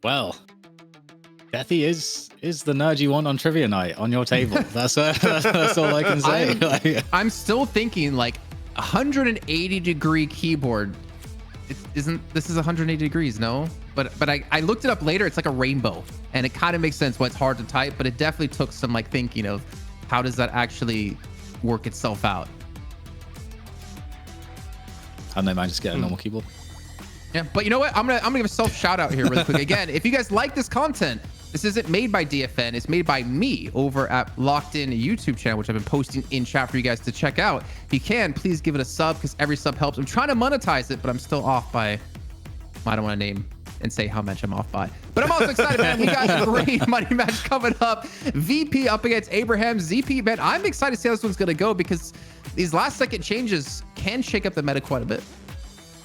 Well, Deathy is the nerd you want on trivia night on your table. That's all I can say. I'm still thinking like 180-degree keyboard. This is 180 degrees, no? But I looked it up later. It's like a rainbow, and it kind of makes sense why it's hard to type. But it definitely took some like thinking of how does that actually work itself out. I don't know, man. Just get a normal keyboard. Yeah, but you know what? I'm gonna give a self shout out here really quick. Again, if you guys like this content, this isn't made by DFN. It's made by me over at Locked In YouTube channel, which I've been posting in chat for you guys to check out. If you can, please give it a sub because every sub helps. I'm trying to monetize it, but I'm still off by, I don't want to name and say how much I'm off by. But I'm also excited, man. We got a great money match coming up. VP up against Abraham. ZP, man, I'm excited to see how this one's going to go because these last second changes can shake up the meta quite a bit.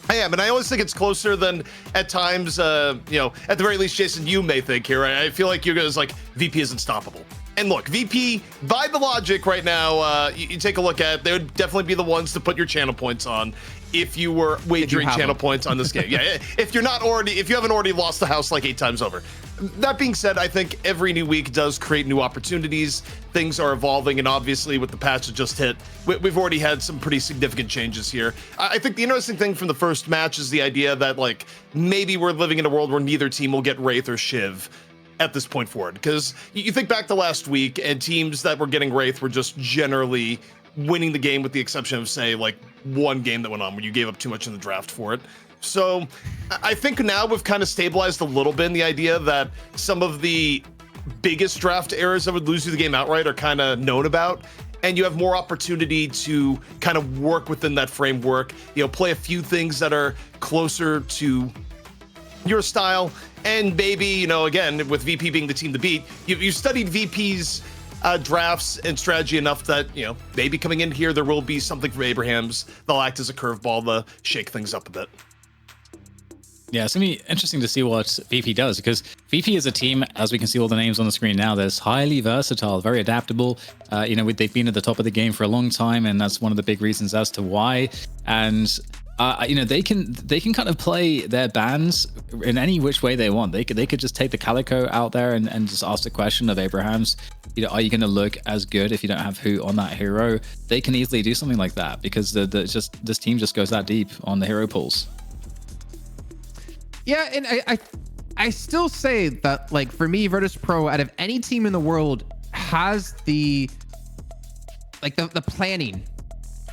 I am, and I always think it's closer than at times, at the very least, Jason, you may think here. I feel like you guys like VP is unstoppable. And look, VP, by the logic right now, you take a look at, they would definitely be the ones to put your channel points on if you were wagering channel points on this game. Yeah, if you haven't already lost the house like 8 times over. That being said, I think every new week does create new opportunities. Things are evolving, and obviously with the patch that just hit, we've already had some pretty significant changes here. I think the interesting thing from the first match is the idea that like maybe we're living in a world where neither team will get Wraith or Shiv at this point forward, because you think back to last week and teams that were getting Wraith were just generally winning the game, with the exception of, say, like one game that went on where you gave up too much in the draft for it. So I think now we've kind of stabilized a little bit in the idea that some of the biggest draft errors that would lose you the game outright are kind of known about, and you have more opportunity to kind of work within that framework, play a few things that are closer to your style. And maybe, again, with VP being the team to beat, you've studied VP's drafts and strategy enough that, maybe coming in here, there will be something from Abraham's that'll act as a curveball to shake things up a bit. Yeah, it's going to be interesting to see what VP does, because VP is a team, as we can see all the names on the screen now, that's highly versatile, very adaptable. They've been at the top of the game for a long time, and that's one of the big reasons as to why. And they can kind of play their bans in any which way they want. They could just take the Calico out there and just ask the question of Abraham's, are you going to look as good if you don't have Hoot on that hero? They can easily do something like that because this team just goes that deep on the hero pools. Yeah, and I still say that, like, for me, Virtus.pro, out of any team in the world, has the planning,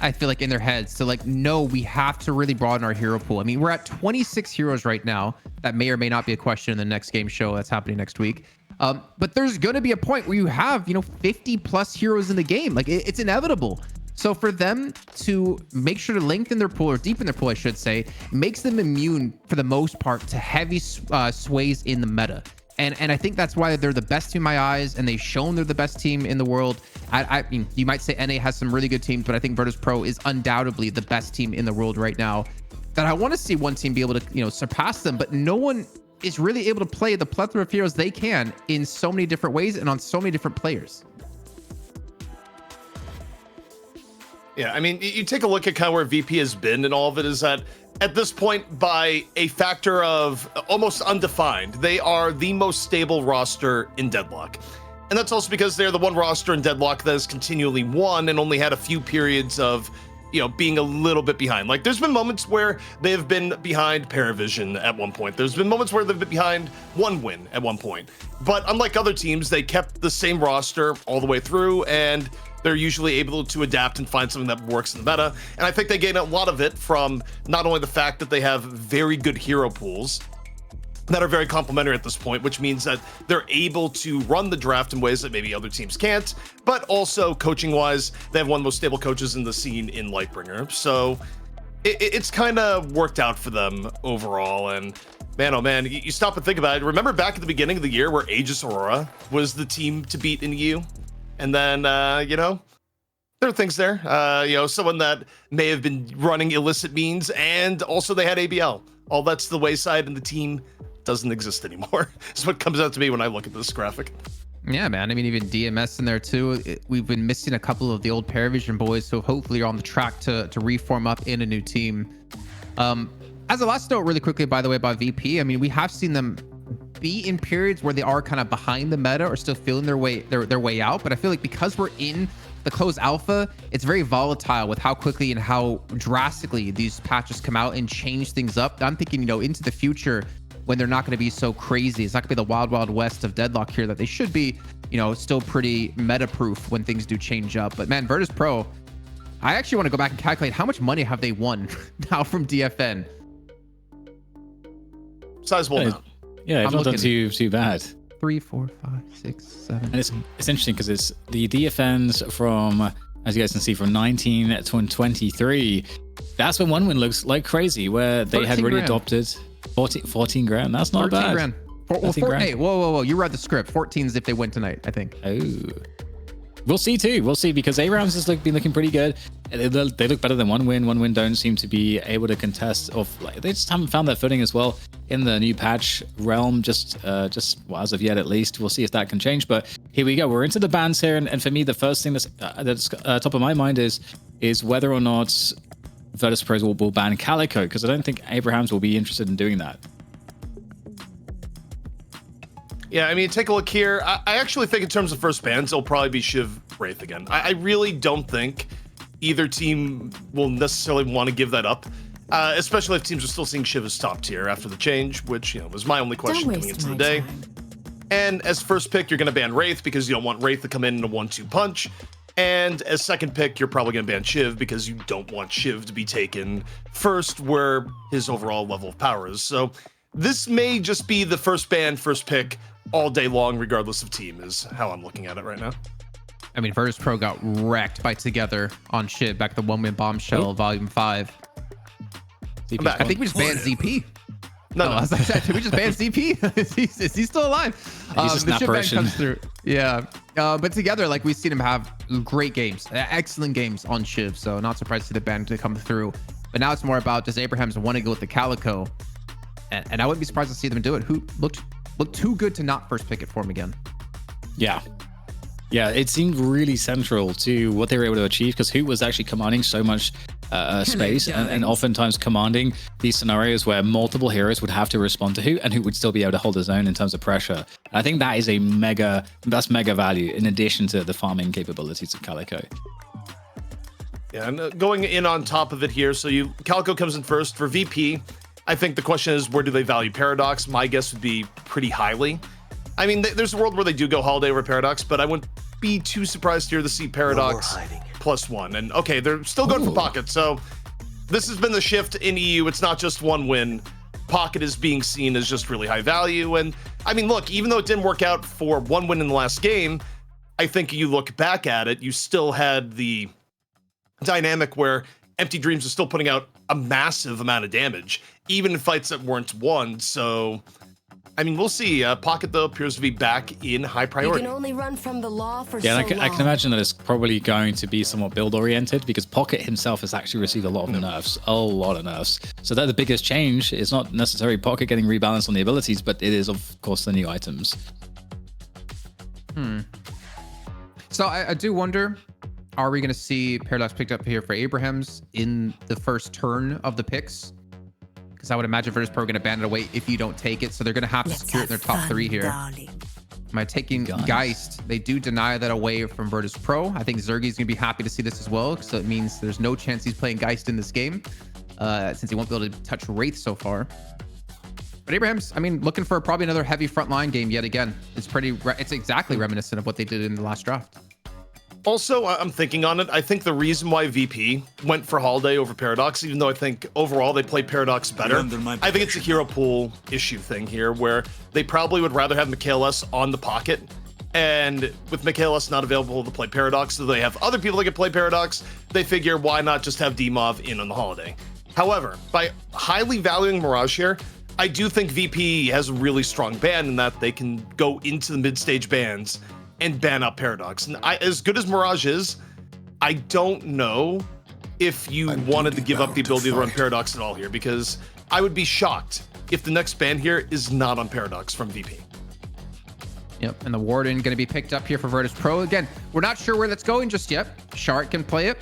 I feel like, in their heads to like, no, we have to really broaden our hero pool. I mean, we're at 26 heroes right now. That may or may not be a question in the next game show that's happening next week. But there's going to be a point where you have, 50 plus heroes in the game. Like, it's inevitable. So for them to make sure to lengthen their pool, or deepen their pool, I should say, makes them immune for the most part to heavy sways in the meta. And I think that's why they're the best team in my eyes, and they've shown they're the best team in the world. I mean, you might say NA has some really good teams, but I think Virtus.pro is undoubtedly the best team in the world right now. That I want to see one team be able to, surpass them, but no one is really able to play the plethora of heroes they can in so many different ways and on so many different players. Yeah, I mean, you take a look at kind of where VP has been, and all of it is that at this point, by a factor of almost undefined, they are the most stable roster in Deadlock. And that's also because they're the one roster in Deadlock that has continually won and only had a few periods of, being a little bit behind. Like, there's been moments where they've been behind Paravision at one point. There's been moments where they've been behind one win at one point. But unlike other teams, they kept the same roster all the way through, and they're usually able to adapt and find something that works in the meta. And I think they gain a lot of it from not only the fact that they have very good hero pools that are very complementary at this point, which means that they're able to run the draft in ways that maybe other teams can't, but also coaching-wise, they have one of the most stable coaches in the scene in Lightbringer. So it's kind of worked out for them overall. And man, oh man, you stop and think about it. Remember back at the beginning of the year where Aegis Aurora was the team to beat in EU? And then, there are things there, someone that may have been running illicit means, and also they had ABL. All that's the wayside, and the team doesn't exist anymore. That's what comes out to me when I look at this graphic. Yeah, man. I mean, even DMS in there too. We've been missing a couple of the old Paravision boys, so hopefully you're on the track to reform up in a new team. As a last note, really quickly, by the way, about VP, I mean, we have seen them be in periods where they are kind of behind the meta or still feeling their way out. But I feel like because we're in the closed alpha, it's very volatile with how quickly and how drastically these patches come out and change things up. I'm thinking, into the future when they're not going to be so crazy. It's not going to be the wild, wild west of Deadlock here, that they should be, still pretty meta-proof when things do change up. But man, Virtus.pro, I actually want to go back and calculate how much money have they won now from DFN. Sizable amount. Yeah, it's not done too bad. 3, 4, 5, 6, 7. And it's interesting because it's the DFNs from, as you guys can see, from 19 to 23. That's when one win looks like crazy, where they had really adopted 14 grand. That's not bad. 14 grand. Hey, whoa. You read the script. 14s if they win tonight, I think. Oh. We'll see too. We'll see, because A-Rams has been looking pretty good. They look better than one win. One win don't seem to be able to contest. They just haven't found their footing as well in the new patch realm. Just well, as of yet, at least. We'll see if that can change. But here we go. We're into the bans here, and for me, the first thing that's top of my mind is whether or not Virtus.pro will ban Calico, because I don't think Abrahams will be interested in doing that. Yeah, I mean, take a look here. I actually think in terms of first bans, it'll probably be Shiv Wraith again. I really don't think either team will necessarily want to give that up, especially if teams are still seeing Shiv as top tier after the change, which was my only question coming into the day. And as first pick, you're going to ban Wraith because you don't want Wraith to come in a 1-2 punch. And as second pick, you're probably going to ban Shiv because you don't want Shiv to be taken first where his overall level of power is. So this may just be the first ban, first pick all day long, regardless of team, is how I'm looking at it right now. I mean, Virtus.pro got wrecked by Together on shit back the 1-win bombshell volume 5. I think we just banned ZP. No. As I said, did we just ban ZP? is he still alive? He's just an apparition. Comes through. Yeah. But Together, like, we've seen him have great games, excellent games on Shiv. So not surprised to see the ban to come through. But now it's more about, does Abrahams want to go with the Calico? And I wouldn't be surprised to see them do it. Who looked too good to not first pick it for him again. Yeah, it seemed really central to what they were able to achieve, because Hoot was actually commanding so much space and oftentimes commanding these scenarios where multiple heroes would have to respond to Hoot, and Hoot would still be able to hold his own in terms of pressure. And I think that is mega value in addition to the farming capabilities of Calico. Yeah, and going in on top of it here, so Calico comes in first for VP. I think the question is, where do they value Paradox? My guess would be pretty highly. I mean, there's a world where they do go Holiday over Paradox, but I wouldn't be too surprised here to see Paradox +1. And okay, they're still going for Pocket, so this has been the shift in EU. It's not just one win. Pocket is being seen as just really high value. And I mean, look, even though it didn't work out for one win in the last game, I think you look back at it, you still had the dynamic where Empty Dreams is still putting out a massive amount of damage, even in fights that weren't won. So, I mean, we'll see. Pocket, though, appears to be back in high priority. You can only run from the law for yeah, so I can imagine that it's probably going to be somewhat build-oriented, because Pocket himself has actually received a lot of nerfs, a lot of nerfs. So that the biggest change is not necessarily Pocket getting rebalanced on the abilities, but it is, of course, the new items. So I do wonder, are we going to see Paradox picked up here for Abrahams in the first turn of the picks? Because I would imagine Virtus.pro are going to ban it away if you don't take it. So they're going to have to secure it in their top 3 here. Am I taking Geist? They do deny that away from Virtus.pro. I think Zergi's going to be happy to see this as well, because it means there's no chance he's playing Geist in this game, since he won't be able to touch Wraith so far. But Abrahams, I mean, looking for probably another heavy frontline game yet again. It's exactly reminiscent of what they did in the last draft. Also, I'm thinking on it, I think the reason why VP went for Holiday over Paradox, even though I think overall they play Paradox better, I think it's a hero pool issue thing here, where they probably would rather have Michaelis on the Pocket, and with Michaelis not available to play Paradox, so they have other people that can play Paradox, they figure why not just have Dmov in on the Holiday. However, by highly valuing Mirage here, I do think VP has a really strong ban in that they can go into the mid-stage bans and ban up Paradox. And as good as Mirage is, I don't know if you wanted to give up the ability to run Paradox at all here, because I would be shocked if the next ban here is not on Paradox from VP. Yep, and the Warden going to be picked up here for Virtus.pro. Again, we're not sure where that's going just yet. Shart can play it.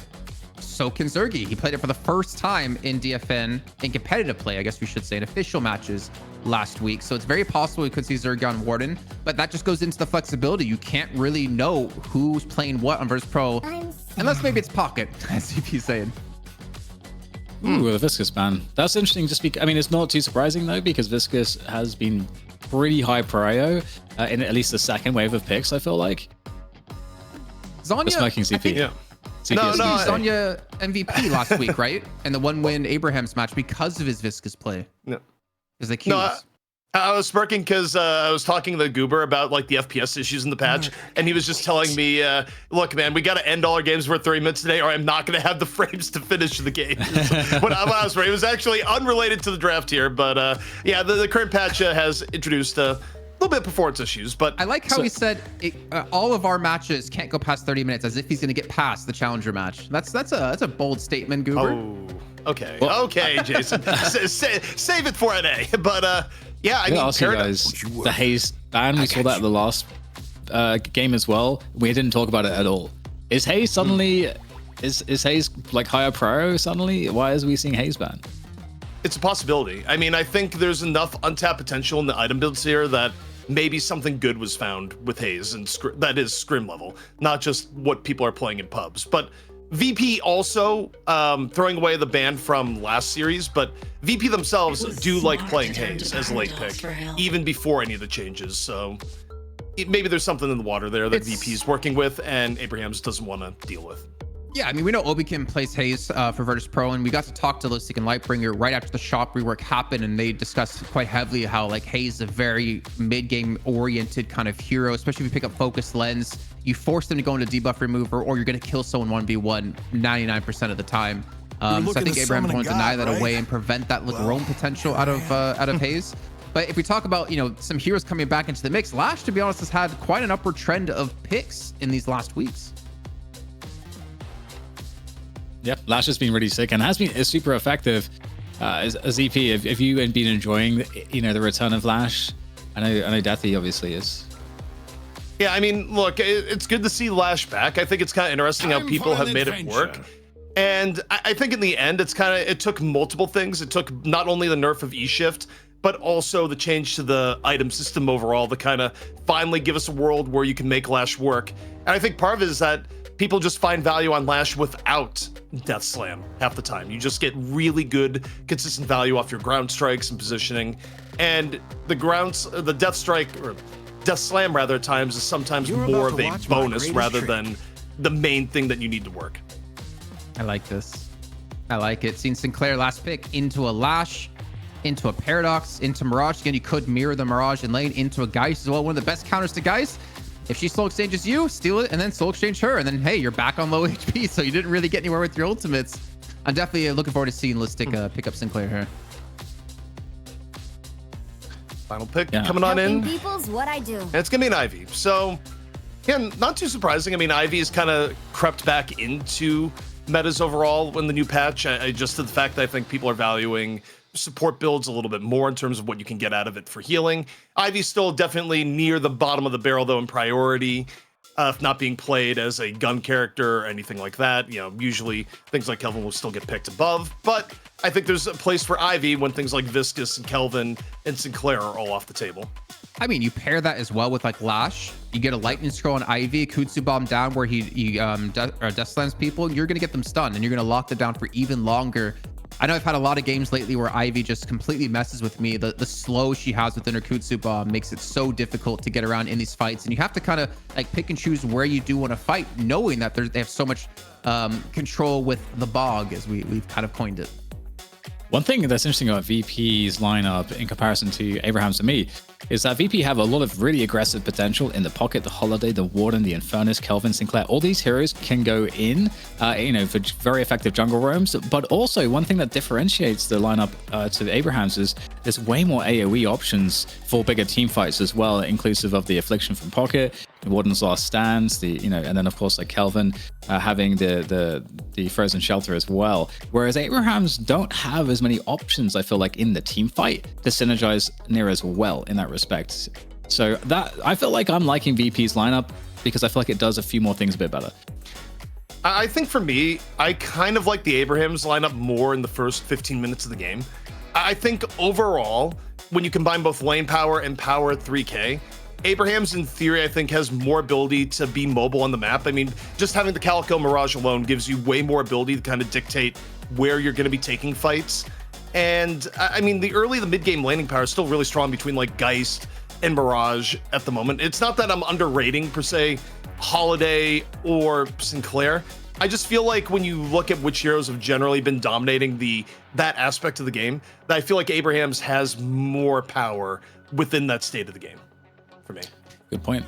so can Zergy. He played it for the first time in DFN, in competitive play, I guess we should say, in official matches last week. So it's very possible we could see Zergy on Warden, but that just goes into the flexibility. You can't really know who's playing what on Virtus.pro, unless maybe it's Pocket, as CP's saying. Ooh, the Viscous ban. That's interesting. I mean, it's not too surprising though, because Viscous has been pretty high prio in at least the second wave of picks, I feel like. Zonya, smoking CP. Yeah. CP is Zonya MVP last week, right? And the one-win Abraham's match because of his Viscous play. No. Because they queues. I was smirking because I was talking to Goober about like the FPS issues in the patch, and he was just telling me, "Look, man, we got to end all our games for 3 minutes today, or I'm not going to have the frames to finish the game." When I was right, it was actually unrelated to the draft here, but yeah, the current patch has introduced a little bit of performance issues. But I like how he said all of our matches can't go past 30 minutes, as if he's going to get past the challenger match. That's a bold statement, Goober. Oh, okay, okay, Jason, save it for an A. But yeah, I mean, ask you guys, the Haze ban, we saw that at the last game as well. We didn't talk about it at all. Is Haze suddenly, is Haze like higher pro suddenly? Why is we seeing Haze ban? It's a possibility. I mean, I think there's enough untapped potential in the item builds here that maybe something good was found with Haze, and that is scrim level, not just what people are playing in pubs. But VP also, throwing away the ban from last series, but VP themselves do like playing Haze as a late pick, even before any of the changes. So maybe there's something in the water there that VP's working with and Abrahams doesn't want to deal with. Yeah, I mean, we know Obikin plays Haze for Virtus.pro, and we got to talk to Listic and Lightbringer right after the shop rework happened, and they discussed quite heavily how like Haze is a very mid-game oriented kind of hero, especially if you pick up Focus Lens. You force them to go into debuff remover, or you're going to kill someone 1v1 99% of the time. So I think Abraham's going to deny that away and prevent that roam potential out of Haze. But if we talk about, some heroes coming back into the mix, Lash, to be honest, has had quite an upward trend of picks in these last weeks. Yep, Lash has been really sick and is super effective. As EP, if you have been enjoying, the return of Lash, I know Deathy obviously is. Yeah, I mean, look, it's good to see Lash back. I think it's kind of interesting how people have made it work. And I think in the end, it took multiple things. It took not only the nerf of E-Shift, but also the change to the item system overall to kind of finally give us a world where you can make Lash work. And I think part of it is that people just find value on Lash without Death Slam half the time. You just get really good, consistent value off your ground strikes and positioning. And the Death Strike, or Death Slam rather, at times is sometimes more of a bonus rather than the main thing that you need to work. I like this. I like it. Seeing Sinclair last pick into a Lash, into a Paradox, into Mirage. Again, you could mirror the Mirage in lane into a Geist as well. One of the best counters to Geist. If she soul exchanges you, steal it, and then soul exchange her, and then hey, you're back on low HP, so you didn't really get anywhere with your ultimates. I'm definitely looking forward to seeing Listic pick up Sinclair here. Final pick coming on in. People's what I do. And it's gonna be an Ivy. So, yeah, not too surprising. I mean, Ivy's kind of crept back into metas overall in the new patch. Just to the fact that I think people are valuing support builds a little bit more in terms of what you can get out of it for healing. Ivy's still definitely near the bottom of the barrel though in priority, if not being played as a gun character or anything like that. Usually things like Kelvin will still get picked above, but I think there's a place for Ivy when things like Viscous and Kelvin and Sinclair are all off the table. I mean, you pair that as well with like Lash. You get a lightning scroll on Ivy, Kutsu bomb down where he death slams people. You're gonna get them stunned and you're gonna lock them down for even longer. I know I've had a lot of games lately where Ivy just completely messes with me. The slow she has within her Kutsu bomb makes it so difficult to get around in these fights. And you have to kind of like pick and choose where you do want to fight, knowing that they have so much control with the bog, as we've kind of coined it. One thing that's interesting about VP's lineup in comparison to Abraham's and me is that VP have a lot of really aggressive potential in the Pocket, the Holiday, the Warden, the Infernus, Kelvin, Sinclair. All these heroes can go in, for very effective jungle roams. But also, one thing that differentiates the lineup to Abraham's is there's way more AoE options for bigger team fights as well, inclusive of the Affliction from Pocket, the Warden's Last Stands, and then of course like Kelvin having the Frozen Shelter as well. Whereas Abraham's don't have as many options, I feel like, in the team fight to synergize near as well in that respect. So that I feel like I'm liking VP's lineup because I feel like it does a few more things a bit better. I think for me, I kind of like the Abrahams lineup more in the first 15 minutes of the game. I think overall, when you combine both lane power and power at 3K, Abrahams in theory, I think, has more ability to be mobile on the map. I mean, just having the Calico Mirage alone gives you way more ability to kind of dictate where you're going to be taking fights. And I mean, the mid-game laning power is still really strong between like Geist and Mirage at the moment. It's not that I'm underrating per se Holiday or Sinclair. I just feel like when you look at which heroes have generally been dominating that aspect of the game, that I feel like Abrahams has more power within that state of the game for me. Good point.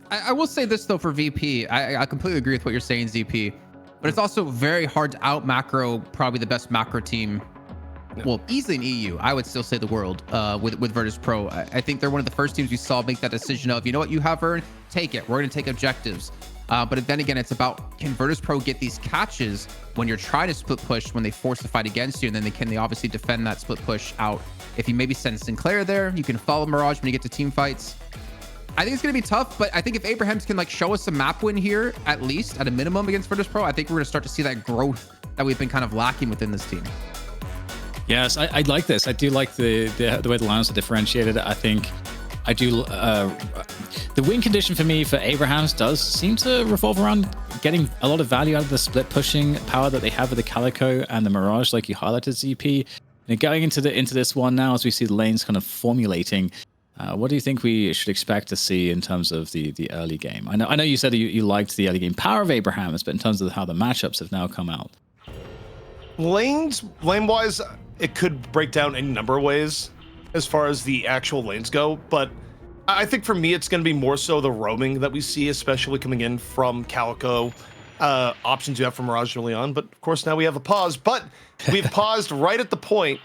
I will say this though for VP, I completely agree with what you're saying, ZP, but it's also very hard to out macro probably the best macro team. Well, easily in EU, I would still say the world with Virtus.pro. I think they're one of the first teams we saw make that decision of, you know what, you have earned, take it. We're going to take objectives. But then again, it's about, can Virtus.pro get these catches when you're trying to split push, when they force the fight against you, and then they obviously defend that split push out. If you maybe send Sinclair there, you can follow Mirage when you get to team fights. I think it's going to be tough, but I think if Abrahams can like show us a map win here, at least at a minimum against Virtus.pro, I think we're going to start to see that growth that we've been kind of lacking within this team. Yes, I like this. I do like the way the lineups are differentiated. I think I do. The win condition for me for Abrahams does seem to revolve around getting a lot of value out of the split pushing power that they have with the Calico and the Mirage, like you highlighted, ZP. And going into this one now, as we see the lanes kind of formulating, what do you think we should expect to see in terms of the early game? I know you said you liked the early game power of Abrahams, but in terms of how the matchups have now come out. Lane-wise, it could break down any number of ways as far as the actual lanes go, but I think for me, it's going to be more so the roaming that we see, especially coming in from Calico, options you have from Mirage early on. But of course, now we have a pause, but we've paused right at the point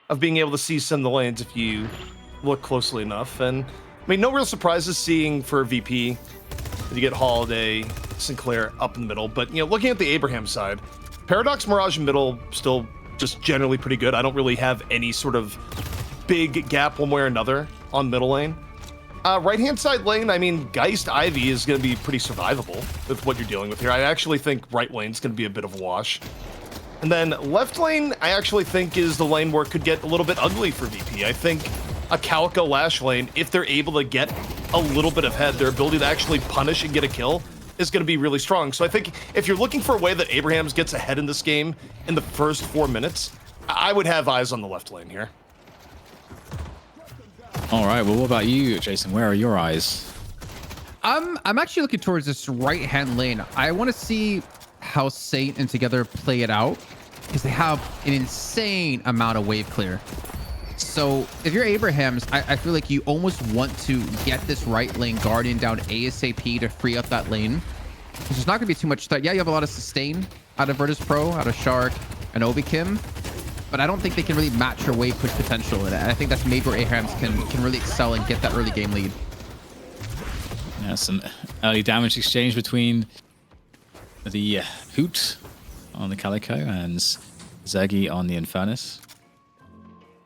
of being able to see some of the lanes if you look closely enough. And I mean, no real surprises seeing for VP that you get Holiday, Sinclair up in the middle. But, you know, looking at the Abraham side, Paradox, Mirage in middle still just generally pretty good. I don't really have any sort of big gap one way or another on middle lane. Right-hand side lane, I mean, Geist Ivy is going to be pretty survivable with what you're dealing with here. I actually think right lane's going to be a bit of a wash. And then left lane, I actually think is the lane where it could get a little bit ugly for VP. I think a Calico Lash lane, if they're able to get a little bit ahead, their ability to actually punish and get a kill is going to be really strong. So I think if you're looking for a way that Abrahams gets ahead in this game in the first 4 minutes, I would have eyes on the left lane here. All right. Well, what about you, Jason? Where are your eyes? I'm actually looking towards this right-hand lane. I want to see how Saint and Together play it out because they have an insane amount of wave clear. So if you're Abrahams, I feel like you almost want to get this right lane Guardian down ASAP to free up that lane. There's not going to be too much threat. Yeah, you have a lot of sustain out of Virtus.pro, out of Shark and Obikim, but I don't think they can really match your wave push potential. And I think that's maybe where Abrahams can really excel and get that early game lead. Yeah, some early damage exchange between the Hoot on the Calico and Zergy on the Infernus.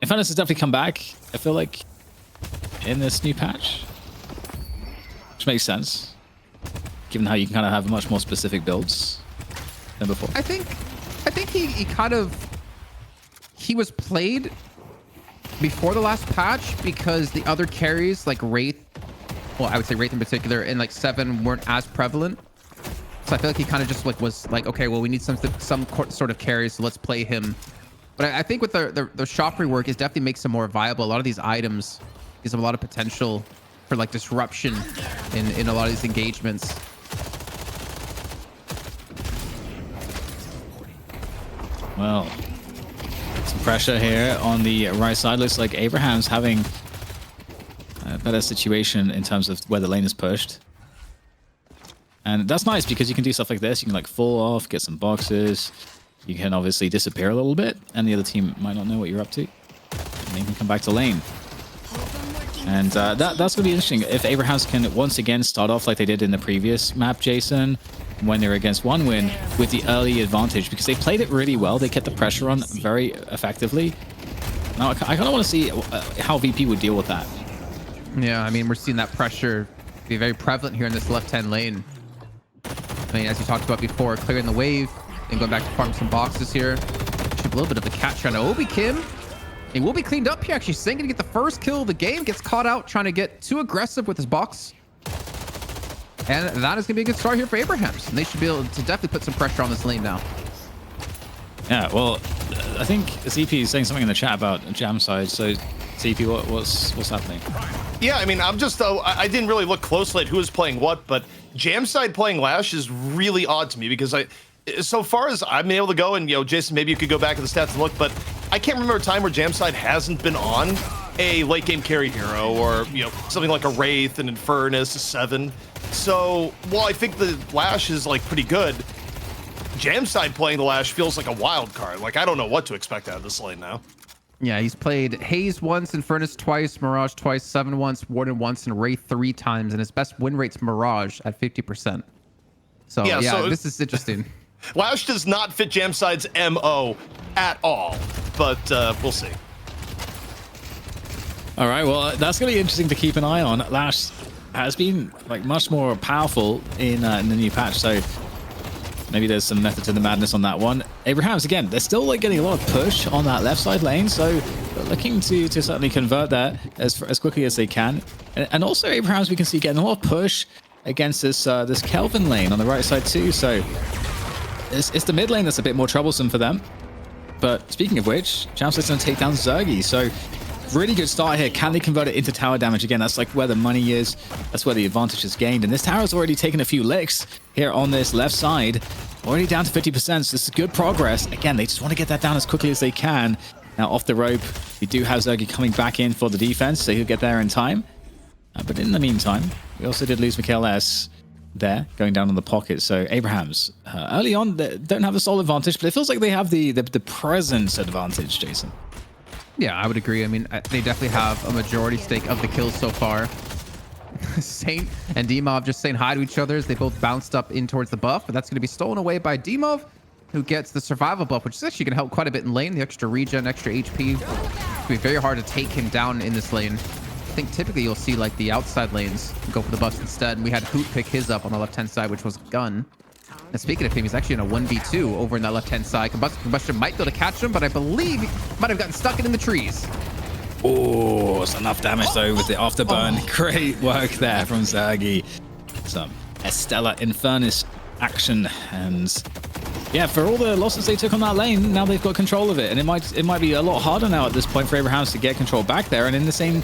Infernus has definitely come back, I feel like, in this new patch, which makes sense, given how you can kind of have much more specific builds than before. I think he was played before the last patch because the other carries like Wraith, well, I would say Wraith in particular, and like 7 weren't as prevalent. So I feel like he kind of just like was like, okay, well, we need some sort of carries, so let's play him. But I think with the shop rework, it definitely makes them more viable. A lot of these items gives them a lot of potential for like disruption in a lot of these engagements. Well, some pressure here on the right side. Looks like Abraham's having a better situation in terms of where the lane is pushed. And that's nice because you can do stuff like this. You can like fall off, get some boxes. You can obviously disappear a little bit, and the other team might not know what you're up to. And you can come back to lane. And that's going to be interesting. If Abrahams can once again start off like they did in the previous map, Jason, when they were against One Win with the early advantage, because they played it really well. They kept the pressure on very effectively. Now, I kind of want to see how VP would deal with that. Yeah, I mean, we're seeing that pressure be very prevalent here in this left-hand lane. I mean, as you talked about before, clearing the wave and going back to farm some boxes here. Actually, a little bit of the catch on Obi Kim. He will be cleaned up here. Actually, Saint gonna get the first kill of the game. Gets caught out trying to get too aggressive with his box. And that is gonna be a good start here for Abrahams. And they should be able to definitely put some pressure on this lane now. Yeah, well, I think CP is saying something in the chat about jam side. So, CP, what's happening? Yeah, I mean, I'm just, I didn't really look closely at who was playing what, but jam side playing Lash is really odd to me because so far as I've been able to go, and, you know, Jason, maybe you could go back to the stats and look, but I can't remember a time where jam side hasn't been on a late game carry hero or, you know, something like a Wraith, an Infernus, a Seven. So, while I think the Lash is, like, pretty good, jam side playing the Lash feels like a wild card. Like, I don't know what to expect out of this lane now. Yeah, he's played Haze once, Infernus twice, Mirage twice, Seven once, Warden once, and Wraith 3 times, and his best win rate's Mirage at 50%. So, yeah, so this is interesting. Lash does not fit Jamside's MO at all, but we'll see. All right, well, that's going to be interesting to keep an eye on. Lash has been like much more powerful in the new patch, so maybe there's some method to the madness on that one. Abrahams, again, they're still like getting a lot of push on that left side lane, so they're looking to certainly convert that as quickly as they can. And also Abrahams, we can see getting a lot of push against this Kelvin lane on the right side too, so it's the mid lane that's a bit more troublesome for them. But speaking of which, Jamside's going to take down Zergy, so really good start here. Can they convert it into tower damage? Again, that's like where the money is. That's where the advantage is gained. And this tower's already taken a few licks here on this left side. Already down to 50%, so this is good progress. Again, they just want to get that down as quickly as they can. Now, off the rope, we do have Zergy coming back in for the defense, so he'll get there in time. But in the meantime, we also did lose Mikhail S there, going down on the pocket. So Abrahams, early on, they don't have a solid advantage, but it feels like they have the presence advantage, Jason. Yeah, I would agree. I mean, they definitely have a majority stake of the kills so far. Saint and Dimov just saying hi to each other as they both bounced up in towards the buff, but that's going to be stolen away by Dimov, who gets the survival buff, which is actually going to help quite a bit in lane. The extra regen, extra HP. It's going to be very hard to take him down in this lane. I think typically you'll see like the outside lanes go for the buffs instead, and we had Hoot pick his up on the left-hand side, which was Gun. And speaking of him, he's actually in a 1v2 over in that left-hand side. Combustion might be able to catch him, but I believe he might have gotten stuck in the trees. Oh, it's enough damage though with the afterburn. Oh. Great work there from Zergy. Some Estella Infernus action, and yeah, for all the losses they took on that lane, now they've got control of it, and it might be a lot harder now at this point for Abrahams to get control back there. And in the same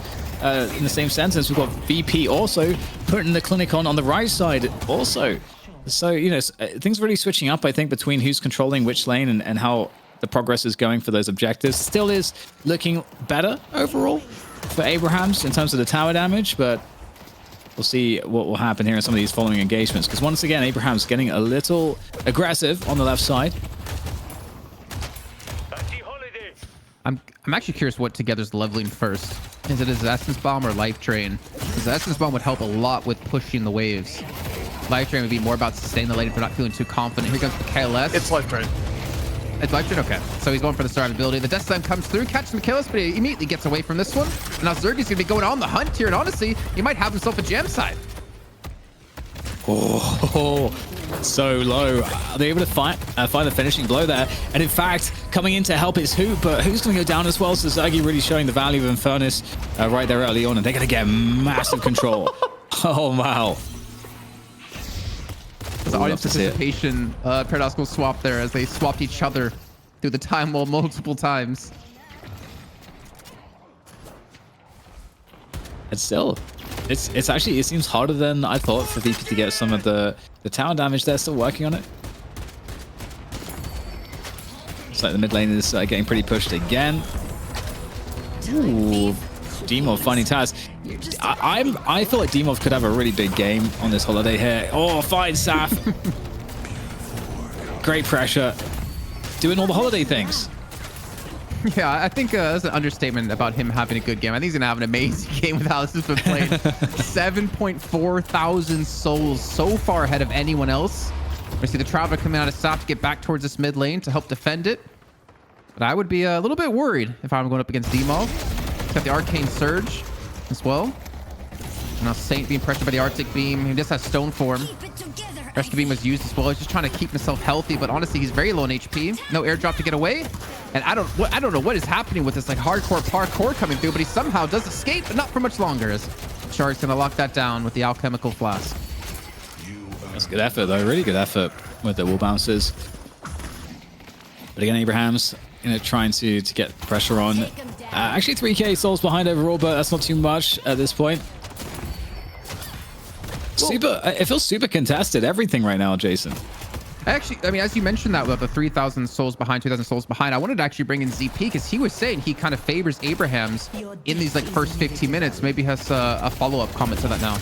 sentence, we've got VP also putting the clinic on the right side also. So, you know, things are really switching up, I think, between who's controlling which lane and how the progress is going for those objectives. Still is looking better overall for Abrahams in terms of the tower damage, but we'll see what will happen here in some of these following engagements. Because once again, Abrahams getting a little aggressive on the left side. I'm actually curious what Together's leveling first. Is it his Essence Bomb or Life Drain? Because the Essence Bomb would help a lot with pushing the waves. Life Drain would be more about sustaining the lane if you're not feeling too confident. Here comes KLS. It's Life Drain. It's Life Drain? Okay. So he's going for the survivability. The Death Slam comes through, catches Michaelis, but he immediately gets away from this one. And now Zergy's going to be going on the hunt here, and honestly, he might have himself a gem side. Oh, so low. Are they able to find the finishing blow there? And in fact, coming in to help is Hoot, but Hoot's going to go down as well. So Zergy really showing the value of Infernus right there early on, and they're going to get massive control. Oh, wow. The audience participation paradoxical swap there as they swapped each other through the time wall multiple times. It's still, it's actually, it seems harder than I thought for VP to get some of the tower damage. They're still working on it. It's like the mid lane is getting pretty pushed again. Ooh, Dimov finding towers. I feel like Dimov could have a really big game on this holiday here. Oh, fine, Saf. Great pressure. Doing all the holiday things. Yeah, I think that's an understatement about him having a good game. I think he's going to have an amazing game with how this has been played. 7.4 thousand souls, so far ahead of anyone else. We see the Traveler coming out of Saf to get back towards this mid lane to help defend it. But I would be a little bit worried if I'm going up against Dimov. He's got the Arcane Surge as well. Now Saint being pressured by the Arctic Beam. He just has Stone Form. Rescue Beam was used as well. He's just trying to keep himself healthy, but honestly, he's very low in HP. No airdrop to get away. And I don't know what is happening with this like hardcore parkour coming through, but he somehow does escape, but not for much longer. As Shark's gonna lock that down with the alchemical flask. That's good effort though, really good effort with the wall bounces. But again, Abraham's trying to get pressure on. Actually 3k souls behind overall, but that's not too much at this point. It feels super contested, everything right now, Jason. I mean, as you mentioned that with the 3,000 souls behind, 2,000 souls behind, I wanted to actually bring in ZP because he was saying he kind of favors Abraham's in these like first 15 minutes. Maybe has a follow-up comment to that now.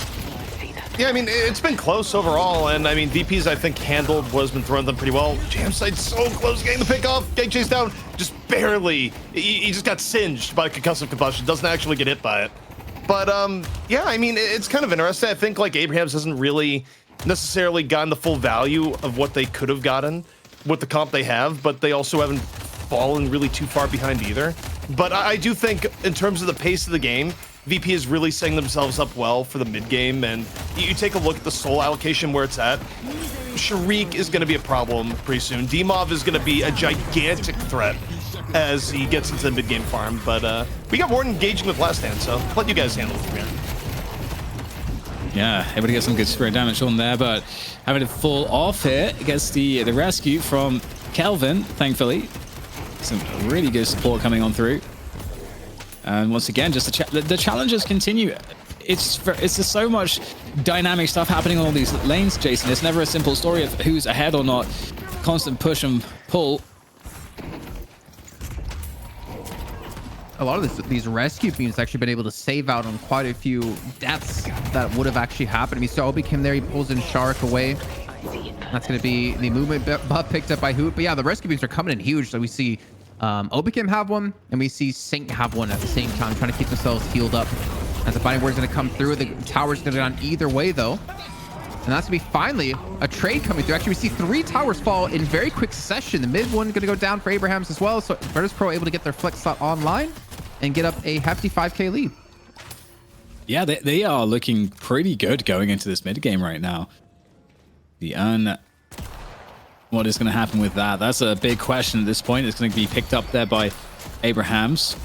Yeah, I mean, it's been close overall, and I mean, VP's, I think, handled what has been thrown them pretty well. Jamside's so close getting the pick off, getting chased down, just barely. He just got singed by concussive combustion, doesn't actually get hit by it. But, yeah, I mean, it's kind of interesting. I think, like, Abraham's hasn't really necessarily gotten the full value of what they could have gotten with the comp they have, but they also haven't fallen really too far behind either. But I do think, in terms of the pace of the game, VP is really setting themselves up well for the mid game, and you take a look at the soul allocation where it's at. Sharik is going to be a problem pretty soon. Dimov is going to be a gigantic threat as he gets into the mid game farm, but we got more engaging with last hand, so let you guys handle it from here. Yeah, able to get some good spirit damage on there, but having to fall off here gets the rescue from Kelvin, thankfully. Some really good support coming on through. And once again, just the challenges continue. It's just so much dynamic stuff happening on all these lanes, Jason. It's never a simple story of who's ahead or not. Constant push and pull. A lot of these rescue beams actually been able to save out on quite a few deaths that would have actually happened. We saw Obi Kim there. He pulls in Shark away. That's going to be the movement buff picked up by Hoot. But yeah, the rescue beams are coming in huge. So we see Obi Kim have one, and we see Sync have one at the same time, trying to keep themselves healed up. As the Binding Ward's going to come through, the tower's going to go down either way, though. And that's going to be finally a trade coming through. Actually, we see 3 towers fall in very quick succession. The mid one going to go down for Abraham's as well. So Virtus.pro able to get their flex slot online and get up a hefty 5k lead. Yeah, they are looking pretty good going into this mid game right now. What is going to happen with that? That's a big question at this point. It's going to be picked up there by Abraham's.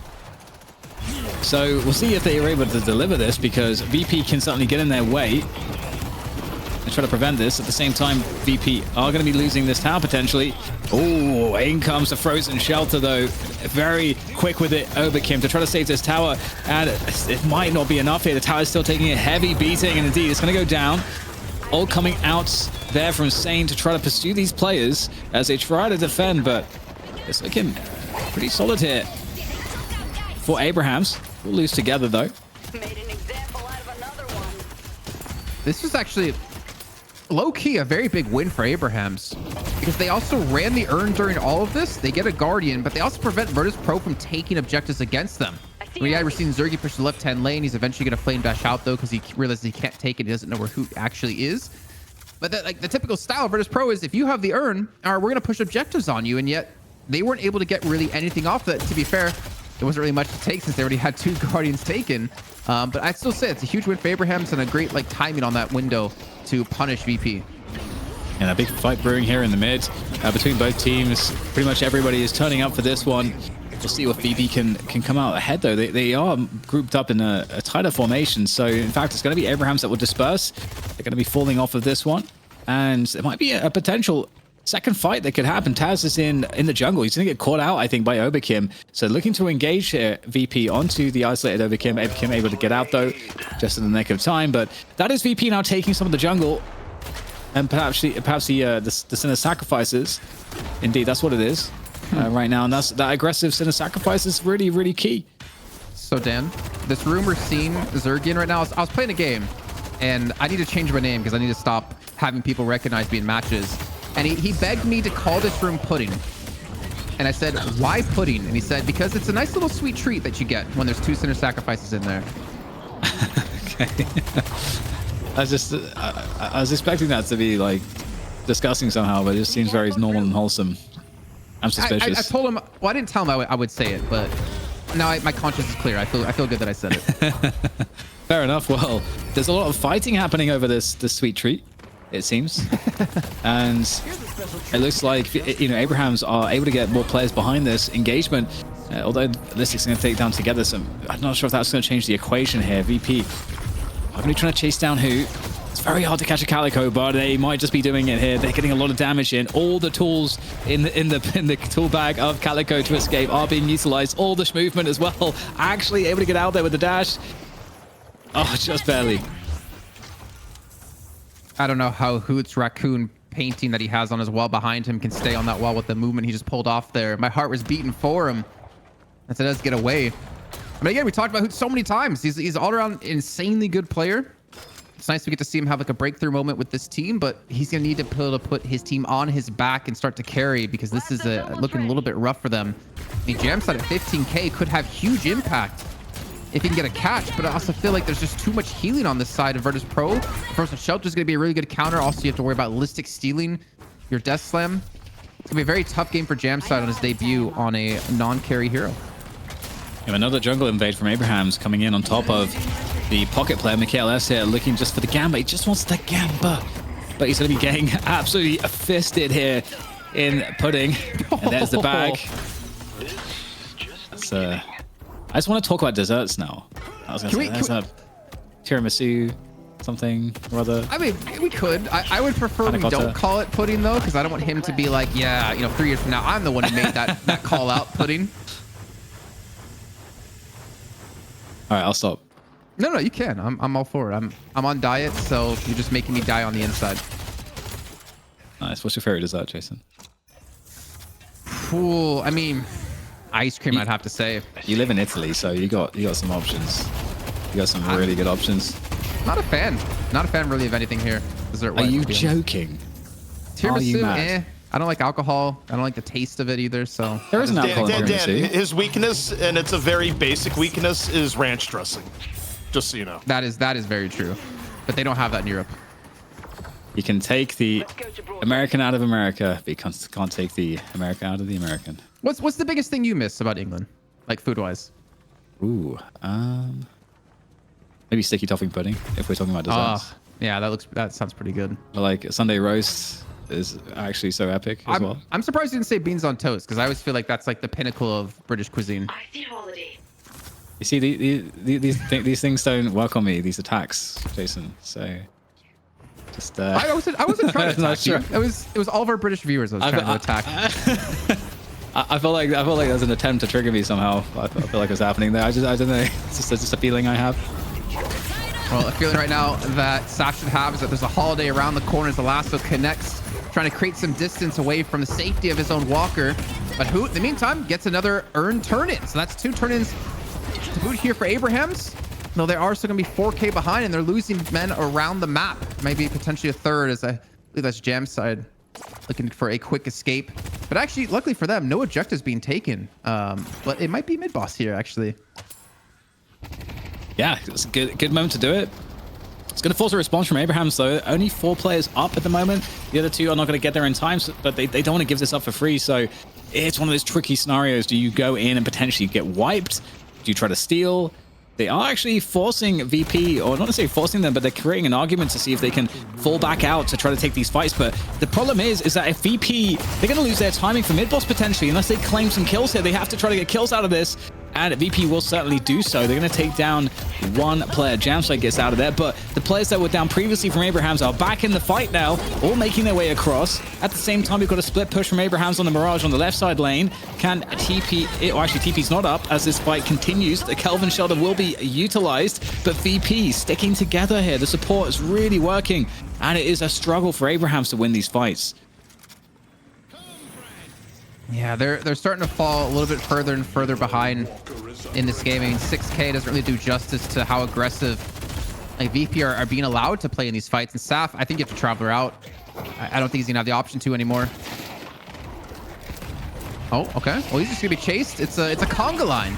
So we'll see if they are able to deliver this, because VP can certainly get in their way and try to prevent this. At the same time, VP are going to be losing this tower potentially. Oh, in comes the frozen shelter though. Very quick with it, Oberkim, to try to save this tower. And it might not be enough here. The tower is still taking a heavy beating, and indeed it's going to go down. All coming out there from Sane to try to pursue these players as they try to defend, but it's looking pretty solid here for Abrahams. We'll lose together though. Made an example out of another one. This was actually low-key a very big win for Abrahams, because they also ran the urn during all of this. They get a guardian, but they also prevent Virtus.pro from taking objectives against them. We're seeing Zergy push the left-hand lane. He's eventually going to flame dash out though, because he realizes he can't take it. He doesn't know where Hoot actually is. But like the typical style of Virtus.pro is, if you have the urn, we're going to push objectives on you, and yet they weren't able to get really anything off that. To be fair, there wasn't really much to take since they already had 2 guardians taken. But I'd still say it's a huge win for Abrahams and a great like timing on that window to punish VP. And a big fight brewing here in the mid between both teams. Pretty much everybody is turning up for this one. We'll see if VP can come out ahead though. They are grouped up in a tighter formation. So in fact, it's going to be Abrahams that will disperse. They're going to be falling off of this one. And there might be a potential second fight that could happen. Taz is in the jungle. He's going to get caught out, I think, by Oberkim. So looking to engage here, VP onto the isolated Oberkim. Oberkim able to get out, though, just in the nick of time. But that is VP now taking some of the jungle. And perhaps the Sinner Sacrifices. Indeed, that's what it is right now. And that aggressive Sinner Sacrifice is really, really key. So, Dan, this room we're seeing Zergian right now, I was playing a game, and I need to change my name because I need to stop having people recognize me in matches. And he begged me to call this room Pudding. And I said, why Pudding? And he said, because it's a nice little sweet treat that you get when there's 2 Sinner Sacrifices in there. Okay. I was expecting that to be like disgusting somehow, but it just seems very normal and wholesome. I'm suspicious. I told him, well, I didn't tell him I would say it, but now my conscience is clear. I feel good that I said it. Fair enough. Well, there's a lot of fighting happening over this sweet treat. it seems. And it looks like, you know, Abrahams are able to get more players behind this engagement. Although Listic's going to take down together some, I'm not sure if that's going to change the equation here. VP are going to be trying to chase down Hoot. It's very hard to catch a Calico, but they might just be doing it here. They're getting a lot of damage in. All the tools in the tool bag of Calico to escape are being utilized. All the movement as well. Actually able to get out there with the dash. Oh, just barely. I don't know how Hoot's raccoon painting that he has on his wall behind him can stay on that wall with the movement he just pulled off there. My heart was beating for him as it does get away. I mean, again, we talked about Hoot so many times. He's all around insanely good player. It's nice we get to see him have like a breakthrough moment with this team, but he's going to need to be able to put his team on his back and start to carry, because this is looking a little bit rough for them. I mean, Jamside at 15k could have huge impact if he can get a catch, but I also feel like there's just too much healing on this side of Virtus.pro. Frozen Shelter is going to be a really good counter. Also, you have to worry about Listic stealing your Death Slam. It's going to be a very tough game for Jamside on his debut on a non-carry hero. And another jungle invade from Abrahams coming in on top of the pocket player, Mikhail S here, looking just for the gamba. He just wants the gamba, but he's going to be getting absolutely fisted here in Pudding. And there's the bag. That's, I just want to talk about desserts now. I was going to say, there's a tiramisu, something or other. I mean, we could. I would prefer we don't call it Pudding, though, because I don't want him to be like, yeah, you know, 3 years from now, I'm the one who made that call out Pudding. All right, I'll stop. No, you can. I'm all for it. I'm on diet, so you're just making me die on the inside. Nice. What's your favorite dessert, Jason? Cool. I mean, ice cream, I'd have to say. You live in Italy, so you got some options. You got some really good options. Not a fan. Not a fan really of anything here. Are you joking? Tiramisu, I don't like alcohol. I don't like the taste of it either, so. There is an alcohol in tiramisu. His weakness, and it's a very basic weakness, is ranch dressing. Just so you know. That is very true. But they don't have that in Europe. You can take the American out of America, but you can't take the American out of the American. What's the biggest thing you miss about England, like food-wise? Ooh, maybe sticky topping pudding, if we're talking about desserts. Yeah, that sounds pretty good. But like a Sunday roast is actually so epic as well. I'm surprised you didn't say beans on toast, because I always feel like that's like the pinnacle of British cuisine. You see, these things don't work on me. These attacks, Jason. So, just I wasn't trying to attack you. It was all of our British viewers I was trying to attack. I feel like there's an attempt to trigger me somehow. I feel like it's happening there. I don't know. It's just a feeling I have. Well, a feeling right now that Saf should have is that there's a holiday around the corner as the Lasso connects, trying to create some distance away from the safety of his own walker. But Hoot, in the meantime, gets another earned turn-in. So that's 2 turn-ins to boot here for Abrahams. No, they are still going to be 4k behind, and they're losing men around the map. Maybe potentially a third, as I believe that's Jamside looking for a quick escape. But actually, luckily for them, no objectives being taken. But it might be mid-boss here, actually. Yeah, it's a good moment to do it. It's going to force a response from Abrahams, though. Only 4 players up at the moment. The other 2 are not going to get there in time, but they don't want to give this up for free. So it's one of those tricky scenarios. Do you go in and potentially get wiped? Do you try to steal? They are actually forcing VP, or not necessarily forcing them, but they're creating an argument to see if they can fall back out to try to take these fights. But the problem is that if VP, they're going to lose their timing for mid-boss potentially, unless they claim some kills here. They have to try to get kills out of this, and VP will certainly do so. They're going to take down 1 player. Jamside gets out of there, but the players that were down previously from Abrahams are back in the fight now, all making their way across. At the same time, we've got a split push from Abrahams on the Mirage on the left side lane. Can TP, or actually TP's not up as this fight continues. The Kelvin shelter will be utilized, but VP sticking together here. The support is really working, and it is a struggle for Abrahams to win these fights. Yeah, they're starting to fall a little bit further and further behind in this game. I mean, 6k doesn't really do justice to how aggressive like VP are being allowed to play in these fights. And Saf, I think you have to travel her out. I don't think he's gonna have the option to anymore. Oh, okay. Well, he's just gonna be chased. It's a conga line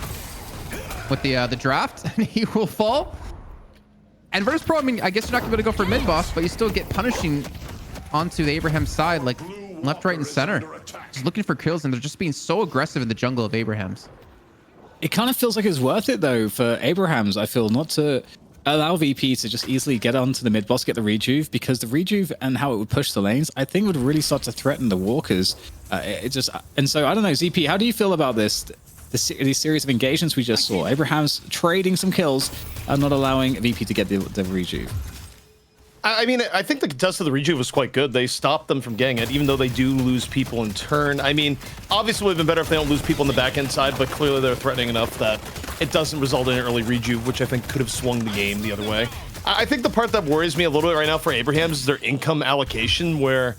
with the draft, and he will fall. And Virtus.pro, I mean, I guess you're not gonna be able to go for mid boss, but you still get punishing onto the Abraham side, like left, right, and center. Just looking for kills, and they're just being so aggressive in the jungle of Abrahams. It kind of feels like it's worth it, though, for Abrahams, I feel, not to allow VP to just easily get onto the mid boss, get the rejuve, because the rejuve and how it would push the lanes, I think would really start to threaten the walkers. And so I don't know, ZP, how do you feel about this? These series of engagements we just saw, Abraham's trading some kills and not allowing VP to get the rejuve. I mean, I think the contest of the rejuve was quite good. They stopped them from getting it, even though they do lose people in turn. I mean, obviously it would have been better if they don't lose people on the back end side, but clearly they're threatening enough that it doesn't result in an early rejuve, which I think could have swung the game the other way. I think the part that worries me a little bit right now for Abrahams is their income allocation, where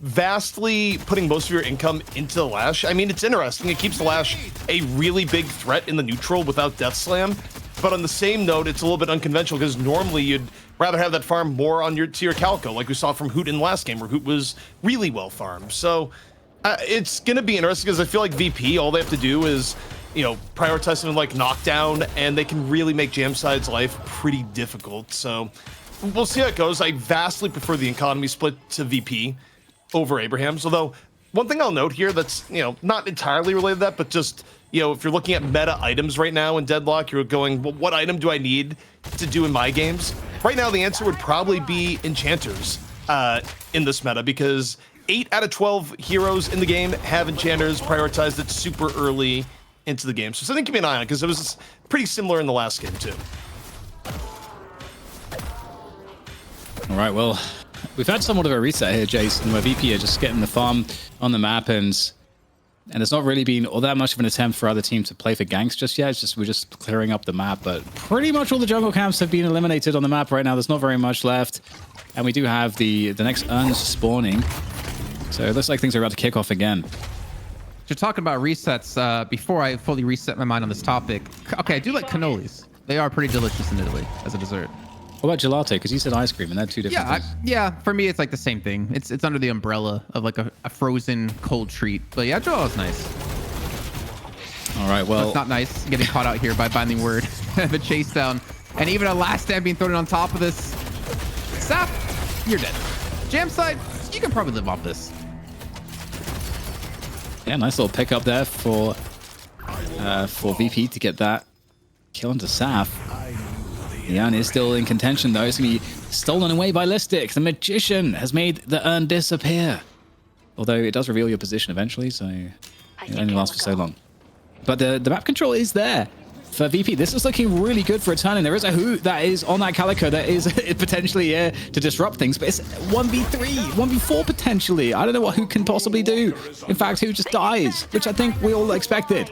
vastly putting most of your income into the Lash. I mean, it's interesting. It keeps the Lash a really big threat in the neutral without Death Slam. But on the same note, it's a little bit unconventional because normally you'd rather have that farm more on your Calico, like we saw from Hoot in the last game, where Hoot was really well farmed. So it's going to be interesting because I feel like VP, all they have to do is, you know, prioritize something like knockdown, and they can really make Jamside's life pretty difficult. So we'll see how it goes. I vastly prefer the economy split to VP over Abraham's. Although one thing I'll note here that's, you know, not entirely related to that, but just, you know, if you're looking at meta items right now in Deadlock, you're going, well, what item do I need to do in my games? Right now, the answer would probably be Enchanters in this meta, because 8 out of 12 heroes in the game have Enchanters, prioritized it super early into the game. So something to keep an eye on, because it was pretty similar in the last game too. All right, well, we've had somewhat of a reset here, Jason, where VP are just getting the farm on the map, and it's not really been all that much of an attempt for other teams to play for ganks just yet. It's just we're just clearing up the map, but pretty much all the jungle camps have been eliminated on the map right now. There's not very much left, and we do have the next urns spawning, so it looks like things are about to kick off again. You're talking about resets. Before I fully reset my mind on this topic, okay, I do like cannolis. They are pretty delicious in Italy as a dessert. What about gelato? Because you said ice cream, and they're two different things. Yeah, for me, it's like the same thing. It's under the umbrella of like a frozen cold treat. But yeah, gelato's nice. All right, well, it's not nice getting caught out here by Binding Word, the chase down, and even a last stand being thrown on top of this. Sap, you're dead. Jamside, you can probably live off this. Yeah, nice little pick up there for VP to get that kill into Saf. The urn is still in contention, though. It's going to be stolen away by Listic. The Magician has made the urn disappear. Although it does reveal your position eventually, so it only lasts for so long. But the map control is there for VP. This is looking really good for a turn, and there is a Hoot that is on that Calico that is potentially here to disrupt things, but it's 1v3, 1v4 potentially. I don't know what Hoot can possibly do. In fact, Hoot just dies, which I think we all expected.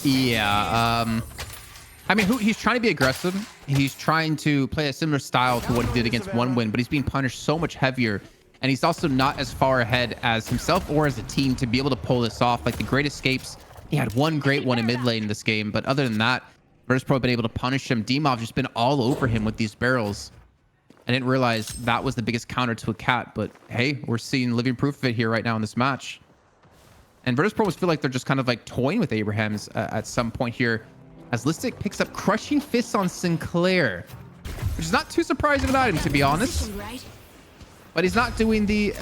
Yeah, I mean, he's trying to be aggressive. He's trying to play a similar style to what he did against One Win, but he's being punished so much heavier. And he's also not as far ahead as himself or as a team to be able to pull this off. Like the Great Escapes, he had one great one in mid lane in this game. But other than that, Virtus.pro have been able to punish him. Demov just been all over him with these barrels. I didn't realize that was the biggest counter to a cat. But hey, we're seeing living proof of it here right now in this match. And Virtus.pro feel like they're just kind of like toying with Abrahams at some point here, as Listic picks up Crushing Fists on Sinclair, which is not too surprising an item, to be honest. But he's not doing the,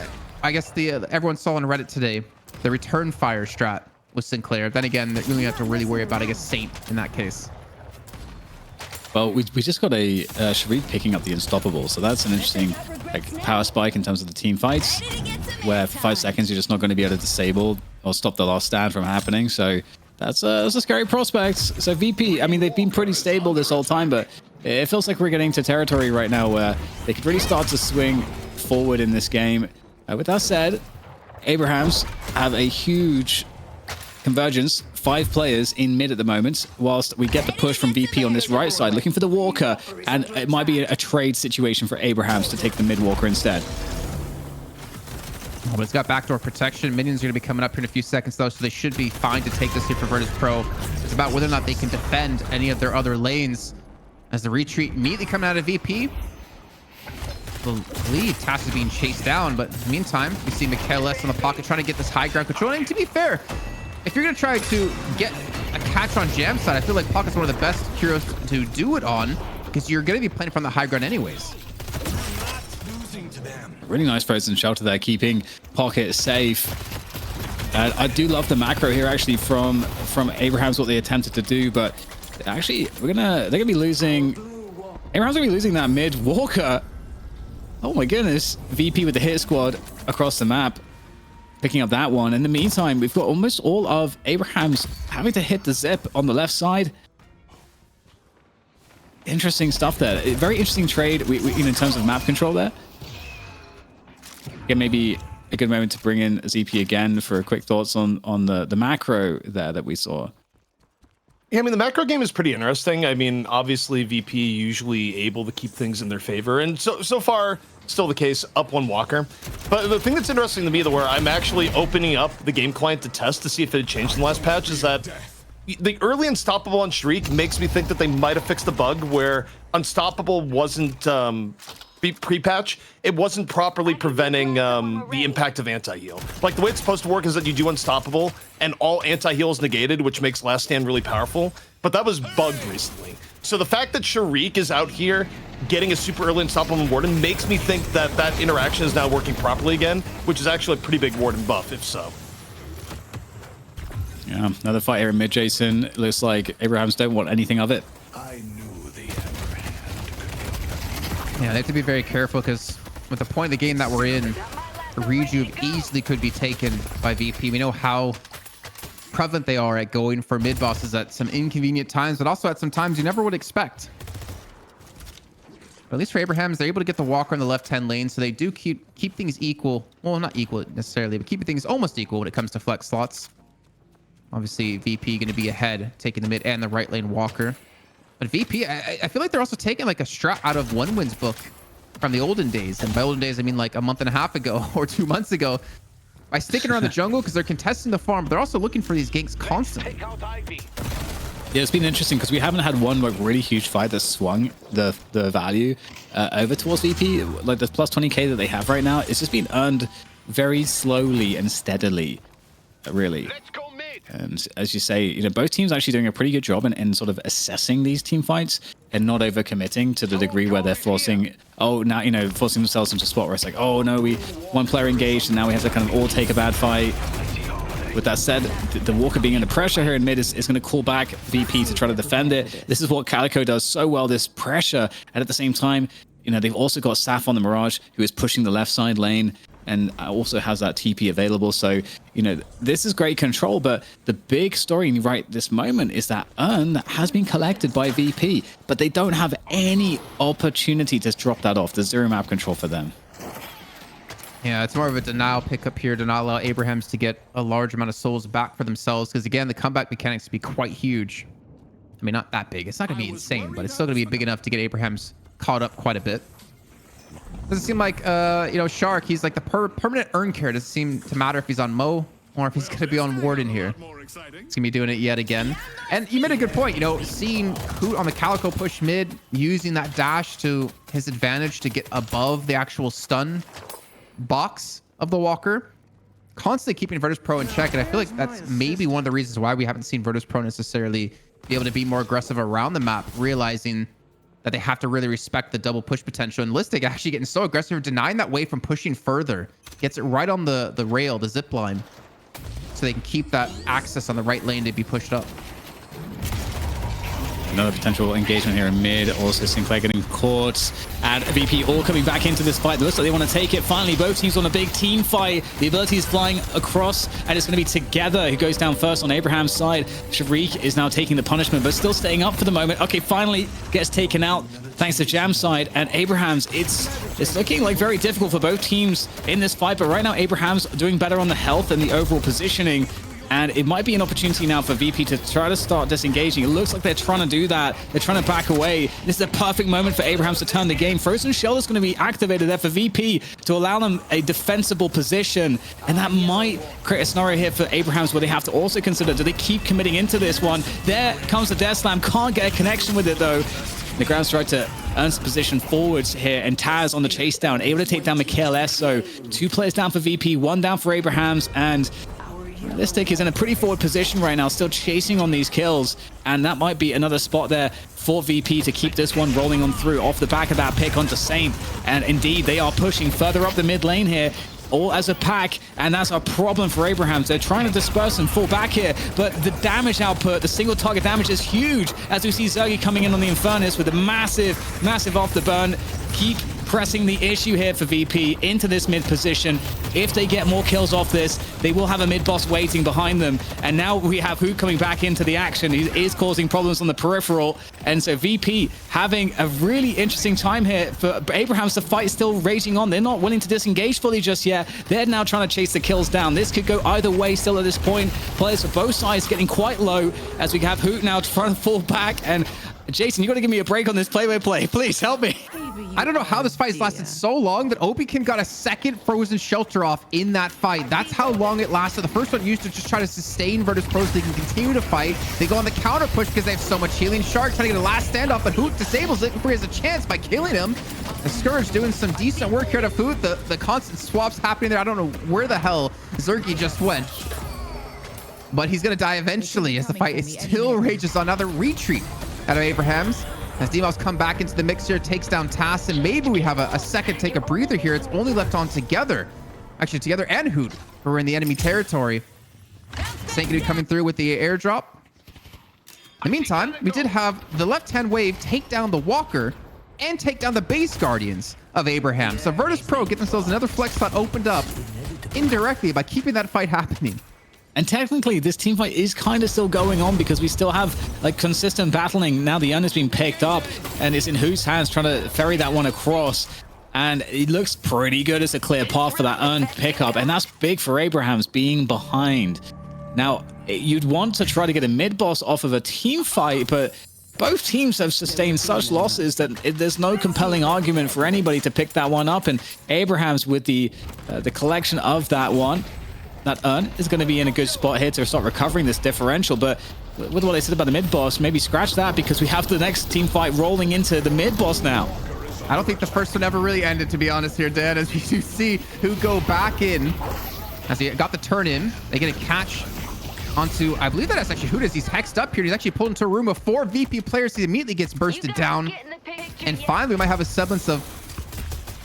I guess everyone saw on Reddit today, the return fire strat with Sinclair. Then again, you only have to really worry about, I guess, Saint in that case. Well, we just got a Sharif picking up the Unstoppable, so that's an interesting power spike in terms of the team fights, where for 5 seconds you're just not going to be able to disable or stop the last stand from happening. So that's a scary prospect. So VP, I mean, they've been pretty stable this whole time, but it feels like we're getting to territory right now where they could really start to swing forward in this game. With that said, Abrahams have a huge convergence, 5 players in mid at the moment, whilst we get the push from VP on this right side, looking for the Walker, and it might be a trade situation for Abrahams to take the mid Walker instead. But it's got backdoor protection. Minions are going to be coming up here in a few seconds, though, so they should be fine to take this here for Virtus.pro. It's about whether or not they can defend any of their other lanes. As the retreat immediately coming out of VP. The lead, Tass is being chased down, but in the meantime, we see Mikhail S on the pocket trying to get this high ground control. And to be fair, if you're going to try to get a catch on Jam side, I feel like Pocket's one of the best heroes to do it on, because you're going to be playing from the high ground anyways. Really nice frozen shelter there, keeping Pocket safe. I do love the macro here, actually, from Abrahams, what they attempted to do, but Actually, they're gonna be losing. Abraham's gonna be losing that mid Walker. Oh my goodness. VP with the hit squad across the map, picking up that one. In the meantime, we've got almost all of Abraham's having to hit the zip on the left side. Interesting stuff there. Very interesting trade in terms of map control there. Yeah, maybe a good moment to bring in ZP again for quick thoughts on the macro there that we saw. Yeah, I mean, the macro game is pretty interesting. I mean, obviously, VP usually able to keep things in their favor. And so far, still the case, up one Walker. But the thing that's interesting to me, where I'm actually opening up the game client to test to see if it had changed in the last patch, is that the early Unstoppable on Streak makes me think that they might have fixed the bug where Unstoppable wasn't pre-patch. It wasn't properly preventing the impact of anti-heal. Like, the way it's supposed to work is that you do Unstoppable and all anti-heal is negated, which makes Last Stand really powerful. But that was bugged recently. So the fact that Sharik is out here getting a super early Unstoppable Warden makes me think that that interaction is now working properly again, which is actually a pretty big Warden buff, if so. Yeah, another fight here in mid, Jason. Looks like Abrahams don't want anything of it. I knew the upper hand could Yeah, they have to be very careful because with the point of the game that we're in, Rejuve easily could be taken by VP. We know how prevalent they are at going for mid bosses at some inconvenient times, but also at some times you never would expect. But at least for Abrahams, they're able to get the Walker in the left-hand lane, so they do keep things equal. Well, not equal necessarily, but keep things almost equal when it comes to flex slots. Obviously, VP going to be ahead, taking the mid and the right lane Walker. But VP, I feel like they're also taking like a strat out of One Win's book from the olden days. And by olden days, I mean like a month and a half ago or 2 months ago. By sticking around the jungle because they're contesting the farm, but they're also looking for these ganks constantly. Yeah, it's been interesting because we haven't had one like really huge fight that swung the value over towards VP. Like the plus 20k that they have right now, it's just been earned very slowly and steadily, really. And as you say, you know, both teams are actually doing a pretty good job in sort of assessing these team fights and not overcommitting to the degree where they're forcing, forcing themselves into a spot where it's like, oh no, one player engaged and now we have to kind of all take a bad fight. With that said, the Walker being under pressure here in mid is going to call back VP to try to defend it. This is what Calico does so well, this pressure. And at the same time, you know, they've also got Saf on the Mirage, who is pushing the left side lane and also has that TP available. So, you know, this is great control, but the big story right this moment is that urn has been collected by VP, but they don't have any opportunity to drop that off. There's zero map control for them. Yeah, it's more of a denial pickup here to not allow Abrahams to get a large amount of souls back for themselves. Because again, the comeback mechanics to be quite huge. I mean, not that big. It's not going to be insane, but it's still going to be big enough to get Abrahams caught up quite a bit. Doesn't seem like, Shark, he's like the permanent urn carry. Doesn't seem to matter if he's on Mo or if he's going to be on Warden here. He's going to be doing it yet again. And you made a good point, you know, seeing Hoot on the Calico push mid, using that dash to his advantage to get above the actual stun box of the Walker, constantly keeping Virtus.pro in check. And I feel like that's maybe one of the reasons why we haven't seen Virtus.pro necessarily be able to be more aggressive around the map, realizing that they have to really respect the double push potential. And Listic actually getting so aggressive, denying that wave from pushing further, gets it right on the rail, the zip line, so they can keep that access on the right lane to be pushed up. Another potential engagement here in mid. Also Sinclair getting caught. And VP all coming back into this fight. It looks like they want to take it. Finally, both teams on a big team fight. The ability is flying across, and it's going to be Together who goes down first on Abraham's side. Sharik is now taking the punishment, but still staying up for the moment. Okay, finally gets taken out thanks to Jam side. And Abraham's, it's looking like very difficult for both teams in this fight. But right now, Abraham's doing better on the health and the overall positioning. And it might be an opportunity now for VP to try to start disengaging. It looks like they're trying to do that. They're trying to back away. This is a perfect moment for Abrahams to turn the game. Frozen Shell is going to be activated there for VP to allow them a defensible position. And that might create a scenario here for Abrahams where they have to also consider, do they keep committing into this one? There comes the Death Slam. Can't get a connection with it, though. The ground strike to earn some position forwards here, and Taz on the chase down, able to take down Mikhail S. So 2 players down for VP, 1 down for Abrahams, and Listic is in a pretty forward position right now, still chasing on these kills, and that might be another spot there for VP to keep this one rolling on through off the back of that pick onto Saint. And indeed, they are pushing further up the mid lane here. all as a pack, and that's a problem for Abrahams. They're trying to disperse and fall back here, but the damage output, the single target damage is huge, as we see Zergy coming in on the Infernus with a massive off the burn. Keep pressing the issue here for VP into this mid position. If they get more kills off this, they will have a mid boss waiting behind them. And now we have Hoot coming back into the action. He is causing problems on the peripheral. And so VP having a really interesting time here. For Abrahams, the fight is still raging on. They're not willing to disengage fully just yet. They're now trying to chase the kills down. This could go either way still at this point. Players for both sides getting quite low as we have Hoot now trying to fall back. And Jason, you got to give me a break on this play-by-play. Please help me. I don't know how this fight has lasted so long that Obikin got a second frozen shelter off in that fight. That's how long it lasted. The first one used to just try to sustain Virtus.pro so they can continue to fight. They go on the counter push because they have so much healing. Shark trying to get a last standoff, but Hoot disables it before he has a chance by killing him. The Scourge doing some decent work here to Hoot. The constant swaps happening there. I don't know where the hell Zergy just went. But he's going to die eventually as the fight is still rages on. Another retreat out of Abrahams. As Demo's come back into the mix here, takes down Tass, and maybe we have a second take a breather here. It's only left on Together. Actually, Together and Hoot, who are in the enemy territory. Sankadu coming through with the airdrop. In the meantime, we did have the left-hand wave take down the Walker and take down the base Guardians of Abraham. So Virtus.pro get themselves another flex spot opened up indirectly by keeping that fight happening. And technically, this team fight is kind of still going on because we still have like consistent battling. Now the urn has been picked up and it's in Hoot's hands trying to ferry that one across. And it looks pretty good as a clear path for that urn pickup. And that's big for Abrahams being behind. Now, you'd want to try to get a mid boss off of a team fight, but both teams have sustained such losses that there's no compelling argument for anybody to pick that one up. And Abrahams with the collection of that one, that urn is going to be in a good spot here to start recovering this differential. But with what I said about the mid boss, maybe scratch that because we have the next team fight rolling into the mid boss now. I don't think the first one ever really ended, to be honest here, Dan, as we do see who go back in. As he got the turn in, they get a catch onto, I believe that's actually Hoot as he's hexed up here. He's actually pulled into a room of 4 VP players. He immediately gets bursted down. And finally, we might have a semblance of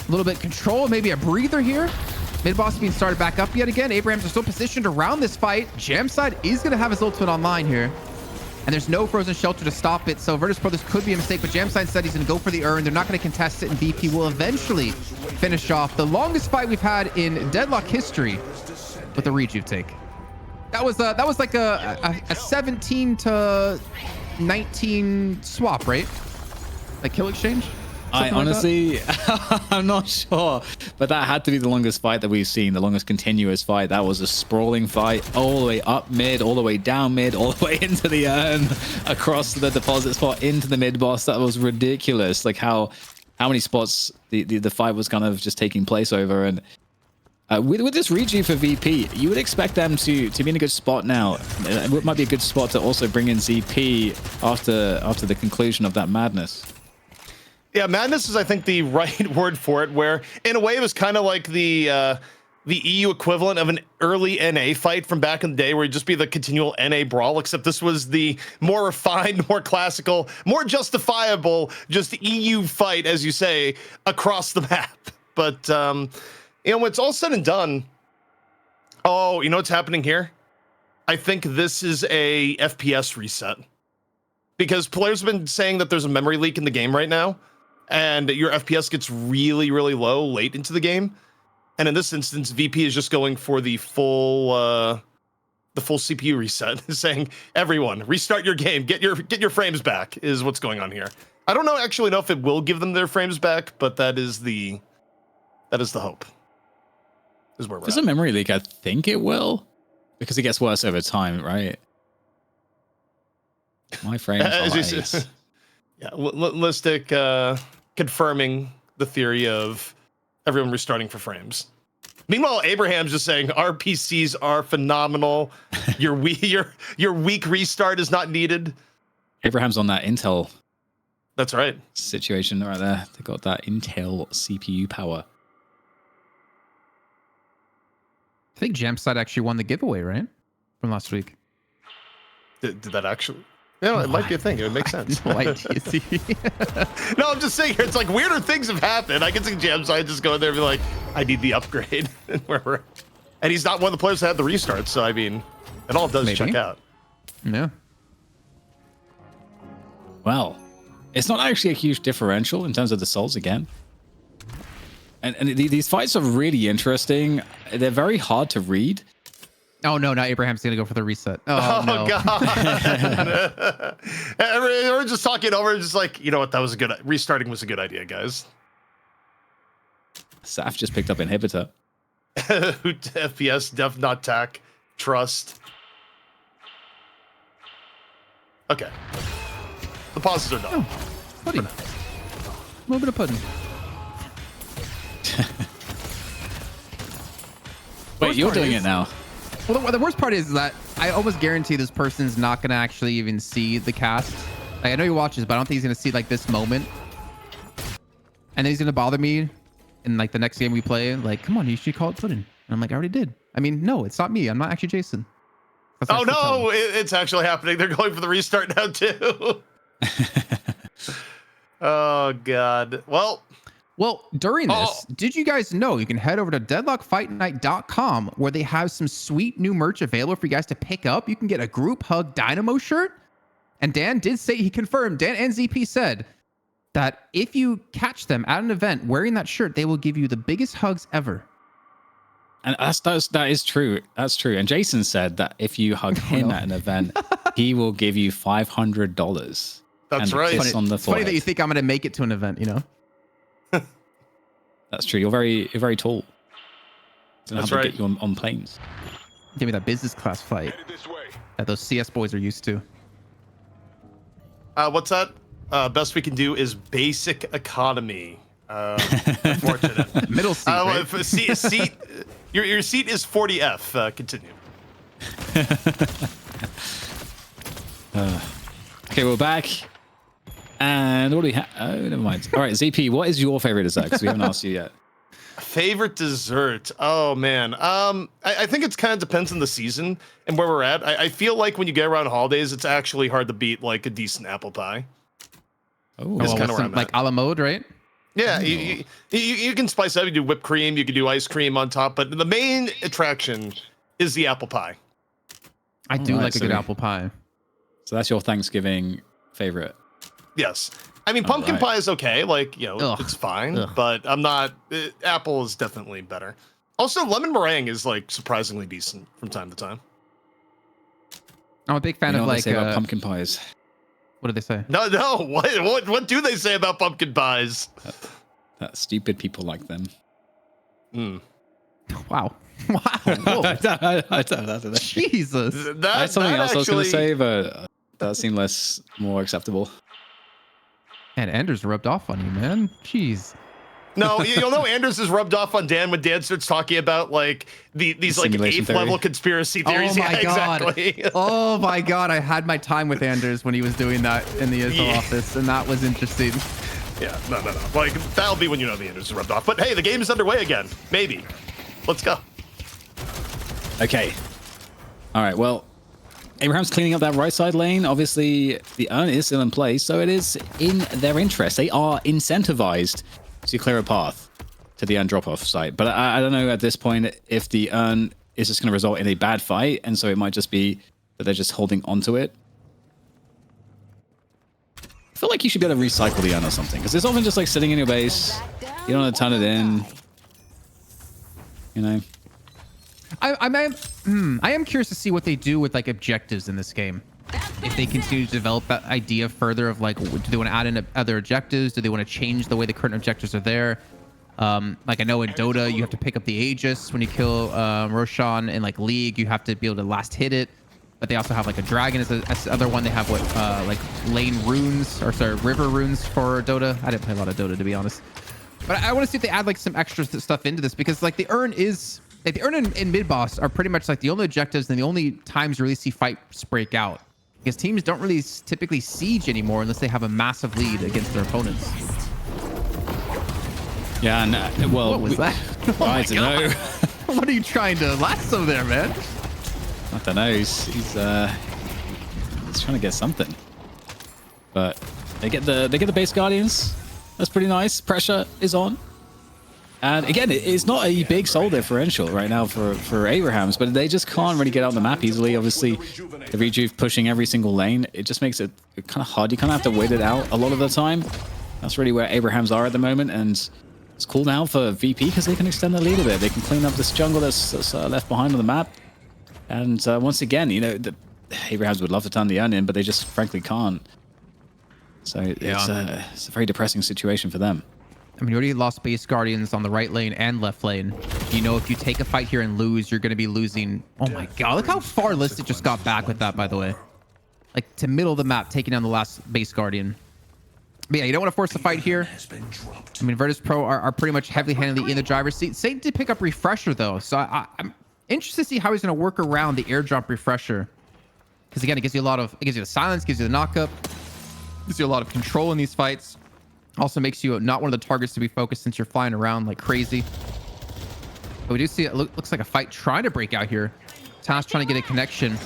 a little bit control, maybe a breather here. Mid boss being started back up yet again. Abrahams are still positioned around this fight. Jamside is going to have his ultimate online here. And there's no frozen shelter to stop it. So Virtus.pro, this could be a mistake, but Jamside said he's going to go for the urn. They're not going to contest it, and VP will eventually finish off the longest fight we've had in Deadlock history with a rejuve take. That was like a 17 to 19 swap, right? Like kill exchange? I honestly, I'm not sure, but that had to be the longest fight that we've seen, the longest continuous fight. That was a sprawling fight all the way up mid, all the way down mid, all the way into the urn, across the deposit spot, into the mid boss. That was ridiculous. Like how many spots the fight was kind of just taking place over. And with this rejuve for VP, you would expect them to be in a good spot now. It might be a good spot to also bring in ZP after the conclusion of that madness. Yeah, madness is, I think, the right word for it, where in a way it was kind of like the EU equivalent of an early NA fight from back in the day, where it'd just be the continual NA brawl, except this was the more refined, more classical, more justifiable, just EU fight, as you say, across the map. But, you know, when it's all said and done, oh, you know what's happening here? I think this is a FPS reset. Because players have been saying that there's a memory leak in the game right now, and your FPS gets really, really low late into the game. And in this instance, VP is just going for the full CPU reset, saying, everyone, restart your game, get your frames back, is what's going on here. I don't actually know if it will give them their frames back, but that is the hope. Is where we're There's a memory leak, I think it will, because it gets worse over time, right? My frames are yeah, Listic confirming the theory of everyone restarting for frames. Meanwhile, Abraham's just saying our PCs are phenomenal. Your weak restart is not needed. Abraham's on that Intel. That's right. Situation right there. They got that Intel CPU power. I think Jamside actually won the giveaway, right? From last week. Did that actually? You know, it might be a thing. It would make sense. No idea. See? No, I'm just saying, it's like weirder things have happened. I can see Jam Side just go in there and be like, I need the upgrade. And he's not one of the players that had the restart, so I mean, it all does check out. Yeah. Well, it's not actually a huge differential in terms of the souls again. And these fights are really interesting. They're very hard to read. Oh no, now Abraham's gonna go for the reset. Oh, no. God. We're just talking over, just like, you know what, that was a good, restarting was a good idea, guys. Saf just picked up inhibitor. FPS, def not tack, trust. Okay. The pauses are done. Oh, pudding. A little bit of pudding. Wait, you're doing it now. Well, the worst part is that I almost guarantee this person's not going to actually even see the cast. Like, I know he watches, but I don't think he's going to see like this moment. And then he's going to bother me in like the next game we play. Like, come on, you should call it pudding. And I'm like, I already did. I mean, no, it's not me. I'm not actually Jason. Oh no, it's actually happening. They're going for the restart now too. Oh God. Well, during this, did you guys know you can head over to deadlockfightnight.com where they have some sweet new merch available for you guys to pick up? You can get a group hug Dynamo shirt. And Dan did say, he confirmed, Dan and ZP said that if you catch them at an event wearing that shirt, they will give you the biggest hugs ever. And that is true. That's true. And Jason said that if you hug him at an event, he will give you $500. That's right. It's funny that you think I'm going to make it to an event, you know? That's true. You're very tall. That's have right. to get you on planes. Give me that business class flight that those CS boys are used to. What's that? Best we can do is basic economy. Unfortunate. Middle seat, right? Seat. Your seat is 40F. Continue. Okay, we're back. And what do we have? Oh, never mind. All right, ZP, what is your favorite dessert? Because we haven't asked you yet. Favorite dessert? Oh man. I think it kind of depends on the season and where we're at. I feel like when you get around holidays, it's actually hard to beat like a decent apple pie. Oh, It's kind of where I'm like at. a la mode, right? Yeah, you can spice up. You do whipped cream. You can do ice cream on top, but the main attraction is the apple pie. I do right, like a so good apple pie. So that's your Thanksgiving favorite. Yes. I mean, pumpkin pie is okay. Like, you know, Ugh. it's fine, Ugh. but I'm not. Apple is definitely better. Also, lemon meringue is like surprisingly decent from time to time. I'm a big fan You know of what they like say about pumpkin pies. what do they say? No. What do they say about pumpkin pies? That stupid people like them. Mm. Wow. Wow. Whoa. I don't know. Jesus. That's something else I was going to actually- say, but that seemed more acceptable. And Anders rubbed off on you, man. Jeez. No, you'll know Anders is rubbed off on Dan when Dan starts talking about like these like Simulation 8th theory. level conspiracy theories. Oh my Yeah, god. exactly. Oh my god. I had my time with Anders when he was doing that in the Yeah. office, and that was interesting. Yeah, no. Like that'll be when you know the Anders is rubbed off. But hey, the game is underway again. Maybe. Let's go. Okay. All right, well, Abraham's cleaning up that right side lane. Obviously, the urn is still in place, so it is in their interest. They are incentivized to clear a path to the urn drop-off site. But I don't know at this point if the urn is just going to result in a bad fight, and so it might just be that they're just holding onto it. I feel like you should be able to recycle the urn or something, because it's often just like sitting in your base. You don't want to turn it in. You know? I am curious to see what they do with like objectives in this game. If they continue to develop that idea further of like, do they want to add in other objectives? Do they want to change the way the current objectives are there? Like I know in Dota, you have to pick up the Aegis when you kill Roshan. In like League, you have to be able to last hit it. But they also have like a dragon as the other one. They have what like lane runes, or sorry, river runes for Dota. I didn't play a lot of Dota, to be honest. But I want to see if they add like some extra stuff into this, because like the urn is like the urn and mid boss are pretty much like the only objectives and the only times you really see fights break out, because teams don't really typically siege anymore unless they have a massive lead against their opponents. Yeah, and well, What was that? I don't know. What are you trying to lasso there, man? I don't know. He's trying to get something. But they get the base guardians. That's pretty nice. Pressure is on. And again, it's not a big soul differential right now for Abrahams, but they just can't really get out on the map easily. Obviously, the rejuve pushing every single lane, it just makes it kind of hard. You kind of have to wait it out a lot of the time. That's really where Abrahams are at the moment, and it's cool now for VP because they can extend the lead a bit. They can clean up this jungle that's left behind on the map. And once again, you know, Abrahams would love to turn the onion, but they just frankly can't. So it's a very depressing situation for them. I mean, you already lost base guardians on the right lane and left lane. You know, if you take a fight here and lose, you're going to be losing. Oh my god, look how far Listed just got back with that, by the way. Like to middle of the map, taking down the last base guardian. But yeah, you don't want to force the fight here. I mean, Virtus.pro are pretty much heavily-handedly in the driver's seat. Saint did pick up Refresher though, so I'm interested to see how he's going to work around the airdrop Refresher. Because again, it gives you the silence, gives you the knockup, gives you a lot of control in these fights. Also makes you not one of the targets to be focused since you're flying around like crazy. But we do see it looks like a fight trying to break out here. Task trying to get a connection.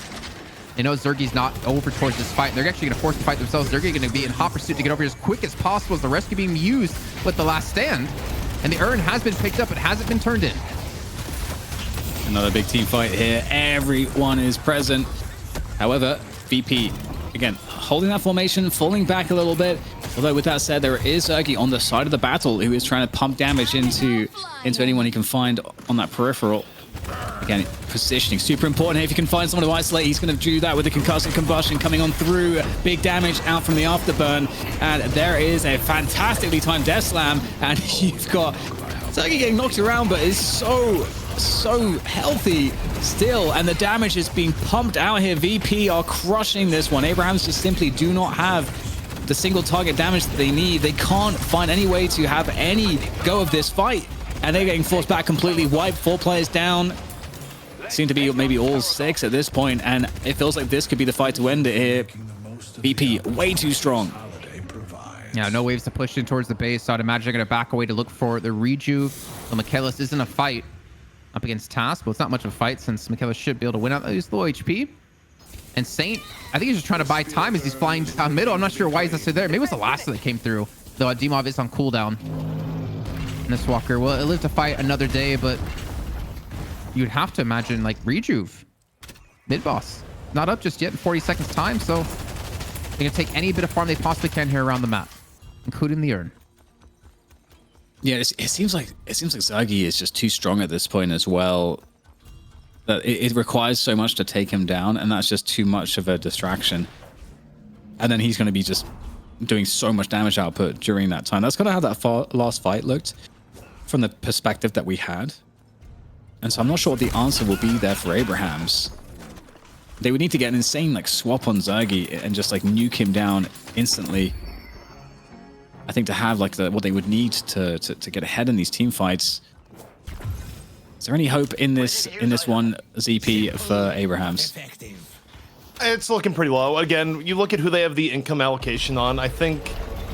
They know Zergi's not over towards this fight. They're actually going to force the fight themselves. Zergi going to be in hot pursuit to get over here as quick as possible as the rescue being used with the last stand. And the urn has been picked up. It hasn't been turned in. Another big team fight here. Everyone is present. However, VP, again, holding that formation, falling back a little bit. Although with that said, there is Zergi on the side of the battle who is trying to pump damage into anyone he can find on that peripheral. Again, positioning super important here. If you can find someone to isolate, he's going to do that with the concussive combustion coming on through. Big damage out from the afterburn. And there is a fantastically timed death slam. And you've got Zergi getting knocked around, but is so healthy still, and the damage is being pumped out here. VP are crushing this one. Abrahams just simply do not have the single target damage that they need. They can't find any way to have any go of this fight, and they're getting forced back completely. Wiped, 4 players down. Seem to be maybe all 6 at this point, and it feels like this could be the fight to end it here. VP way too strong. Yeah, no waves to push in towards the base, so I'd imagine they're going to back away to look for the rejuve. So Michaelis isn't a fight up against Task, but it's not much of a fight since Michaelis should be able to win out. He's low HP. And Saint, I think he's just trying to buy time as he's flying down middle. I'm not sure why he's necessarily there. Maybe it was the last that came through, though Dimov is on cooldown. And this Walker will live to fight another day, but you'd have to imagine like rejuve. Mid-boss. Not up just yet in 40 seconds time, so they're going to take any bit of farm they possibly can here around the map, including the urn. Yeah, it seems like Zergi is just too strong at this point as well. That it requires so much to take him down, and that's just too much of a distraction. And then he's going to be just doing so much damage output during that time. That's kind of how that last fight looked from the perspective that we had. And so I'm not sure what the answer will be there for Abrahams. They would need to get an insane like swap on Zergi and just like nuke him down instantly. I think to have like what they would need to get ahead in these team fights. Is there any hope in this one, ZP, for Abrahams? It's looking pretty low. Again, you look at who they have the income allocation on. I think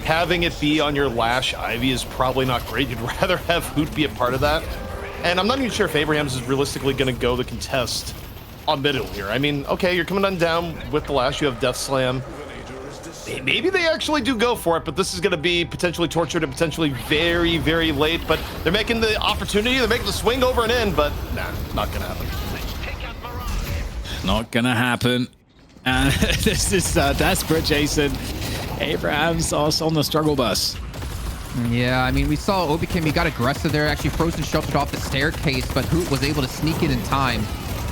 having it be on your Lash Ivy is probably not great. You'd rather have Hoot be a part of that. And I'm not even sure if Abrahams is realistically going to go the contest on middle here. I mean, okay, you're coming on down with the Lash. You have Death Slam. Maybe they actually do go for it, but this is going to be potentially tortured and potentially very, very late. But they're making the opportunity. They're making the swing over and in, but nah, not going to happen. Not going to happen. And this is desperate, Jason. Abrahams also on the struggle bus. Yeah, I mean, we saw Obikim, he got aggressive there, actually frozen sheltered off the staircase, but Hoot was able to sneak in time.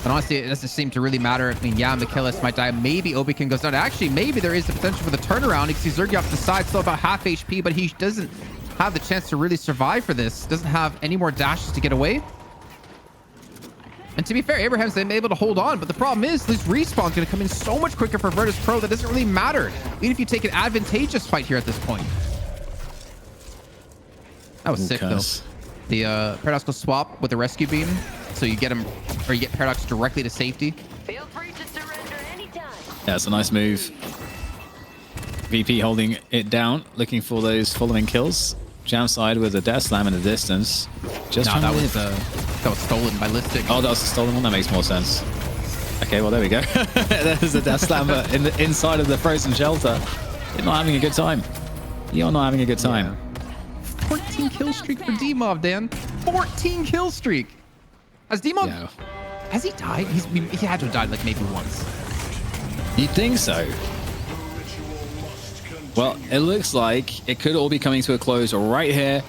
And honestly, it doesn't seem to really matter. I mean, yeah, Michaelis might die. Maybe Obikim goes down. Actually, maybe there is the potential for the turnaround. You can see Zergi off the side, still about half HP, but he doesn't have the chance to really survive for this. Doesn't have any more dashes to get away. And to be fair, Abraham's been able to hold on, but the problem is this respawn's going to come in so much quicker for Virtus.pro that doesn't really matter, even if you take an advantageous fight here at this point. That was sick, though. The Paradox will swap with the rescue beam, so you get him, or you get Paradox directly to safety. Feel free to surrender anytime. Yeah, it's a nice move. VP holding it down, looking for those following kills. Jam side with a Death Slam in the distance. Just that was stolen by Listic. Oh, that was the stolen one? That makes more sense. Okay, well, there we go. There's a Death Slam in the inside of the frozen shelter. You're not having a good time. You're not having a good time. 14 kill streak for D-Mob, Dan. 14 kill streak. Has D-Mob, Yeah. has he died? He had to have died like maybe once. You'd think so. Well, it looks like it could all be coming to a close right here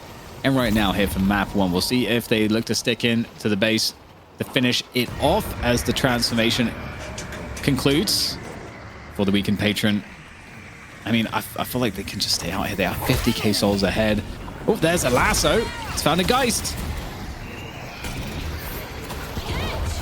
and right now here for map 1. We'll see if they look to stick in to the base to finish it off as the transformation concludes for the weekend patron. I mean, I feel like they can just stay out here. They are 50k souls ahead. Oh, there's a lasso. It's found a Geist.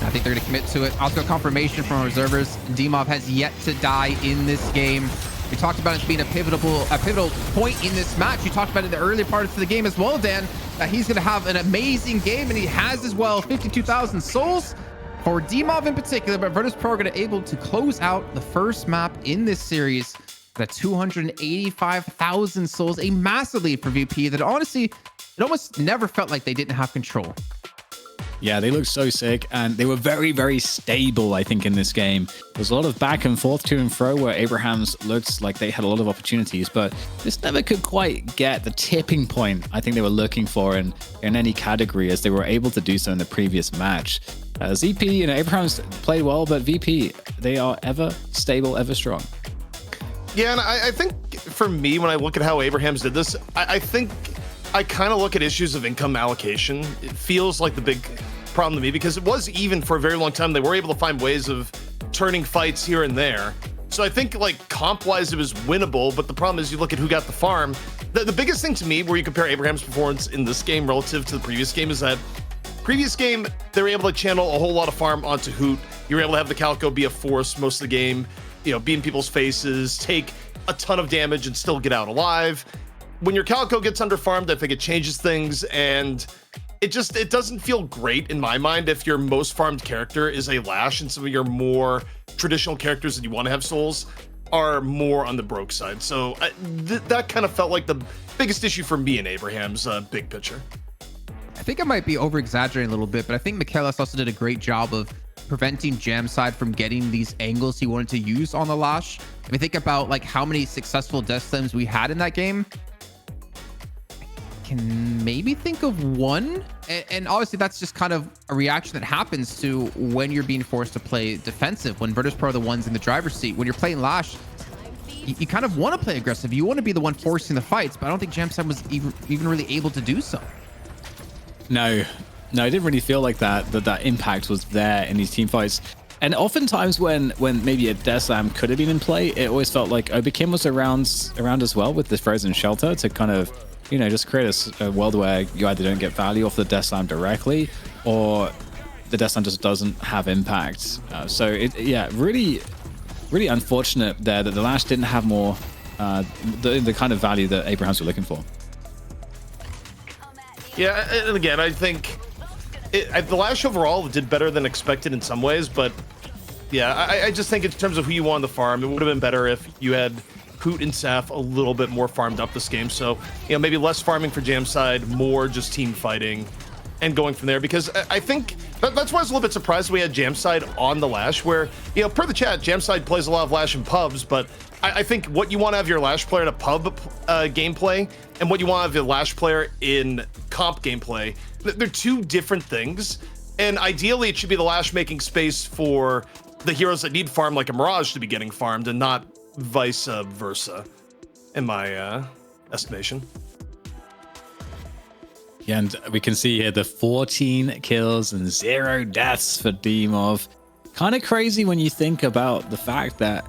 I think they're going to commit to it. Also, confirmation from our observers. D-Mob has yet to die in this game. We talked about it being a pivotal point in this match. You talked about it in the earlier parts of the game as well, Dan, that he's going to have an amazing game, and he has as well. 52,000 souls for D-Mob in particular, but Virtus.pro are going to able to close out the first map in this series at 285,000 souls, a massive lead for VP that honestly, it almost never felt like they didn't have control. Yeah, they look so sick, and they were very, very stable, I think, in this game. There's a lot of back and forth, to and fro, where Abrahams looked like they had a lot of opportunities, but just never could quite get the tipping point I think they were looking for in any category, as they were able to do so in the previous match. ZP and Abrahams played well, but VP, they are ever stable, ever strong. Yeah, and I think for me, when I look at how Abrahams did this, I think I kind of look at issues of income allocation. It feels like the big problem to me, because it was even for a very long time. They were able to find ways of turning fights here and there. So I think like comp-wise, it was winnable, but the problem is you look at who got the farm. The biggest thing to me where you compare Abraham's performance in this game relative to the previous game is that previous game, they were able to channel a whole lot of farm onto Hoot. You were able to have the Calico be a force most of the game, you know, be in people's faces, take a ton of damage and still get out alive. When your Calico gets under farmed, I think it changes things, and it doesn't feel great in my mind if your most farmed character is a Lash and some of your more traditional characters that you want to have souls are more on the broke side. So that kind of felt like the biggest issue for me in Abraham's big picture. I think I might be over exaggerating a little bit, but I think Michaelis also did a great job of preventing Jamside from getting these angles he wanted to use on the Lash. I mean, think about like how many successful death slims we had in that game. Can maybe think of one, and obviously that's just kind of a reaction that happens to when you're being forced to play defensive, when Virtus.pro are the ones in the driver's seat. When you're playing Lash, you kind of want to play aggressive, you want to be the one forcing the fights, but I don't think Jamside was even really able to do so. No, it didn't really feel like that impact was there in these team fights. And oftentimes when maybe a Death Slam could have been in play, it always felt like Obikim was around as well with the Frozen Shelter to kind of, you know, just create a world where you either don't get value off the Death Slam directly, or the Death Slam just doesn't have impact. Really, really unfortunate there that the Lash didn't have more, the kind of value that Abrahams were looking for. Yeah, and again, I think the Lash overall did better than expected in some ways, but yeah, I just think in terms of who you want on the farm, it would have been better if you had Hoot and Saf a little bit more farmed up this game. So, you know, maybe less farming for Jamside, more just team fighting and going from there, because I think that's why I was a little bit surprised we had Jamside on the Lash, where, you know, per the chat, Jamside plays a lot of Lash in pubs, but I think what you want to have your Lash player in a pub gameplay and what you want to have your Lash player in comp gameplay, they're two different things. And ideally, it should be the Lash making space for the heroes that need farm, like a Mirage, to be getting farmed, and not vice versa, in my estimation. Yeah, and we can see here the 14 kills and 0 deaths for Demov. Kind of crazy when you think about the fact that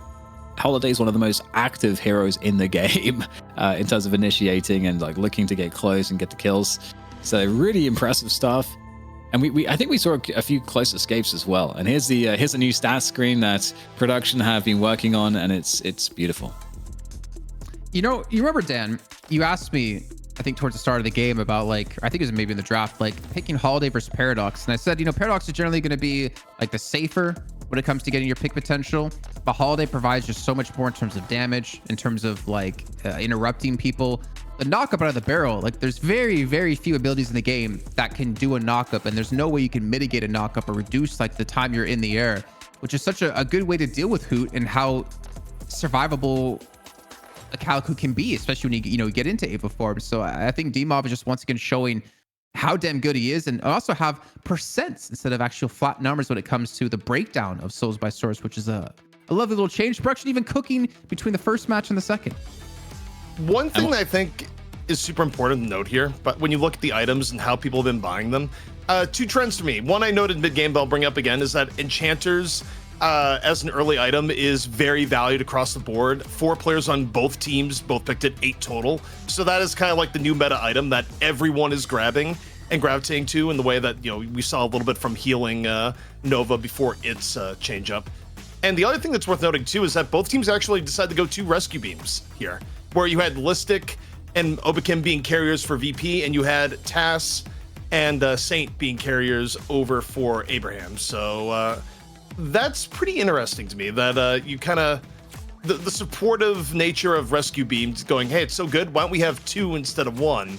Holiday is one of the most active heroes in the game in terms of initiating and like looking to get close and get the kills. So really impressive stuff. And I think we saw a few close escapes as well. And here's the new stats screen that production have been working on, and it's beautiful. You know, you remember, Dan, you asked me, I think towards the start of the game, about like, I think it was maybe in the draft, like picking Holiday versus Paradox. And I said, you know, Paradox is generally going to be like the safer when it comes to getting your pick potential, but Holiday provides just so much more in terms of damage, in terms of like interrupting people. The knockup out of the barrel, like there's very, very few abilities in the game that can do a knockup, and there's no way you can mitigate a knockup or reduce like the time you're in the air, which is such a good way to deal with Hoot and how survivable a Calico can be, especially when you get into Ava form. So I think D-Mob is just once again showing how damn good he is, and also have percents instead of actual flat numbers when it comes to the breakdown of Souls by Source, which is a lovely little change. Production even cooking between the first match and the second. One thing that I think is super important to note here, but when you look at the items and how people have been buying them, two trends for me. One I noted mid-game, but I'll bring up again, is that Enchanters as an early item is very valued across the board. 4 players on both teams both picked it, 8 total. So that is kind of like the new meta item that everyone is grabbing and gravitating to, in the way that we saw a little bit from healing Nova before its change up. And the other thing that's worth noting too is that both teams actually decided to go 2 rescue beams here, where you had Listic and Obakim being carriers for VP, and you had Tass and Saint being carriers over for Abraham. So that's pretty interesting to me, that you kind of the supportive nature of rescue beams going, hey, it's so good, why don't we have 2 instead of 1?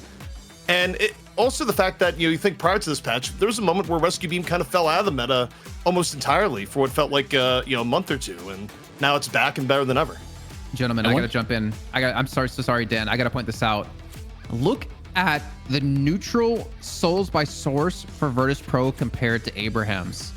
And also the fact that you think prior to this patch, there was a moment where rescue beam kind of fell out of the meta almost entirely for what felt like a month or 2, and now it's back and better than ever. Gentlemen, I gotta jump in. I'm sorry, Dan. I gotta point this out. Look at the neutral Souls by Source for Virtus.pro compared to Abraham's.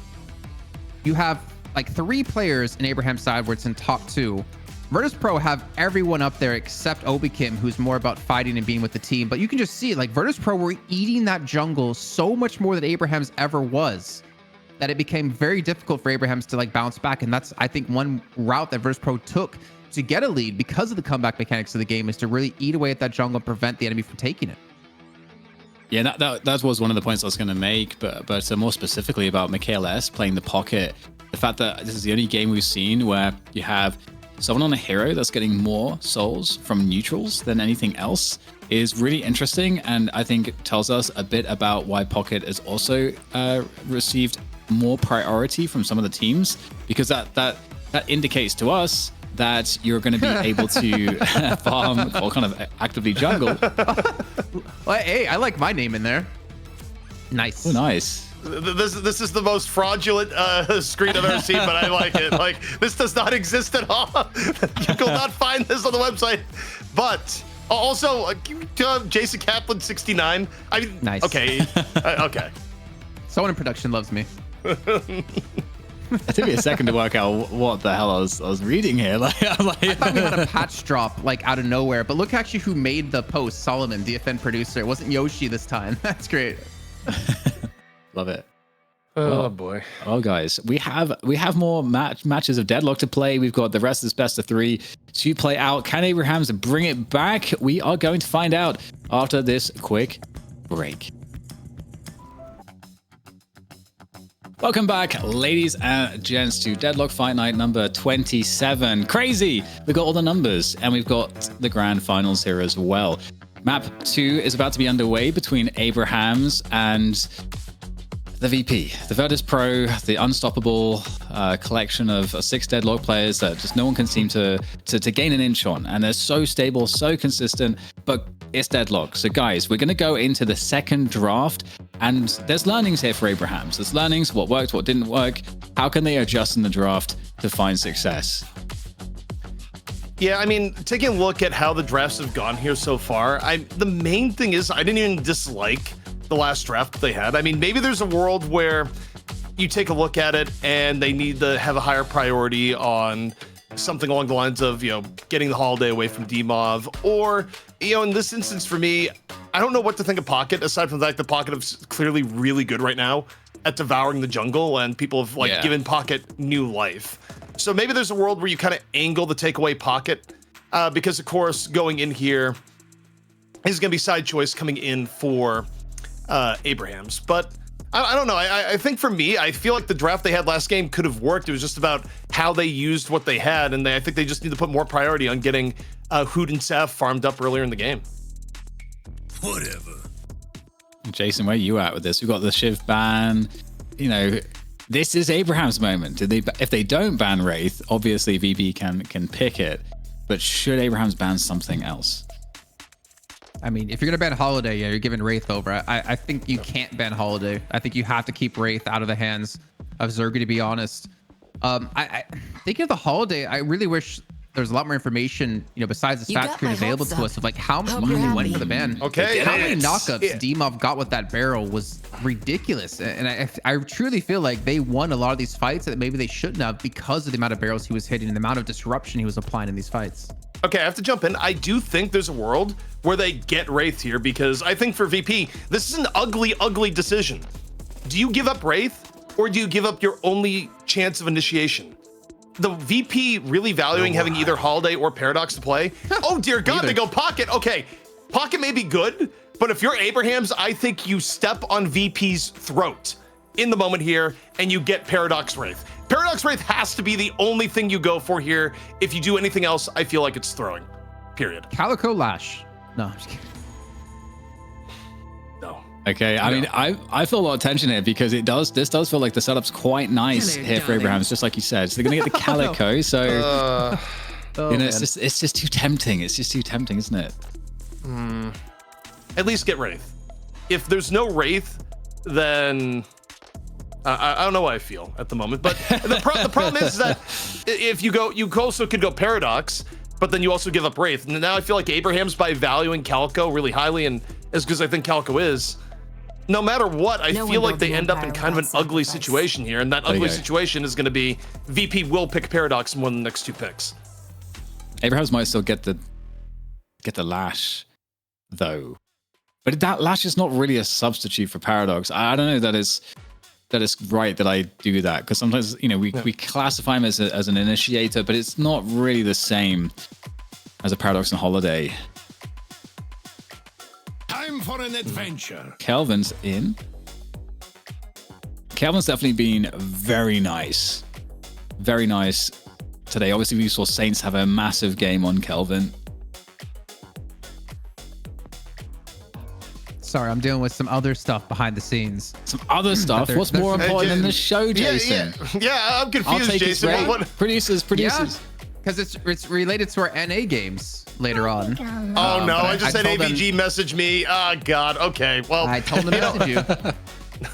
You have like 3 players in Abraham's side where it's in top 2. Virtus.pro have everyone up there except Obikim, who's more about fighting and being with the team. But you can just see, like, Virtus.pro were eating that jungle so much more than Abraham's ever was, that it became very difficult for Abraham's to like bounce back. And that's, I think, one route that Virtus.pro took to get a lead because of the comeback mechanics of the game, is to really eat away at that jungle and prevent the enemy from taking it. Yeah, that was one of the points I was going to make, but more specifically about Mikhail S playing the pocket. The fact that this is the only game we've seen where you have someone on a hero that's getting more souls from neutrals than anything else is really interesting, and I think it tells us a bit about why Pocket has also received more priority from some of the teams, because that indicates to us that you're going to be able to farm or kind of actively jungle. Well, hey, I like my name in there. Nice. Oh, nice. This is the most fraudulent screen I've ever seen, but I like it. Like, this does not exist at all. You will not find this on the website. But also, Jason Kaplan 69. I mean, nice. Okay, okay. Someone in production loves me. It took me a second to work out what the hell I was reading here. I thought we had a patch drop like out of nowhere, but look actually who made the post. Solomon, DFN producer. It wasn't Yoshi this time. That's great. Love it. Oh boy. Well, guys, we have more matches of Deadlock to play. We've got the rest of this best of 3 to play out. Can Abrahams bring it back? We are going to find out after this quick break. Welcome back, ladies and gents, to Deadlock Fight Night number 27. Crazy! We've got all the numbers, and we've got the grand finals here as well. Map 2 is about to be underway between Abrahams and the VP, the Virtus.pro, the unstoppable collection of 6 Deadlock players that just no one can seem to gain an inch on. And they're so stable, so consistent, but it's Deadlock. So guys, we're going to go into the second draft, and there's learnings here for Abrahams. There's learnings, what worked, what didn't work. How can they adjust in the draft to find success? Yeah, I mean, taking a look at how the drafts have gone here so far, the main thing is I didn't even dislike the last draft that they had. I mean, maybe there's a world where you take a look at it and they need to have a higher priority on something along the lines of, getting the holiday away from D-Mov, or, in this instance for me, I don't know what to think of Pocket, aside from the fact that Pocket is clearly really good right now at devouring the jungle, and people have given Pocket new life. So maybe there's a world where you kind of angle the takeaway Pocket, because of course going in here is going to be side choice coming in for Abrahams. But I don't know. I think for me, I feel like the draft they had last game could have worked. It was just about how they used what they had, and I think they just need to put more priority on getting Hoot and Saf farmed up earlier in the game. Whatever. Jason, where are you at with this? We've got the Shiv ban. This is Abraham's moment. If they don't ban Wraith, obviously VP can pick it. But should Abraham's ban something else? I mean, if you're going to ban Holiday, you're giving Wraith over. I think you can't ban Holiday. I think you have to keep Wraith out of the hands of Zergy, to be honest. I thinking of the Holiday, I really wish there's a lot more information, besides the You stat got screen my available hopes to up. us of like how Hope long you're they went happy. for the ban. Okay, How many it's- knockups yeah. Dimov got with that barrel was ridiculous. And I truly feel like they won a lot of these fights that maybe they shouldn't have because of the amount of barrels he was hitting and the amount of disruption he was applying in these fights. Okay, I have to jump in. I do think there's a world where they get Wraith here because I think for VP, this is an ugly, ugly decision. Do you give up Wraith or do you give up your only chance of initiation? The VP really valuing having either Holiday or Paradox to play? Oh dear God, Neither. they go Pocket. Okay, Pocket may be good, but if you're Abrahams, I think you step on VP's throat in the moment here and you get Paradox Wraith. Paradox Wraith has to be the only thing you go for here. If you do anything else, I feel like it's throwing. Period. Calico Lash. No, I'm just kidding. No. Okay, I mean, I feel a lot of tension here because this does feel like the setup's quite nice Hello, here for darling. Abrahams, just like you said. So they're gonna get the Calico, so Oh, you know, man. it's just too tempting. It's just too tempting, isn't it? At least get Wraith. If there's no Wraith, then I don't know how I feel at the moment. But the problem is that if you also could go Paradox, but then you also give up Wraith. And now I feel like Abrahams, by valuing Calico really highly, and as good as I think Calico is, no matter what, I No feel one like they built end the up in empire kind of an without ugly sacrifice. situation here. And that There you ugly go. situation is going to be VP will pick Paradox in one of the next two picks. Abrahams might still get the Lash, though. But that Lash is not really a substitute for Paradox. I don't know that is right that I do that, because sometimes we classify him as an initiator, but it's not really the same as a Paradox and Holiday. Time for an adventure. Kelvin's in. Kelvin's definitely been very nice. Very nice today. Obviously, we saw Saints have a massive game on Kelvin. Sorry, I'm dealing with some other stuff behind the scenes. Some other stuff. they're- What's they're- more important than Ja- the show, Jason? Yeah, I'm I'll confused, take it Jason. straight. What- Producers. Because it's related to our NA games later on. Oh no, but I just I had told them- AVG message me. Oh God. Okay. Well, I told them to message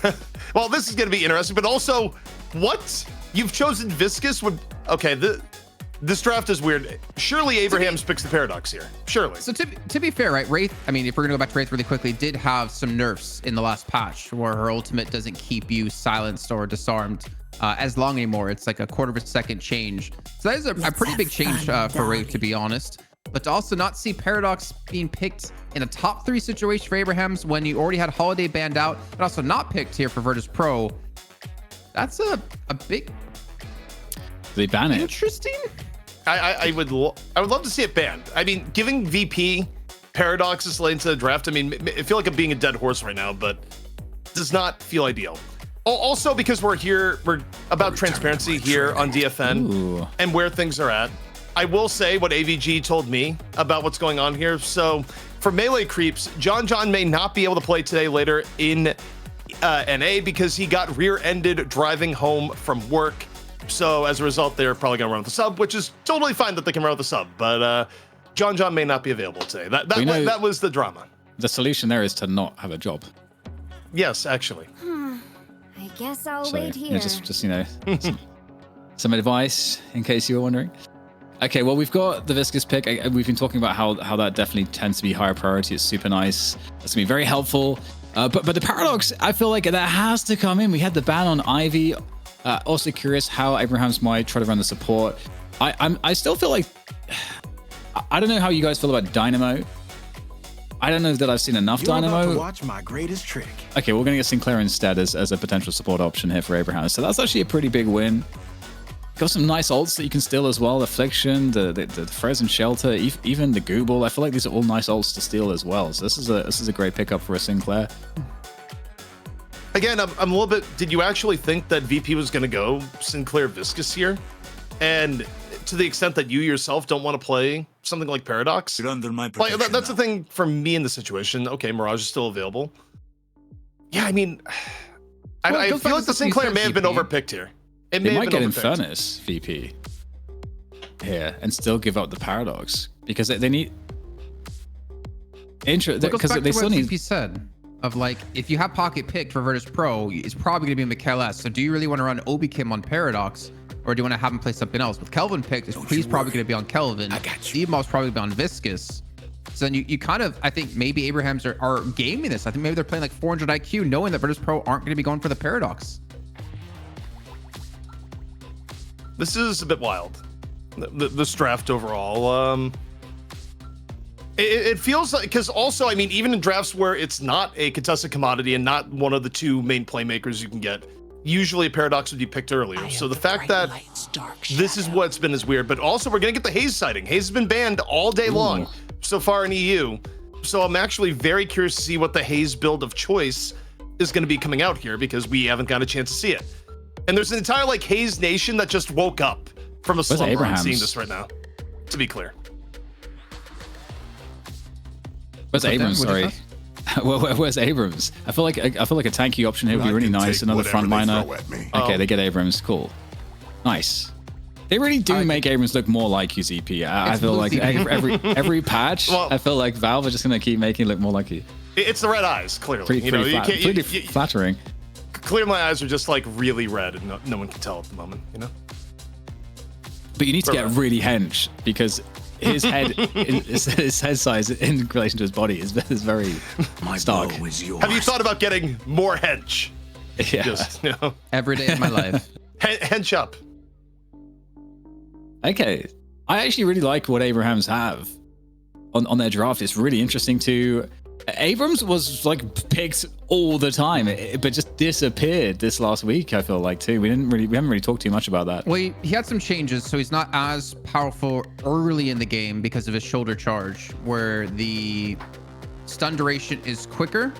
you. well, this is going to be interesting, but also, what? You've chosen Viscous? Okay, this draft is weird. Surely Abrahams picks the Paradox here. Surely. So to be fair, right, Wraith, I mean, if we're going to go back to Wraith really quickly, did have some nerfs in the last patch where her ultimate doesn't keep you silenced or disarmed as long anymore. It's like a quarter of a second change. So that is a pretty big change for Wraith, to be honest. But to also not see Paradox being picked in a top 3 situation for Abrahams when you already had Holiday banned out, but also not picked here for Virtus.pro, that's a big They ban it. interesting. I would love to see it banned. I mean, giving VP Paradox this late into the draft, I mean, I feel like I'm being a dead horse right now, but does not feel ideal. Also, because we're about transparency here on DFN Ooh. and where things are at. I will say what AVG told me about what's going on here. So for Melee Creeps, John may not be able to play today later in NA because he got rear-ended driving home from work. So as a result, they're probably going to run with the sub, which is totally fine that they can run with the sub. But John may not be available today. That was the drama. The solution there is to not have a job. Yes, actually. I guess I'll So wait yeah, here. just some advice in case you were wondering. Okay, well, we've got the Viscous pick. We've been talking about how that definitely tends to be higher priority. It's super nice. That's gonna be very helpful. But the Paradox, I feel like that has to come in. We had the ban on Ivy. Also curious how Abrahams might try to run the support. I still feel like I don't know how you guys feel about Dynamo. I don't know that I've seen enough You're about to Dynamo. watch my greatest trick. Okay, we're gonna get Sinclair instead as a potential support option here for Abrahams. So that's actually a pretty big win. Got some nice ults that you can steal as well. Affliction, the Frozen Shelter, even the Google. I feel like these are all nice ults to steal as well. So this is a great pickup for a Sinclair. Again, I'm a little bit. Did you actually think that VP was going to go Sinclair Viscous here? And to the extent that you yourself don't want to play something like Paradox, You're under my like protection that's the now. thing for me in the situation. Okay, Mirage is still available. Yeah, I mean, Well, it I goes feel back like to the something you Sinclair said, may have been GP. overpicked here. It They may might have get been overpicked. Infernus VP here and still give up the Paradox because they need It goes because back they to still what need. CP said of like, if you have Pocket picked for Virtus.pro, it's probably going to be Michaelis. So do you really want to run Obi Kim on Paradox or do you want to have him play something else? With Kelvin picked, he's probably going to be on Kelvin. Steve Mob's probably be on Viscous. So then you kind of, I think maybe Abrahams are gaming this. I think maybe they're playing like 400 IQ, knowing that Virtus.pro aren't going to be going for the Paradox. This is a bit wild. This draft overall. It feels like, because also, I mean, even in drafts where it's not a contested commodity and not one of the two main playmakers you can get, usually a Paradox would be picked earlier. So the fact that this is what's been is weird, but also we're gonna get the Hayes sighting. Hayes has been banned all day long so far in EU. So I'm actually very curious to see what the Hayes build of choice is gonna be coming out here, because we haven't got a chance to see it. And there's an entire like Hayes nation that just woke up from a slumber and seeing this right now, to be clear. Where's Abrams? Sorry. Where's Abrams? I feel like a tanky option here would be really nice. Another frontliner. Okay, they get Abrams. Cool. Nice. They really do make Abrams look more like UZP. I feel like every patch, I feel like Valve are just gonna keep making it look more like you. It's the red eyes, clearly. Pretty flattering. Clear, my eyes are just like really red, and no one can tell at the moment, you know. But you need to get really hench, because his head size in relation to his body is very stark. Have you thought about getting more hench? Yeah. Just, you know. Every day of my life. Hench up. Okay. I actually really like what Abrahams have on their draft. It's really interesting to... Abrams was like picked all the time, but just disappeared this last week, I feel like, too. We haven't really talked too much about that. Well, he had some changes, so he's not as powerful early in the game because of his shoulder charge, where the stun duration is quicker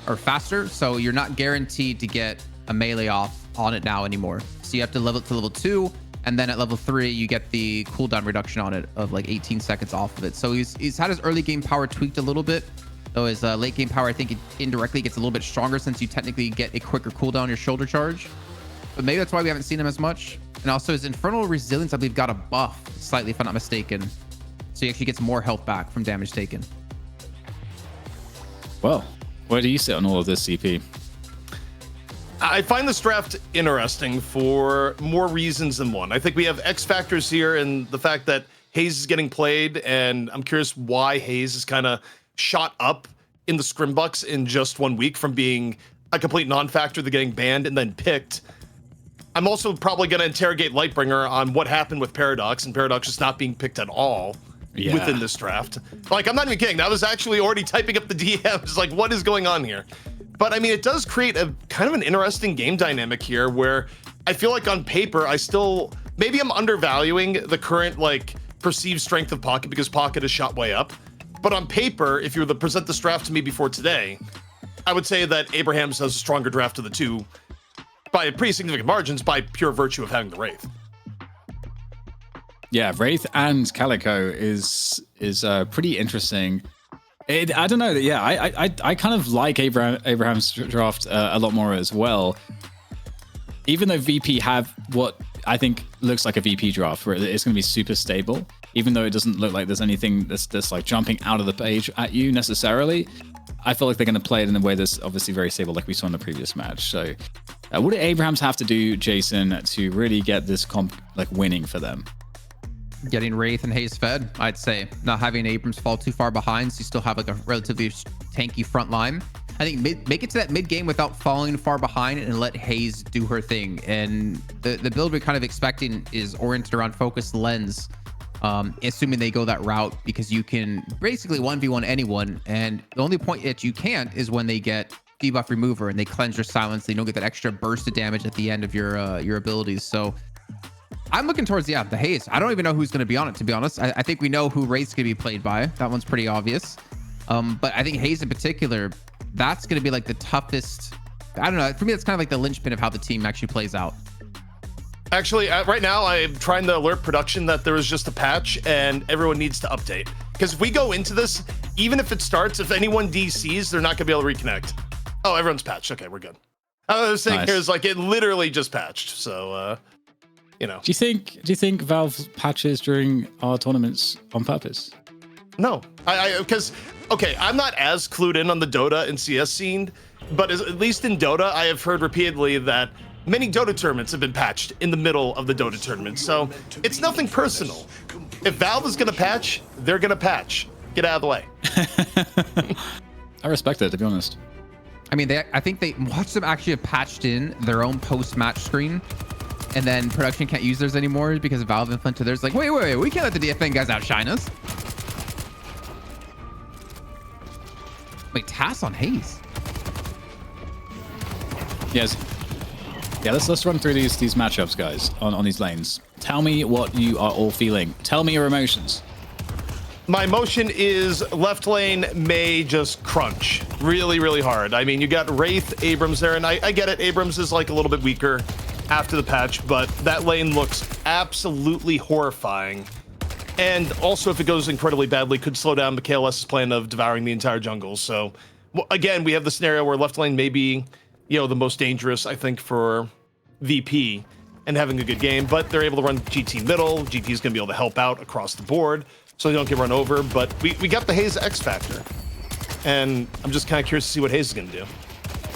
or faster, so you're not guaranteed to get a melee off on it now anymore. So you have to level it to level 2, and then at level 3 you get the cooldown reduction on it of like 18 seconds off of it. So he's had his early game power tweaked a little bit. Though his late game power, I think it indirectly gets a little bit stronger, since you technically get a quicker cooldown on your shoulder charge. But maybe that's why we haven't seen him as much. And also his Infernal Resilience, I believe, got a buff slightly, if I'm not mistaken. So he actually gets more health back from damage taken. Well, where do you sit on all of this, CP? I find this draft interesting for more reasons than one. I think we have X factors here, and the fact that Hayes is getting played, and I'm curious why Hayes is kind of shot up in the scrimbucks in just 1 week from being a complete non-factor to getting banned and then picked. I'm also probably going to interrogate Lightbringer on what happened with Paradox, and Paradox just not being picked at all within this draft. Like, I'm not even kidding. I was actually already typing up the DMs, like, what is going on here? But I mean, it does create a kind of an interesting game dynamic here, where I feel like on paper, maybe I'm undervaluing the current, like, perceived strength of Pocket, because Pocket is shot way up. But on paper, if you were to present this draft to me before today, I would say that Abrahams has a stronger draft of the two by pretty significant margins, by pure virtue of having the Wraith. Yeah, Wraith and Calico is pretty interesting. I don't know. Yeah, I kind of like Abraham's draft a lot more as well. Even though VP have what I think looks like a VP draft, where it's going to be super stable, even though it doesn't look like there's anything that's like jumping out of the page at you necessarily, I feel like they're going to play it in a way that's obviously very stable, like we saw in the previous match. So what did Abrahams have to do, Jason, to really get this comp like winning for them? Getting Wraith and Hayes fed, I'd say. Not having Abrams fall too far behind, so you still have like a relatively tanky front line. I think make it to that mid game without falling far behind, and let Hayes do her thing. And the build we're kind of expecting is oriented around Focus Lens, assuming they go that route, because you can basically 1v1 anyone, and the only point that you can't is when they get debuff remover and they cleanse your silence. They don't get that extra burst of damage at the end of your abilities. So I'm looking towards the Hayes. I don't even know who's going to be on it, to be honest. I think we know who Wraith's going to be played by. That one's pretty obvious. But I think Hayes in particular, that's going to be like the toughest. I don't know. For me, that's kind of like the linchpin of how the team actually plays out. Actually, right now, I'm trying to alert production that there is just a patch and everyone needs to update. Because if we go into this, even if it starts, if anyone DCs, they're not going to be able to reconnect. Oh, everyone's patched. Okay, we're good. I was saying here is like it literally just patched. So, you know. Do you think Valve patches during our tournaments on purpose? No, because okay, I'm not as clued in on the Dota and CS scene, but at least in Dota, I have heard repeatedly that many Dota tournaments have been patched in the middle of the Dota tournament, so it's nothing personal. If Valve is going to patch, they're going to patch. Get out of the way. I respect it, to be honest. I mean, I think they watch them actually have patched in their own post-match screen, and then production can't use theirs anymore because Valve implemented theirs. Like, wait, we can't let the DFN guys outshine us. Wait, Tass on Haze. Yes. Yeah, let's run through these matchups, guys, on these lanes. Tell me what you are all feeling. Tell me your emotions. My emotion is left lane may just crunch really, really hard. I mean, you got Wraith, Abrams there, and I get it. Abrams is like a little bit weaker after the patch, but that lane looks absolutely horrifying. And also, if it goes incredibly badly, could slow down McKLS's plan of devouring the entire jungle. So, again, we have the scenario where left lane may be, you know, the most dangerous, I think, for VP and having a good game, but they're able to run GT middle. GT is going to be able to help out across the board so they don't get run over. But we got the Haze X factor, and I'm just kind of curious to see what Haze is going to do.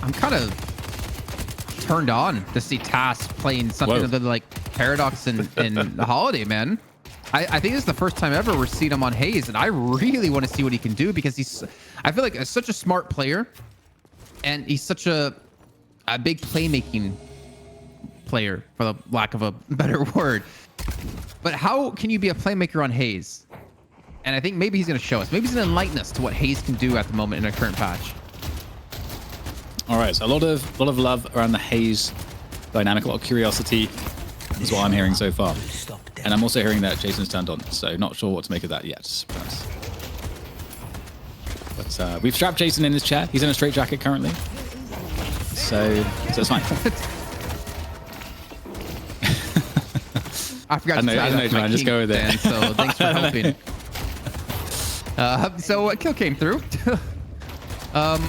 I'm kind of turned on to see Tass playing something other than like Paradox and the Holiday, man. I think this is the first time ever we're seeing him on Haze, and I really want to see what he can do because I feel like such a smart player, and he's such a big playmaking player, for the lack of a better word. But how can you be a playmaker on Haze? And I think maybe he's going to show us. Maybe he's going to enlighten us to what Haze can do at the moment in our current patch. All right, so a lot of love around the Haze dynamic, a lot of curiosity is what I'm hearing so far. And I'm also hearing that Jason's turned on, so not sure what to make of that yet. But we've strapped Jason in his chair. He's in a straight jacket currently. So it's fine. I forgot to say I know, man. Just go with it. So thanks for helping. So a kill came through. I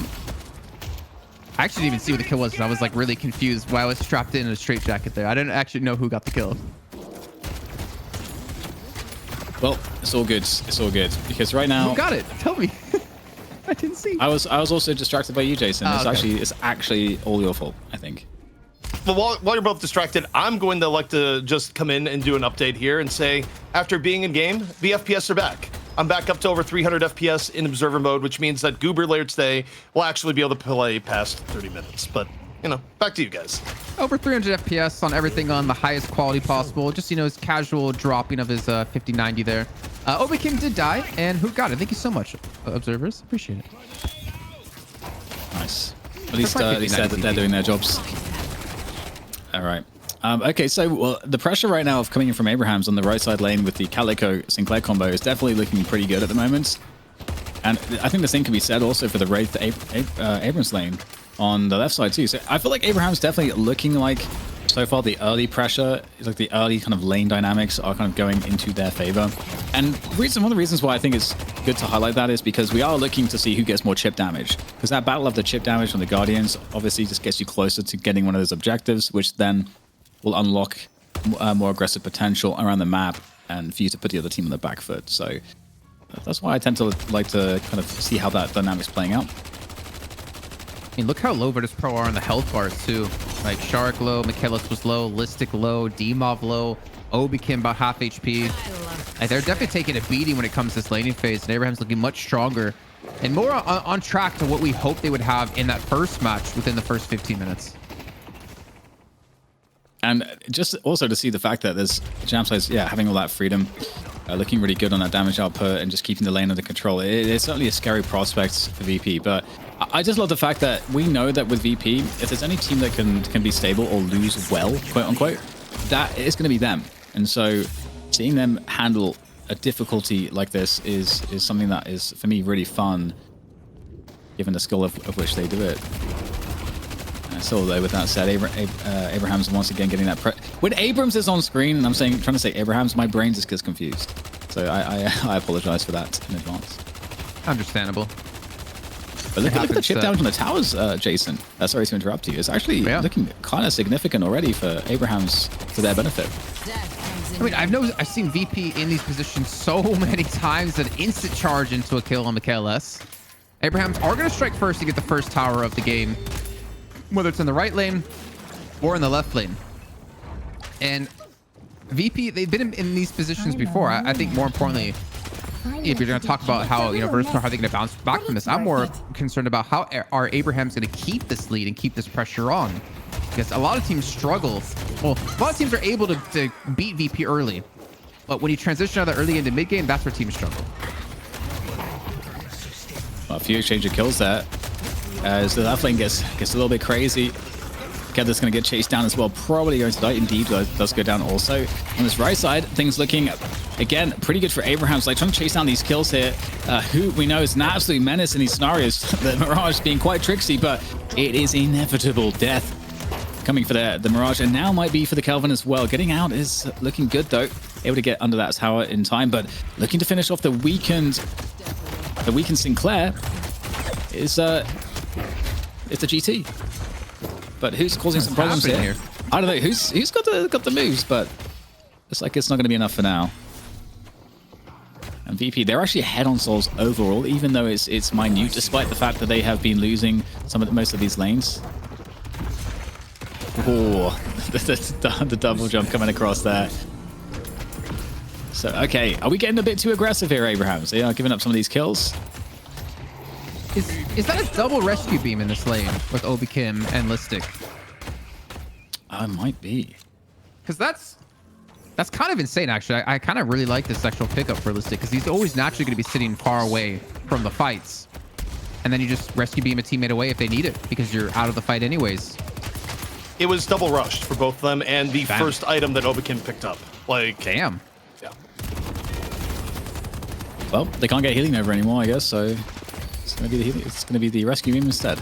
actually didn't even see what the kill was. I was like really confused why I was strapped in a straight jacket there. I didn't actually know who got the kill. Well, it's all good. It's all good because right now. Who got it? Tell me. I didn't see. I was also distracted by you, Jason. It's actually all your fault, I think. Well, while you're both distracted, I'm going to like to just come in and do an update here and say, after being in game, the FPS are back. I'm back up to over 300 FPS in observer mode, which means that Goober later today will actually be able to play past 30 minutes. But, you know, back to you guys. Over 300 FPS on everything on the highest quality possible. Just, you know, his casual dropping of his 5090 there. Obikim did die, and who got it? Thank you so much, observers. Appreciate it. Nice. At least they said that they're doing their jobs. All right. Okay, so the pressure right now of coming in from Abrahams on the right side lane with the Calico Sinclair combo is definitely looking pretty good at the moment. And I think the same can be said also for the Wraith Abrams lane on the left side too. So I feel like Abraham's definitely looking like so far the early pressure, like the early kind of lane dynamics are kind of going into their favor. And one of the reasons why I think it's good to highlight that is because we are looking to see who gets more chip damage. Because that battle of the chip damage from the Guardians obviously just gets you closer to getting one of those objectives, which then will unlock more aggressive potential around the map and for you to put the other team on the back foot. So that's why I tend to like to kind of see how that dynamic's playing out. I mean, look how low Virtus.pro are on the health bars too. Like Shark low, McKellis was low, Listic low, Dmov low, Obikim about half HP. Like, they're definitely taking a beating when it comes to this laning phase, and Abraham's looking much stronger and more on track to what we hoped they would have in that first match within the first 15 minutes. And just also to see the fact that there's Jamside's, having all that freedom, looking really good on that damage output and just keeping the lane under control. It's certainly a scary prospect for VP, but I just love the fact that we know that with VP, if there's any team that can be stable or lose well, quote unquote, that is going to be them. And so seeing them handle a difficulty like this is something that is, for me, really fun, given the skill of which they do it. So though, with that said, Abrahams once again getting that when Abrams is on screen, and I'm trying to say Abrahams, my brain just gets confused. So I apologize for that in advance. Understandable. But look at the chip down from the towers, Jason. Sorry to interrupt you. It's actually looking kind of significant already for Abrahams to their benefit. I mean, I've seen VP in these positions so many times that instant charge into a kill on the KLS. Abrahams are going to strike first to get the first tower of the game. Whether it's in the right lane or in the left lane. And VP, they've been in these positions before. I think more importantly, if you're going to talk about how, Virtus.pro, how they're going to bounce back from this, I'm more concerned about how are Abraham's going to keep this lead and keep this pressure on. Because a lot of teams struggle. Well, a lot of teams are able to beat VP early. But when you transition out of the early into mid game, that's where teams struggle. Well, a few exchange of kills there. As the left lane gets a little bit crazy. Kevin's going to get chased down as well. Probably going to die. Indeed, does go down also. On this right side, things looking, again, pretty good for Abraham's. Like, trying to chase down these kills here. Who we know is an absolute menace in these scenarios. The Mirage being quite tricksy, but it is inevitable death coming for the Mirage. And now might be for the Kelvin as well. Getting out is looking good, though. Able to get under that tower in time, but looking to finish off the weakened Sinclair is it's the GT. But who's causing some problems here? I don't know who's got the moves, but it's like it's not going to be enough for now. And VP, they're actually ahead on souls overall, even though it's minute, despite the fact that they have been losing most of these lanes. Oh, the double jump coming across there. So okay, are we getting a bit too aggressive here, Abrahams? They are giving up some of these kills. Is that a double rescue beam in this lane with Obikim and Listic? Might be. Because that's kind of insane, actually. I kind of really like this actual pickup for Listic because he's always naturally going to be sitting far away from the fights. And then you just rescue beam a teammate away if they need it because you're out of the fight anyways. It was double rushed for both of them and the first item that Obikim picked up. Like, damn. Yeah. Well, they can't get healing over anymore, I guess, so it's going to be the healing. It's going to be the rescue beam instead.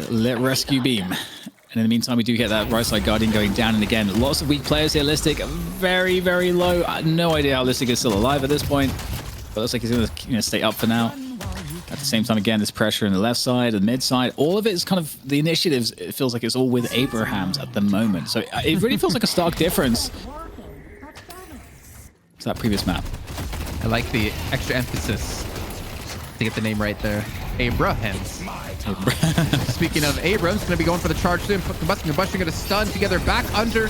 Let rescue beam. And in the meantime, we do get that right side Guardian going down. And again, lots of weak players here. Listic very, very low. I have no idea how Listic is still alive at this point. But looks like he's going to stay up for now. At the same time, again, this pressure in the left side, the mid side, all of it is kind of the initiatives. It feels like it's all with Abrahams at the moment. So it really feels like a stark difference to that previous map. I like the extra emphasis to get the name right there. Abrahams. Speaking of Abrams, going to be going for the charge soon. Combustion going to stun together back under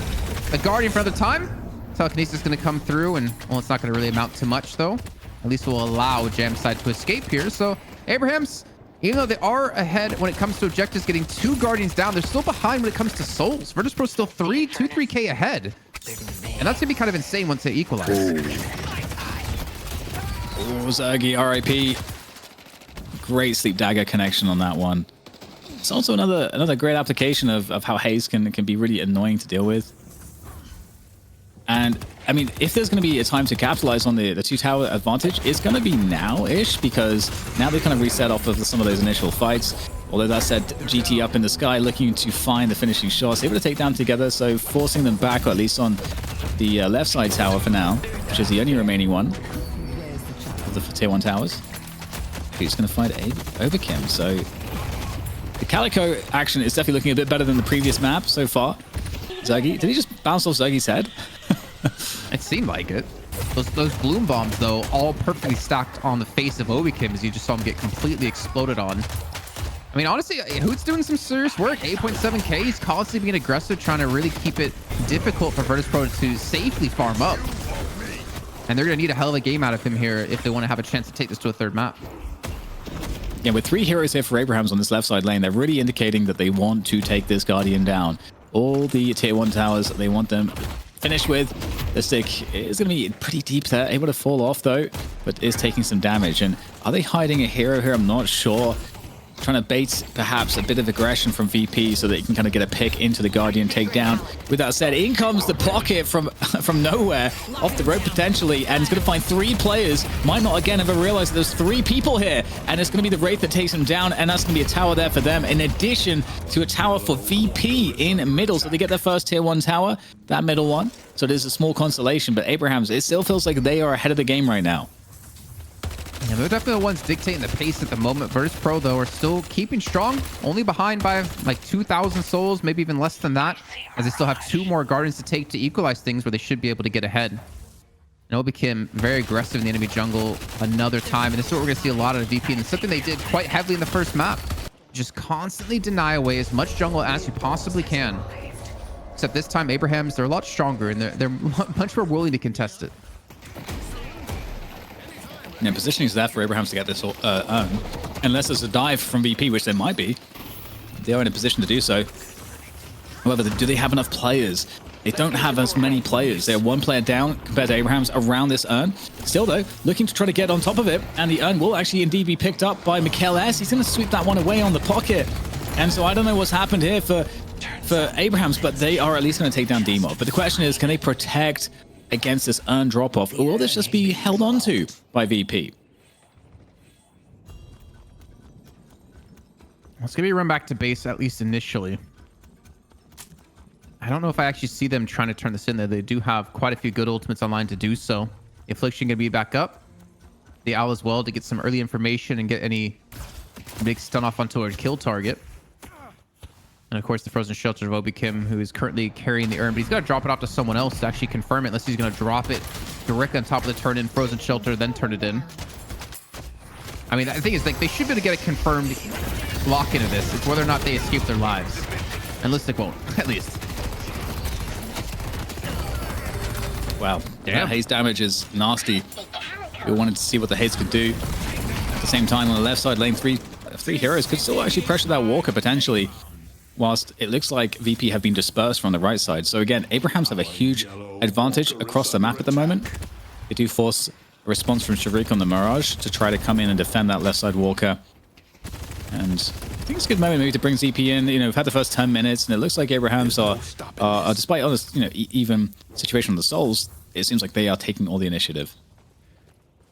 the Guardian for another time. Telekinesis is going to come through, and well, it's not going to really amount to much though. At least we'll allow Jam Side to escape here. So Abrahams, even though they are ahead when it comes to objectives, getting 2 Guardians down, they're still behind when it comes to souls. Virtus.pro still 3K ahead, and that's gonna be kind of insane once they equalize. Oh, Zergy, RIP. Great sleep dagger connection on that one. It's also another great application of how haze can be really annoying to deal with. And I mean, if there's going to be a time to capitalize on the 2-tower advantage, it's going to be now-ish, because now they kind of reset off of some of those initial fights. Although that said, GT up in the sky looking to find the finishing shots, able to take down together, so forcing them back, or at least on the left side tower for now, which is the only remaining one of the tier 1 towers. Who's going to find Overkim? So the Calico action is definitely looking a bit better than the previous map so far. Zergy, did he just bounce off Zergy's head? It seemed like it. Those bloom bombs, though, all perfectly stacked on the face of Obikim, as you just saw him get completely exploded on. I mean, honestly, Hoot's doing some serious work. 8.7k. He's constantly being aggressive, trying to really keep it difficult for Virtus.pro to safely farm up. And they're going to need a hell of a game out of him here if they want to have a chance to take this to a 3rd map. Yeah, with 3 heroes here for Abrahams on this left side lane, they're really indicating that they want to take this Guardian down. All the tier 1 towers, they want them finished with. The stick is going to be pretty deep there, able to fall off though, but is taking some damage. And are they hiding a hero here? I'm not sure. Trying to bait perhaps a bit of aggression from VP so that he can kind of get a pick into the Guardian takedown. With that said, in comes the pocket from nowhere, off the road potentially, and it's going to find 3 players. Might not again ever realize that there's 3 people here, and it's going to be the Wraith that takes him down, and that's going to be a tower there for them, in addition to a tower for VP in middle. So they get their first tier 1 tower, that middle one. So it is a small consolation, but Abrahams, it still feels like they are ahead of the game right now. Yeah, they're definitely the ones dictating the pace at the moment. Virtus.pro, though, are still keeping strong, only behind by like 2,000 souls, maybe even less than that, as they still have 2 more Guardians to take to equalize things where they should be able to get ahead. And Obikim very aggressive in the enemy jungle another time, and this is what we're going to see a lot of VP, and it's something they did quite heavily in the first map. just constantly deny away as much jungle as you possibly can. Except this time, Abrahams, they're a lot stronger and they're much more willing to contest it. Yeah, positioning is there for Abrahams to get this urn. Unless there's a dive from VP, which there might be. They are in a position to do so. However, do they have enough players? They don't have as many players. They're one player down compared to Abrahams around this urn. Still, though, looking to try to get on top of it. And the urn will actually indeed be picked up by Mikhail S. He's going to sweep that one away on the pocket. And so I don't know what's happened here for Abrahams, but they are at least going to take down Demo. But the question is, can they protect against this urn drop-off, or will this just be held on to by VP? It's going to be a run back to base, at least initially. I don't know if I actually see them trying to turn this in there. They do have quite a few good ultimates online to do so. Affliction going to be back up. The Owl as well to get some early information and get any big stun off onto a kill target. And of course, the Frozen Shelter of Obi Kim, who is currently carrying the urn, but he's got to drop it off to someone else to actually confirm it, unless he's going to drop it directly on top of the turn in Frozen Shelter, then turn it in. I mean, the thing is, like, they should be able to get a confirmed lock into this. It's whether or not they escape their lives. And Listic won't, at least. Wow, that haze damage is nasty. We wanted to see what the haze could do. At the same time, on the left side lane, three heroes could still actually pressure that Walker potentially, whilst it looks like VP have been dispersed from the right side. So again, Abrahams have a huge advantage across the map at the moment. They do force a response from Sharik on the Mirage to try to come in and defend that left side Walker. And I think it's a good moment maybe to bring ZP in. You know, we've had the first 10 minutes, and it looks like Abrahams are despite honest, you know, even situation on the Souls, it seems like they are taking all the initiative.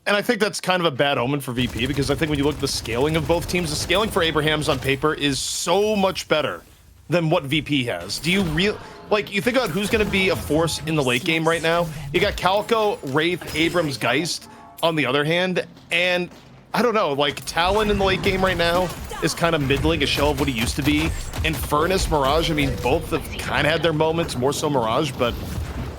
And I think that's kind of a bad omen for VP, because I think when you look at the scaling of both teams, the scaling for Abrahams on paper is so much better than what VP has. Do you like, you think about who's going to be a force in the late game right now? You got Calco, Wraith, Abrams, Geist on the other hand, and I don't know, like Talon in the late game right now is kind of middling, a shell of what he used to be. And Furnace, Mirage, I mean, both have kind of had their moments, more so Mirage, but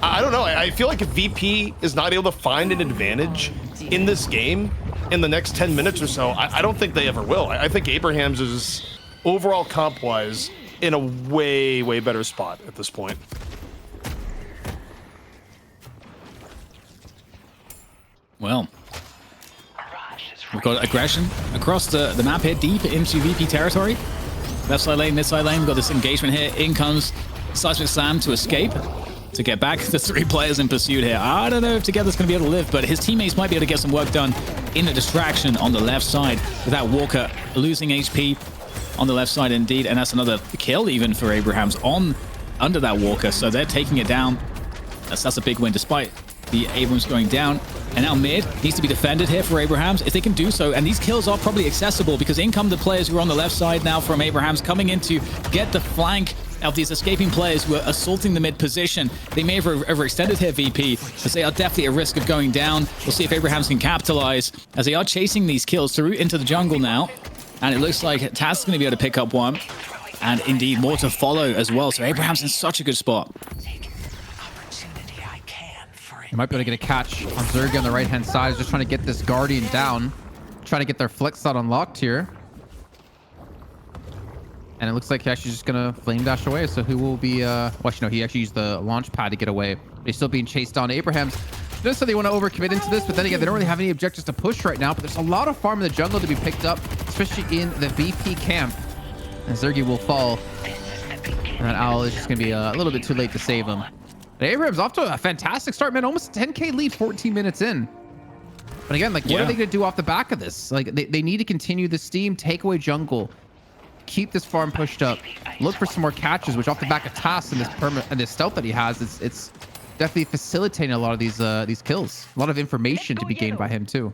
I don't know. I feel like if VP is not able to find an advantage in this game in the next 10 minutes or so, I don't think they ever will. I think Abrahams is overall comp-wise in a way, way better spot at this point. Well, we've got aggression across the map here, deep into VP territory. Left side lane, mid side lane, we've got this engagement here. In comes Seismic Slam to escape, to get back the three players in pursuit here. I don't know if Together's going to be able to live, but his teammates might be able to get some work done in the distraction on the left side without Walker losing HP on the left side indeed. And that's another kill even for Abrahams under that Walker. So they're taking it down. That's a big win despite the Abrams going down. And now mid needs to be defended here for Abrahams if they can do so. And these kills are probably accessible because in come the players who are on the left side now from Abrahams coming in to get the flank of these escaping players who are assaulting the mid position. They may have overextended here, VP, because they are definitely at risk of going down. We'll see if Abrahams can capitalize as they are chasing these kills through into the jungle now. And it looks like Taz is going to be able to pick up one. And indeed more to follow as well. So Abrahams in such a good spot. You might be able to get a catch on Zerg on the right-hand side. He's just trying to get this Guardian down. Trying to get their flex shot unlocked here. And it looks like he's actually just going to flame dash away. So he will be... well, actually, no, he actually used the launch pad to get away. But he's still being chased down. Abrahams just so they want to overcommit into this. But then again, they don't really have any objectives to push right now. But there's a lot of farm in the jungle to be picked up, especially in the VP camp. And Zergy will fall. And that Owl is just going to be a little bit too late to save him. But Abrams off to a fantastic start, man. Almost a 10K lead 14 minutes in. But again, like, what are they going to do off the back of this? Like, they need to continue the steam, take away jungle, keep this farm pushed up, look for some more catches, which off the back of Tass and this stealth that he has, it's definitely facilitating a lot of these kills. A lot of information to be gained by him too.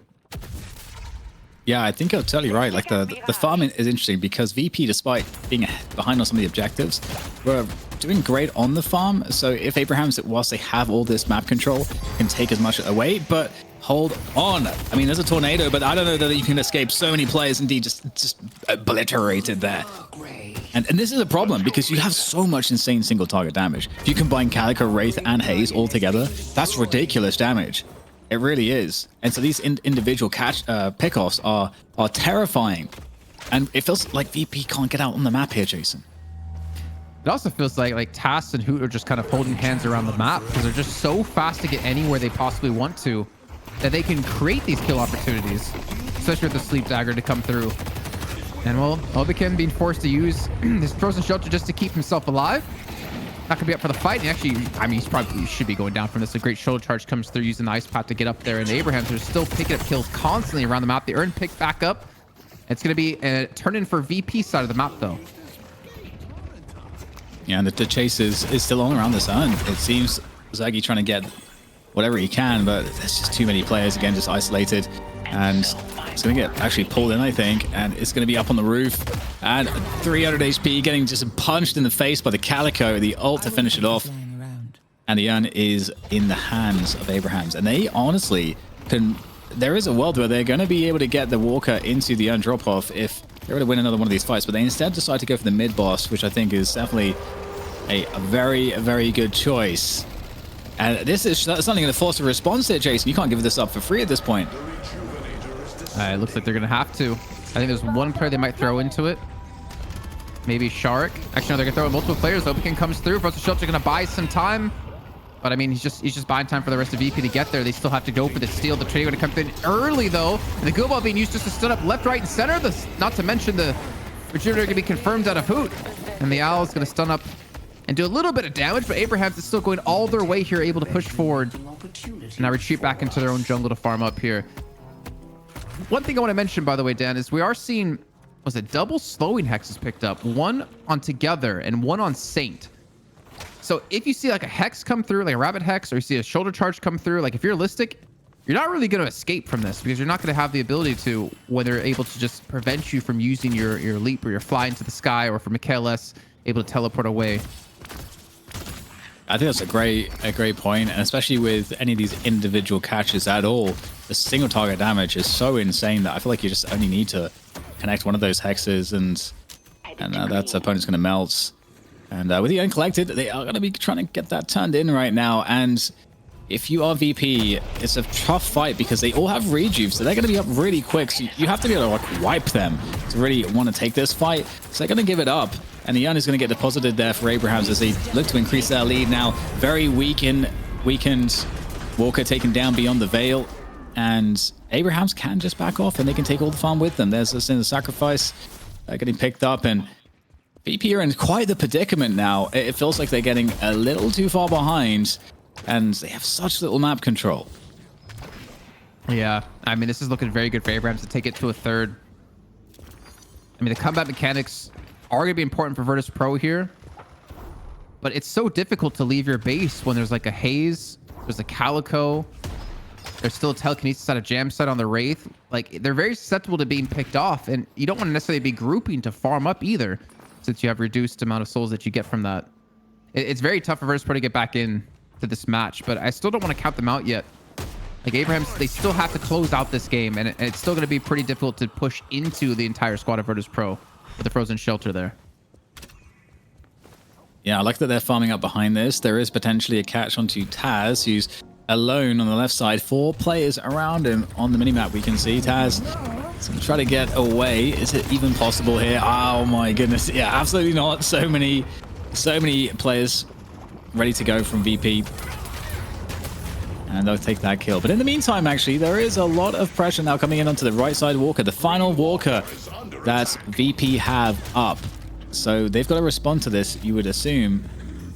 Yeah, I think you're totally right. Like the farm is interesting because VP, despite being behind on some of the objectives, were doing great on the farm. So if Abrahams, whilst they have all this map control, can take as much away, but hold on. I mean, there's a tornado, but I don't know that you can escape so many players. Indeed, just obliterated there. And this is a problem because you have so much insane single target damage. If you combine Calico, Wraith, and Haze all together, that's ridiculous damage. It really is. And so these individual pickoffs are terrifying. And it feels like VP can't get out on the map here, Jason. It also feels like Tass and Hoot are just kind of holding hands around the map because they're just so fast to get anywhere they possibly want to that they can create these kill opportunities, especially with the sleep dagger to come through. And well, Obikin being forced to use his frozen shelter just to keep himself alive. Not gonna be up for the fight. And actually, I mean, he should be going down from this. A great shoulder charge comes through using the ice path to get up there. And the Abrahams are still picking up kills constantly around the map. The Earn pick back up. It's gonna be a turn in for VP side of the map though. Yeah, and the chase is still on around this Earn. It seems Zaggy trying to get whatever he can, but there's just too many players again, just isolated. And it's going to get actually pulled in, I think, and it's going to be up on the roof. And 300 HP, getting just punched in the face by the Calico, the ult to finish it off. And the Earn is in the hands of Abrahams. And they honestly can... There is a world where they're going to be able to get the Walker into the Earn drop-off if they're going to win another one of these fights. But they instead decide to go for the mid-boss, which I think is definitely a very, very good choice. And this is something going to force a response here, Jason. You can't give this up for free at this point. It looks like they're going to have to. I think there's one player they might throw into it. Maybe Shark. Actually, no, they're going to throw in multiple players. Obikin comes through. Frozen Shelter going to buy some time. But I mean, he's just buying time for the rest of VP to get there. They still have to go for the steal. The trade going to come in early, though. And the go ball being used just to stun up left, right, and center. Not to mention the Regenerator going to be confirmed out of Hoot. And the Owl is going to stun up and do a little bit of damage, but Abrahams is still going all their way here, able to push forward. And now retreat back into their own jungle to farm up here. One thing I want to mention, by the way, Dan, is we are seeing, was it double slowing hexes picked up? One on Together and one on Saint. So if you see like a hex come through, like a rabbit hex, or you see a shoulder charge come through, like if you're Listic, you're not really going to escape from this because you're not going to have the ability to, when they're able to just prevent you from using your leap or your fly into the sky, or for Mikhail S, able to teleport away. I think that's a great point, and especially with any of these individual catches at all, the single target damage is so insane that I feel like you just only need to connect one of those hexes, and that opponent's going to melt. And with the uncollected, they are going to be trying to get that turned in right now. And if you are VP, it's a tough fight because they all have rejuve, so they're going to be up really quick. So you have to be able to like wipe them to really want to take this fight. So they're going to give it up. And the Earn is going to get deposited there for Abrahams as they look to increase their lead now. Very weakened Walker taken down beyond the Veil. And Abrahams can just back off and they can take all the farm with them. There's the sacrifice getting picked up, and VP are in quite the predicament now. It feels like they're getting a little too far behind and they have such little map control. Yeah, I mean, this is looking very good for Abrahams to take it to a third. I mean, the combat mechanics are going to be important for Virtus.pro here, but it's so difficult to leave your base when there's like a haze, there's a Calico, there's still a telekinesis out of jam site on the Wraith. Like, they're very susceptible to being picked off, and you don't want to necessarily be grouping to farm up either, since you have reduced amount of souls that you get from that. It's very tough for Virtus.pro to get back in to this match, but I still don't want to count them out yet. Like, Abrahams, they still have to close out this game, and it's still going to be pretty difficult to push into the entire squad of Virtus.pro with the frozen shelter there. Yeah, I like that they're farming up behind this. There is potentially a catch onto Taz, who's alone on the left side. 4 players around him on the minimap. We can see Taz try to get away. Is it even possible here? Oh my goodness. Yeah, absolutely not. So many players ready to go from VP. And they'll take that kill. But in the meantime, actually, there is a lot of pressure now coming in onto the right side Walker. The final Walker that VP have up. So they've got to respond to this, you would assume.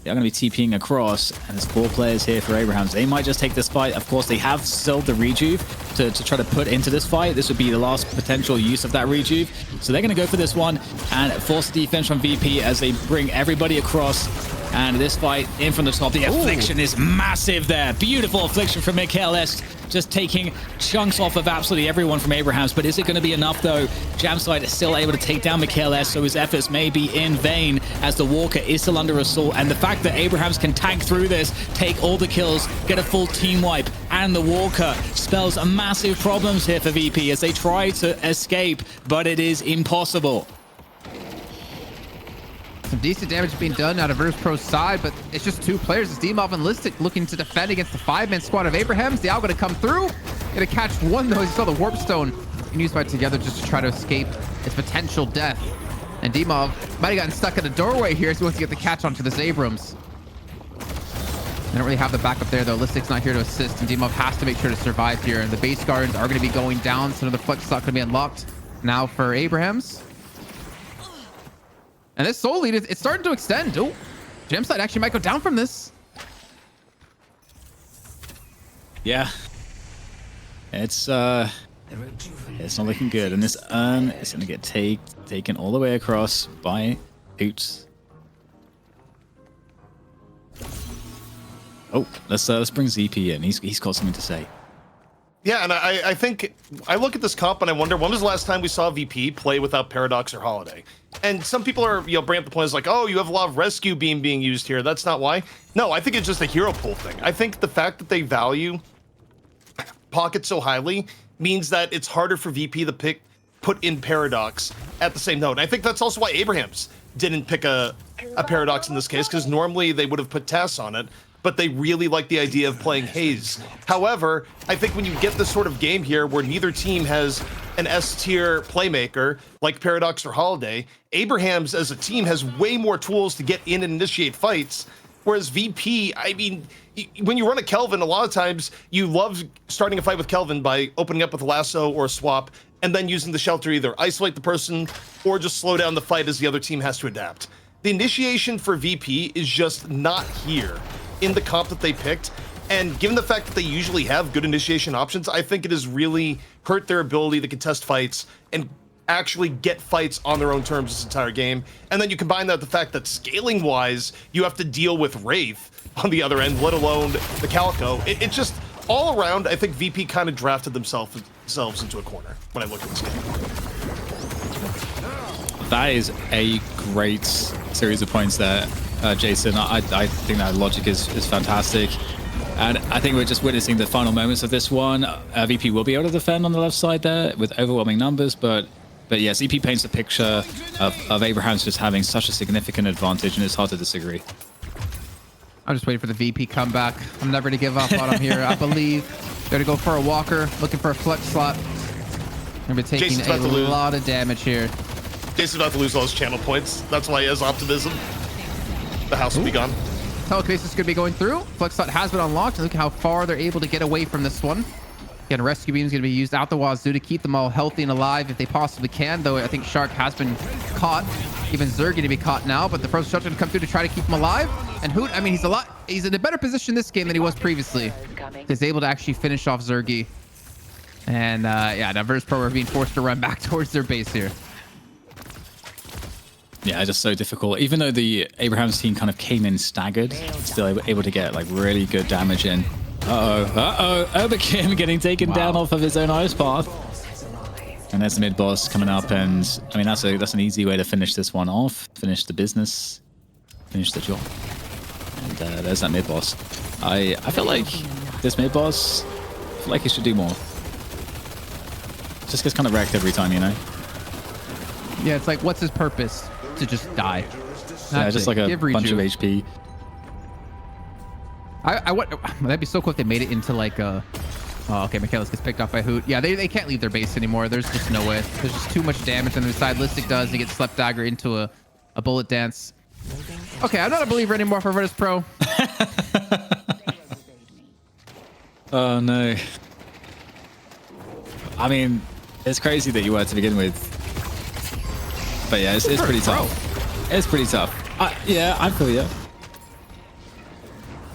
They're going to be TPing across, and there's 4 players here for Abrahams. They might just take this fight. Of course, they have still the rejuve to try to put into this fight. This would be the last potential use of that rejuve. So they're going to go for this one and force the defense from VP as they bring everybody across. And this fight in from the top. The affliction is massive there. Beautiful affliction from Mikhail S. Just taking chunks off of absolutely everyone from Abrahams. But is it going to be enough, though? Jamside is still able to take down Mikhail S, so his efforts may be in vain as the Walker is still under assault. And the fact that Abrahams can tank through this, take all the kills, get a full team wipe, and the Walker spells massive problems here for VP as they try to escape, but it is impossible. Some decent damage being done out of Virtus.pro's side, but it's just 2 players. It's Demov and Listic looking to defend against the 5-man squad of Abrahams. The Owl going to come through. Going to catch one, though. He saw the Warp Stone and used by together just to try to escape its potential death. And Dimov might have gotten stuck in a doorway here, so he wants to get the catch onto this Abrams. They don't really have the backup there, though. Listic's not here to assist, and Dimov has to make sure to survive here. And the base guards are going to be going down, so another flex slot going to be unlocked now for Abrahams. And this soul lead, it's starting to extend. Oh, Gemside actually might go down from this. Yeah. It's not looking good. And this urn is going to get taken all the way across by Oots. Oh, let's bring ZP in. He's got something to say. Yeah, and I think I look at this comp and I wonder, when was the last time we saw VP play without Paradox or Holiday? And some people are, bring up the point is like, oh, you have a lot of rescue beam being used here. That's not why. No, I think it's just a hero pool thing. I think the fact that they value Pocket so highly means that it's harder for VP to put in Paradox at the same note. And I think that's also why Abrahams didn't pick a Paradox in this case, because normally they would have put Tess on it, but they really like the idea of playing Haze. However, I think when you get this sort of game here where neither team has an S-tier playmaker like Paradox or Holiday, Abrahams as a team has way more tools to get in and initiate fights, whereas VP, I mean, when you run a Kelvin, a lot of times you love starting a fight with Kelvin by opening up with a lasso or a swap and then using the shelter, either isolate the person or just slow down the fight as the other team has to adapt. The initiation for VP is just not here in the comp that they picked, and given the fact that they usually have good initiation options, I think it has really hurt their ability to contest fights and actually get fights on their own terms this entire game. And then you combine that with the fact that scaling wise, you have to deal with Wraith on the other end, let alone the Calico. It just, all around, I think VP kind of drafted themselves into a corner when I look at this game. That is a great series of points there, Jason. I think that logic is fantastic. And I think we're just witnessing the final moments of this one. VP will be able to defend on the left side there with overwhelming numbers, but yeah, ZP paints a picture of Abrahams just having such a significant advantage, and it's hard to disagree. I'm just waiting for the VP comeback. I'm never to give up on him here. I believe they're going to go for a walker, looking for a flex slot. They're going to be taking a lot of damage here. Jason's about to lose all his channel points. That's why he has optimism. The house will be gone. Telekinesis could be going through. Flex slot has been unlocked. Look how far they're able to get away from this one. Again, rescue beam is going to be used out the wazoo to keep them all healthy and alive if they possibly can, though I think Shark has been caught. Even Zerg going to be caught now, but the first shot's going to come through to try to keep him alive. And Hoot, I mean, he's in a better position this game than he was previously. He's able to actually finish off Zergy. And yeah, now Virtus.pro are being forced to run back towards their base here. Yeah, just so difficult. Even though the Abrahams team kind of came in staggered, still able to get like really good damage in. Oberkim getting taken down off of his own ice path. And there's the mid boss coming up, and I mean that's an easy way to finish this one off, finish the business, finish the job. And there's that mid boss. I feel like this mid boss, I feel like he should do more. Just gets kind of wrecked every time, you know. Yeah, it's like, what's his purpose? To just die. Yeah, just like a bunch of HP. That'd be so cool if they made it into like a... Oh, okay, Michaelis gets picked off by Hoot. Yeah, they can't leave their base anymore. There's just no way. There's just too much damage on their side. Listic does. He gets Slept Dagger into a bullet dance. Okay, I'm not a believer anymore for Virtus.pro. Oh, no. I mean, it's crazy that you were to begin with. But yeah, it's pretty tough. It's pretty tough. Yeah, I feel you.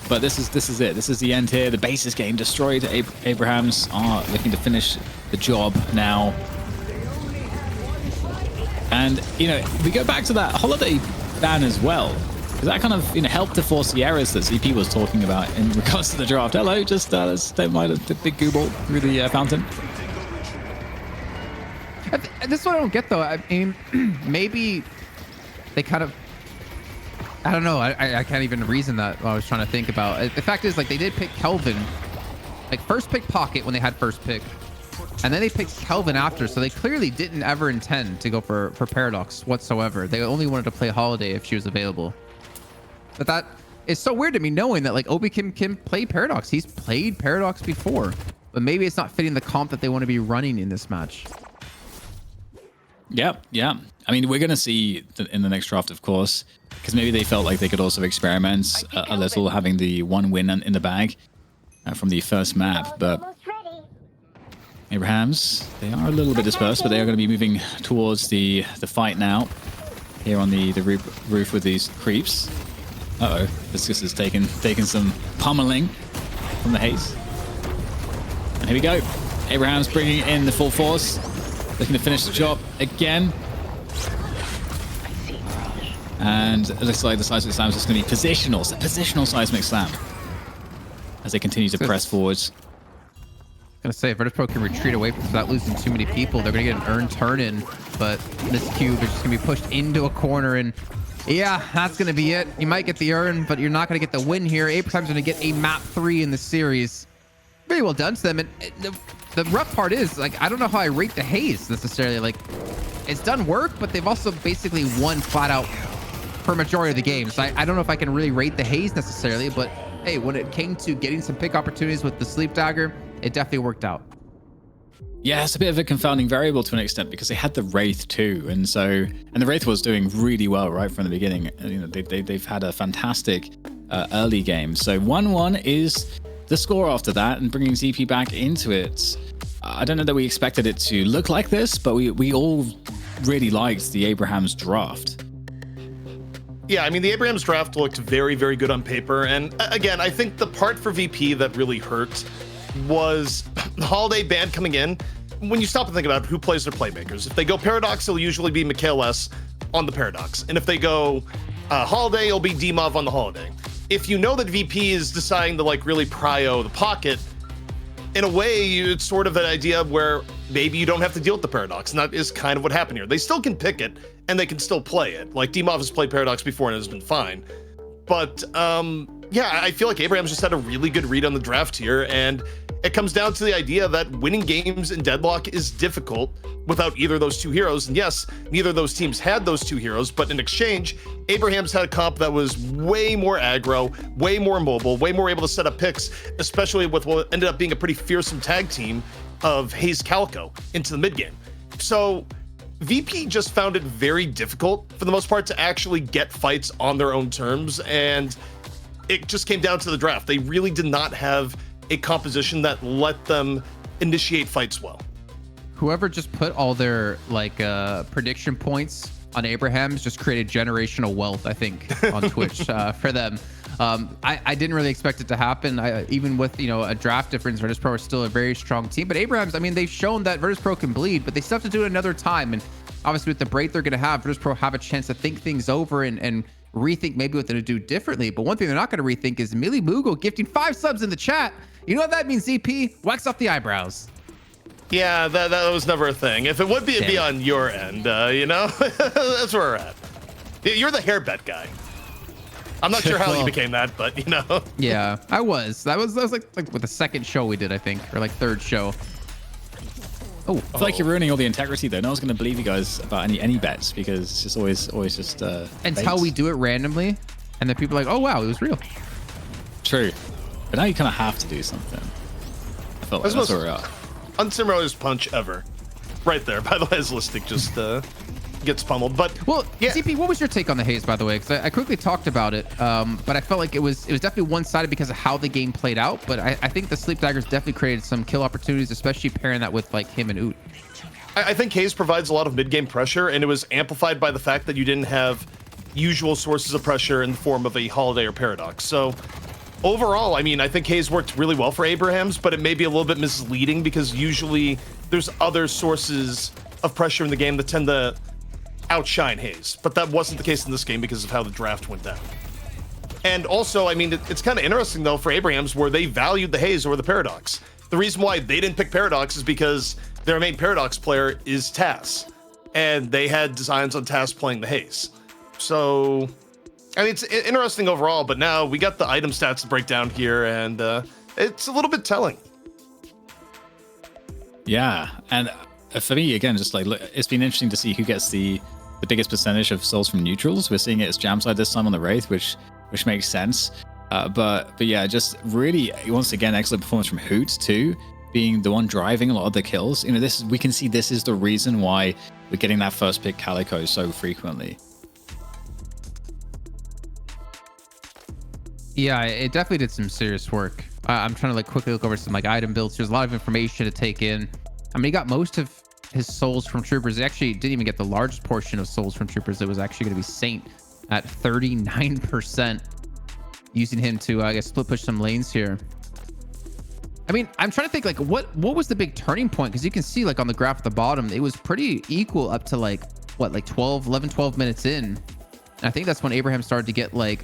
But this is it. This is the end here. The base is getting destroyed. Abrahams are looking to finish the job now. And, you know, we go back to that Holiday ban as well. Because that kind of, you know, helped to force the errors that ZP was talking about in regards to the draft. Hello, just let's don't mind the big goo ball through the fountain. This is what I don't get, though. I mean, maybe they kind of... I don't know. I can't even reason that. I was trying to think about. The fact is, like, they did pick Kelvin. Like, first pick Pocket when they had first pick. And then they picked Kelvin after. So they clearly didn't ever intend to go for Paradox whatsoever. They only wanted to play Holiday if she was available. But that is so weird to me, knowing that, like, Obi can play Paradox. He's played Paradox before. But maybe it's not fitting the comp that they want to be running in this match. Yeah. I mean, we're going to see in the next draft, of course, because maybe they felt like they could also experiment a little, having the one win in the bag from the first map. But Abrahams, they are a little bit dispersed, but they are going to be moving towards the fight now. Here on the roof with these creeps. Uh-oh, this is taking some pummeling from the haze. And here we go. Abraham's bringing in the full force, looking to finish the job again. And it looks like the seismic slam is just going to be positional seismic slam as they continue to press forwards. Gonna say if Virtus.pro can retreat away without losing too many people, they're gonna get an earned turn in, but this cube is just gonna be pushed into a corner, and yeah, that's gonna be it. You might get the earn, but you're not gonna get the win here. Abraham's gonna get a map 3 in the series. Very well done to them. And the rough part is, like, I don't know how I rate the haze necessarily. Like, it's done work, but they've also basically won flat out for a majority of the game. So I don't know if I can really rate the haze necessarily, but hey, when it came to getting some pick opportunities with the sleep dagger, it definitely worked out. Yeah, it's a bit of a confounding variable to an extent because they had the Wraith too, and the Wraith was doing really well right from the beginning. You know, they've had a fantastic early game. So 1-1 is the score after that, and bringing ZP back into it. I don't know that we expected it to look like this, but we all really liked the Abrahams draft. Yeah, I mean, the Abrahams draft looked very, very good on paper. And again, I think the part for VP that really hurt was the Holiday ban coming in. When you stop and think about who plays their playmakers, if they go Paradox, it'll usually be Mikhail S on the Paradox. And if they go Holiday, it'll be Dimov on the Holiday. If you know that VP is deciding to like really prio the pocket, in a way, it's sort of an idea where maybe you don't have to deal with the Paradox. And that is kind of what happened here. They still can pick it, and they can still play it. Like, Dimov has played Paradox before and has been fine. But, yeah, I feel like Abrahams just had a really good read on the draft here, and it comes down to the idea that winning games in Deadlock is difficult without either of those two heroes. And yes, neither of those teams had those two heroes, but in exchange, Abrahams had a comp that was way more aggro, way more mobile, way more able to set up picks, especially with what ended up being a pretty fearsome tag team of Hayes Calico into the mid game. So VP just found it very difficult for the most part to actually get fights on their own terms, and it just came down to the draft. They really did not have a composition that let them initiate fights well. Whoever just put all their like prediction points on Abrahams just created generational wealth, I think, on Twitch for them. I didn't really expect it to happen. Even with, you know, a draft difference, Virtus.pro are still a very strong team. But Abrahams, I mean, they've shown that Virtus.pro can bleed, but they still have to do it another time. And obviously with the break they're going to have, Virtus.pro have a chance to think things over and rethink maybe what they're going to do differently. But one thing they're not going to rethink is Millie Moogle gifting 5 subs in the chat. You know what that means, ZP? Wax off the eyebrows. Yeah, that was never a thing. If it would be, it'd be on your end, you know? That's where we're at. You're the hair bet guy. I'm not sure how you became that, but you know. Yeah, I was. That was like with the second show we did, I think, or like third show. Oh, I feel like you're ruining all the integrity though. No one's going to believe you guys about any bets because it's just always just. And how we do it randomly, and then people are like, oh wow, it was real. True, but now you kind of have to do something. I felt like that's where we're at. Unceremonious punch ever, right there. By the way, as Listic just gets pummeled. But well, yeah. ZP, what was your take on the haze, by the way? Because I quickly talked about it, but I felt like it was definitely one-sided because of how the game played out. But I think the sleep daggers definitely created some kill opportunities, especially pairing that with like him and Oot. I think haze provides a lot of mid-game pressure, and it was amplified by the fact that you didn't have usual sources of pressure in the form of a Holiday or Paradox. So overall, I mean, I think haze worked really well for Abrahams, but it may be a little bit misleading because usually there's other sources of pressure in the game that tend to outshine haze, but that wasn't the case in this game because of how the draft went down. And also, I mean, it's kind of interesting though for Abrahams where they valued the haze over the Paradox. The reason why they didn't pick Paradox is because their main Paradox player is Tass, and they had designs on Tass playing the haze. So I mean, it's interesting overall, but now we got the item stats to break down here, and it's a little bit telling. Yeah, and for me, again, just like, it's been interesting to see who gets the biggest percentage of souls from neutrals. We're seeing it as Jamside this time on the Wraith, which makes sense. But yeah, just really, once again, excellent performance from Hoot too, being the one driving a lot of the kills. You know, we can see this is the reason why we're getting that first pick Calico so frequently. Yeah, it definitely did some serious work. I'm trying to like quickly look over some like item builds. There's a lot of information to take in. I mean, he got most of his souls from troopers. He actually didn't even get the largest portion of souls from troopers. It was actually going to be Saint at 39%, using him to I guess split push some lanes here. I mean, I'm trying to think like what was the big turning point, because you can see like on the graph at the bottom it was pretty equal up to like what, like 12 minutes in, and I think that's when Abraham started to get like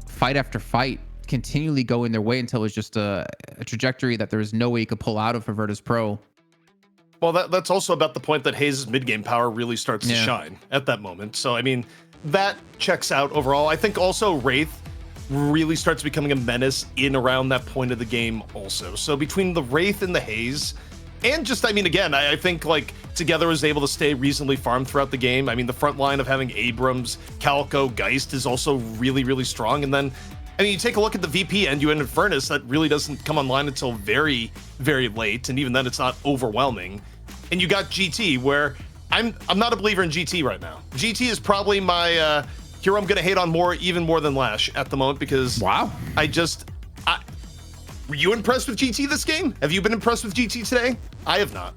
fight after fight continually going their way until it was just a trajectory that there was no way you could pull out of for Virtus.pro. Well, that's also about the point that Hayes' mid-game power really starts to shine at that moment. So, I mean, that checks out overall. I think also Wraith really starts becoming a menace in around that point of the game also. So between the Wraith and the Hayes, and just, I mean, again, I think like Together was able to stay reasonably farmed throughout the game. I mean, the front line of having Abrams, Calico, Geist is also really, really strong. And then, I mean, you take a look at the VP end, you end in Furnace, that really doesn't come online until very, very late. And even then it's not overwhelming. And you got GT, where I'm not a believer in GT right now. GT is probably my hero I'm going to hate on even more than Lash at the moment, because wow, were you impressed with GT this game? Have you been impressed with GT today? I have not.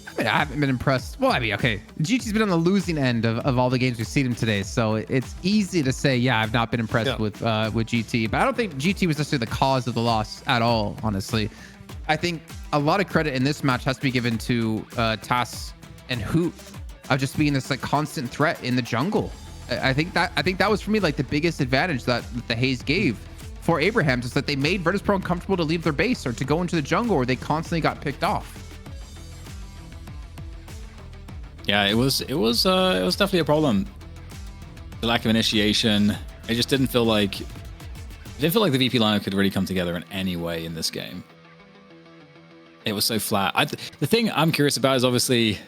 I mean, I haven't been impressed. Well, I mean, okay, GT's been on the losing end of all the games we've seen him today, so it's easy to say, yeah, I've not been impressed with GT. But I don't think GT was necessarily the cause of the loss at all, honestly. I think a lot of credit in this match has to be given to Tass and Hoot of just being this like constant threat in the jungle. I think that was for me like the biggest advantage that the Hayes gave for Abraham, is that they made Virtus.pro uncomfortable to leave their base or to go into the jungle, where they constantly got picked off. Yeah, it was definitely a problem. The lack of initiation. It just didn't feel like the VP lineup could really come together in any way in this game. It was so flat. The thing I'm curious about is obviously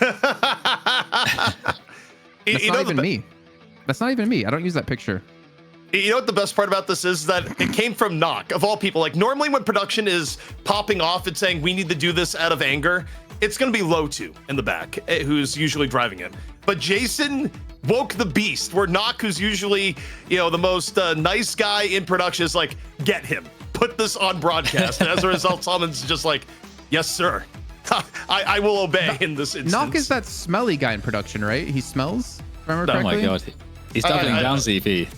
That's not even me. That's not even me. I don't use that picture. You know what the best part about this is? That it came from Knock, of all people. Like, normally when production is popping off and saying we need to do this out of anger, it's going to be Low2 in the back, who's usually driving it. But Jason woke the beast, where Knock, who's usually, you know, the most nice guy in production, is like, get him, put this on broadcast. And as a result, Solomon's just like, yes, sir. I will obey in this instance. Knock is that smelly guy in production, right? He smells, if I remember correctly. Oh my god, he's doubling down, ZP.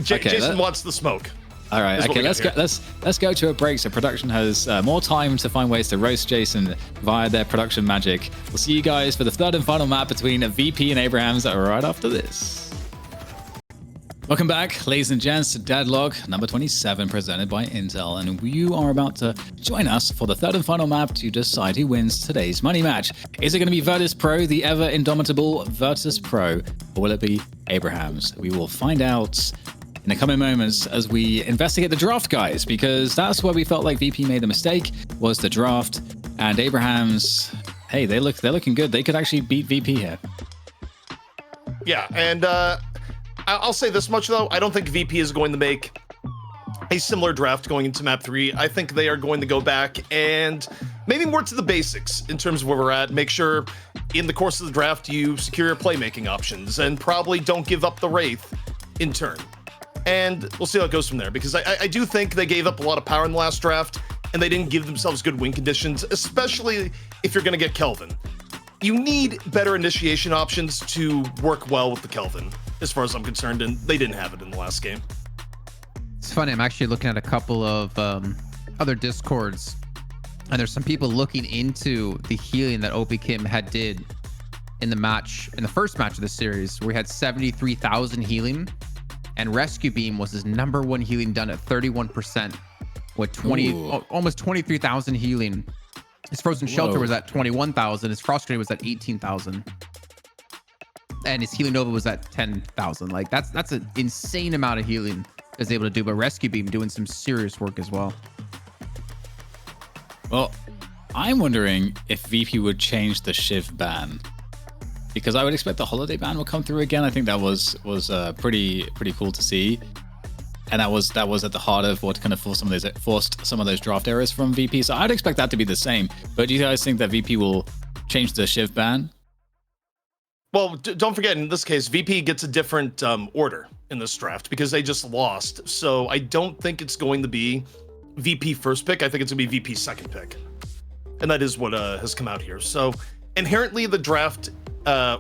Jason wants the smoke. All right, okay, let's go to a break so production has more time to find ways to roast Jason via their production magic. We'll see you guys for the third and final map between VP and Abrahams right after this. Welcome back, ladies and gents, to Deadlock number 27, presented by Intel, and you are about to join us for the third and final map to decide who wins today's money match. Is it going to be Virtus.pro, the ever indomitable Virtus.pro, or will it be Abrahams? We will find out in the coming moments as we investigate the draft, guys, because that's where we felt like VP made the mistake, was the draft. And Abrahams, hey, they're looking good. They could actually beat VP here. Yeah, and I'll say this much, though. I don't think VP is going to make a similar draft going into map 3. I think they are going to go back and maybe more to the basics in terms of where we're at. Make sure in the course of the draft you secure your playmaking options, and probably don't give up the Wraith in turn. And we'll see how it goes from there, because I do think they gave up a lot of power in the last draft, and they didn't give themselves good win conditions, especially if you're going to get Kelvin. You need better initiation options to work well with the Kelvin, as far as I'm concerned, and they didn't have it in the last game. It's funny, I'm actually looking at a couple of other Discords, and there's some people looking into the healing that OP Kim had did in the first match of the series, where he had 73,000 healing, and Rescue Beam was his #1 healing done at 31%, with almost 23,000 healing. His Frozen Shelter was at 21,000. His Frost Grenade was at 18,000. And his Healing Nova was at 10,000. Like, that's an insane amount of healing he was able to do. But Rescue Beam doing some serious work as well. Well, I'm wondering if VP would change the Shiv ban, because I would expect the Holiday ban will come through again. I think that was pretty cool to see. and that was at the heart of what kind of forced some of those draft errors from VP. So I'd expect that to be the same. But do you guys think that VP will change the Shiv ban? Well, don't forget, in this case, VP gets a different order in this draft because they just lost. So I don't think it's going to be VP first pick. I think it's going to be VP second pick. And that is what has come out here. So inherently, the draft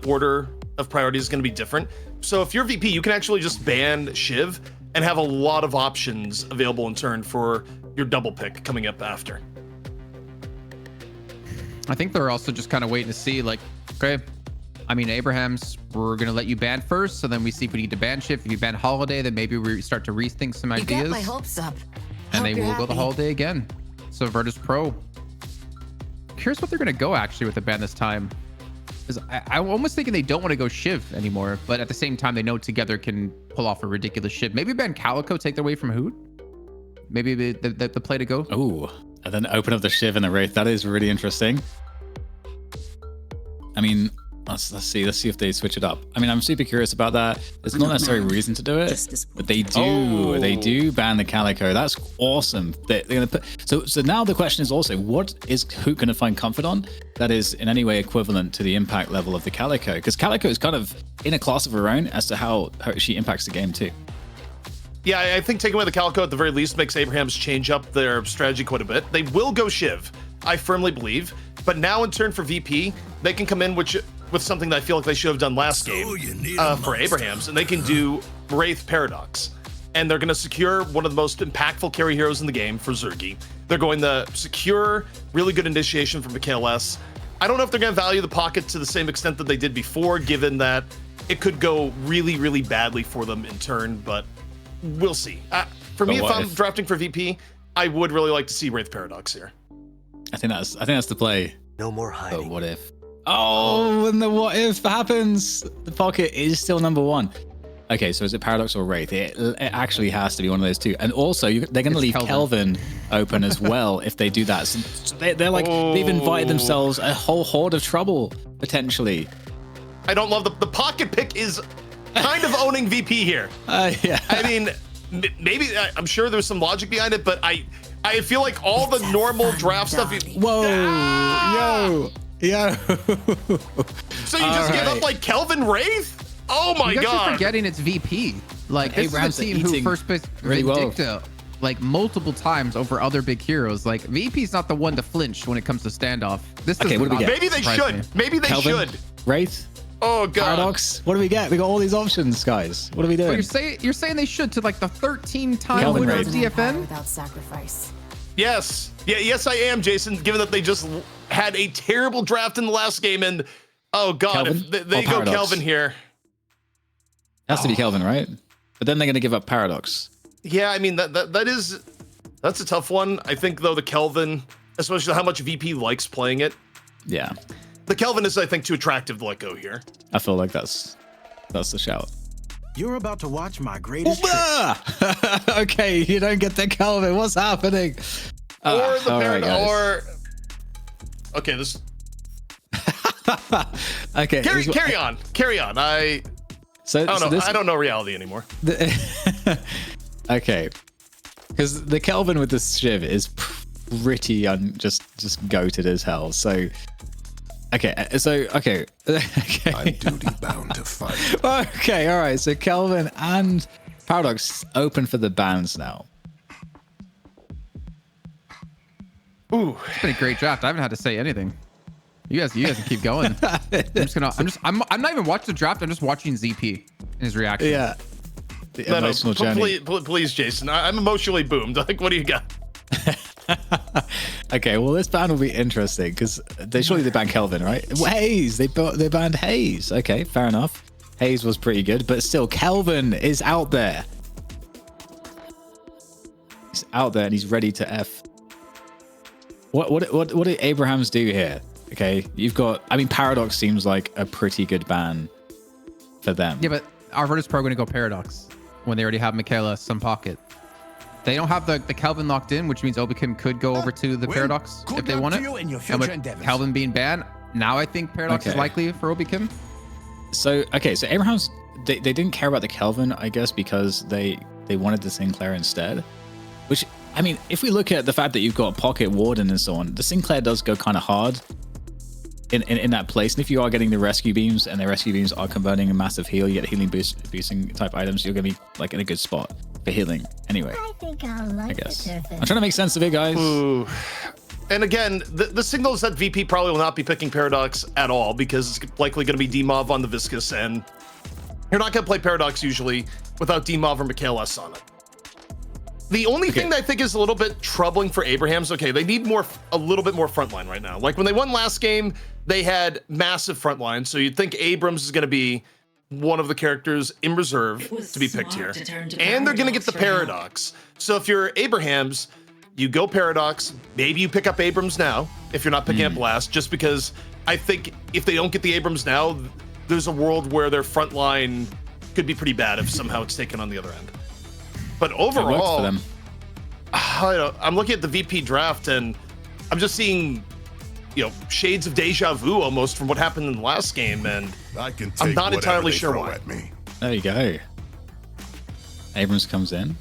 order of priority is going to be different. So if you're VP, you can actually just ban Shiv and have a lot of options available in turn for your double pick coming up after. I think they're also just kind of waiting to see, like, okay, I mean, Abrahams, we're going to let you ban first, so then we see if we need to ban Shift. If you ban Holiday, then maybe we start to rethink some You ideas. got my hopes up. And they Hope will you're go the happy. Holiday again. So Virtus.pro. Curious what they're going to go, actually, with the ban this time. Because I'm almost thinking they don't want to go Shiv anymore, but at the same time, they know together can pull off a ridiculous Shiv. Maybe ban Calico, take that away from Hoot? Maybe the play to go? Ooh, and then open up the Shiv and the Wraith. That is really interesting. I mean, let's see if they switch it up. I mean, I'm super curious about that. There's not necessarily a reason to do it, but they do ban the Calico. That's awesome. They're gonna put so now the question is also, what is Hoot gonna find comfort on that is in any way equivalent to the impact level of the Calico? Because Calico is kind of in a class of her own as to how she impacts the game too. Yeah, I think taking away the Calico at the very least makes Abrahams change up their strategy quite a bit. They will go Shiv, I firmly believe. But now in turn for VP, they can come in with something that I feel like they should have done last game for Abrahams, and they can do Wraith Paradox. And they're going to secure one of the most impactful carry heroes in the game for Zergy. They're going to secure really good initiation from McHale. I don't know if they're going to value the pocket to the same extent that they did before, given that it could go really, really badly for them in turn, but we'll see. For me, if I'm drafting for VP, I would really like to see Wraith Paradox here. I think that's the play. No more hiding. But what if? Oh, and the what if happens? The pocket is still number one. Okay, so is it Paradox or Wraith? It actually has to be one of those two. And also, they're going to leave Kelvin open as well if they do that. So they're like, they've invited themselves a whole horde of trouble, potentially. I don't love the pocket pick is kind of owning VP here. Yeah. I mean, maybe I'm sure there's some logic behind it, but I feel like all the normal draft stuff. Whoa, yo. So you just give up like Kelvin Wraith? Oh my You guys are god! forgetting it's VP. Like, this Abraham's is a team who first picked really well. Vindicta like multiple times over other big heroes. Like, VP's not the one to flinch when it comes to standoff. This Okay, does what do we not get? Maybe they surprise should. me. Maybe they Kelvin, should. Wraith, Oh god. Paradox. What do we get? We got all these options, guys. What are we But doing? you're saying they should to like the 13-time Kelvin winner of Wraith. DFN? Without sacrifice. Yes. Yeah. Yes, I am, Jason. Given that they just had a terrible draft in the last game, and oh god, Kelvin if they or go Paradox? Kelvin here. Has to be Kelvin, right? But then they're going to give up Paradox. Yeah, I mean that's a tough one. I think though the Kelvin, especially how much VP likes playing it, Yeah, the Kelvin is I think too attractive to let go here. I feel like that's the shout. You're about to watch my greatest trick. Opa! Okay, you don't get the Kelvin. What's happening? Or the all right, parent, guys. or okay, this Okay, carry on. I don't know reality anymore. Okay, because the Kelvin with the Shiv is pretty just goated as hell. So okay. I'm duty bound to fight. Okay, all right. So Kelvin and Paradox open for the bans now. Ooh, It's been a great draft. I haven't had to say anything. You guys can keep going. I'm not even watching the draft. I'm just watching ZP and his reaction. Yeah. The emotional journey. please, Jason. I'm emotionally boomed. Like, what do you got? Okay, well, this ban will be interesting because surely they banned Kelvin, right? Well, Hayes, they banned Hayes. Okay, fair enough. Hayes was pretty good, but still, Kelvin is out there. He's out there and he's ready to F. What did Abrahams do here? Okay, you've got. I mean, Paradox seems like a pretty good ban for them. Yeah, but our Virtus.pro going to go Paradox when they already have Michaela some pocket. They don't have the Kelvin locked in, which means Obikim could go over to the Well, Paradox good if they luck want to it. you in your And future with endeavors. Kelvin being banned, now I think Paradox is Okay. likely for Obikim. So Abrahams they didn't care about the Kelvin, I guess, because they they wanted the Sinclair instead. Which, I mean, if we look at the fact that you've got Pocket, Warden, and so on, the Sinclair does go kind of hard in that place. And if you are getting the rescue beams, and the rescue beams are converting a massive heal, you get healing boosting type items, you're gonna be like in a good spot for healing. Anyway, I think I'll like I guess the I'm surface. trying to make sense of it, guys. Ooh. And again, the signal is that VP probably will not be picking Paradox at all because it's likely going to be Demov on the Viscous, and you're not going to play Paradox usually without Demov or Michaelis on it. The only thing that I think is a little bit troubling for Abrahams, okay, they need a little bit more frontline right now. Like when they won last game, they had massive frontline, so you'd think Abrams is going to be one of the characters in reserve to be picked here. And they're going to get the Paradox. So if you're Abrahams, you go Paradox, maybe you pick up Abrams now, if you're not picking up Blast, just because I think if they don't get the Abrams now, there's a world where their front line could be pretty bad if somehow it's taken on the other end. But overall, for them. I'm looking at the VP draft and I'm just seeing, shades of deja vu almost from what happened in the last game, and I'm not entirely sure why. There you go. Abrams comes in.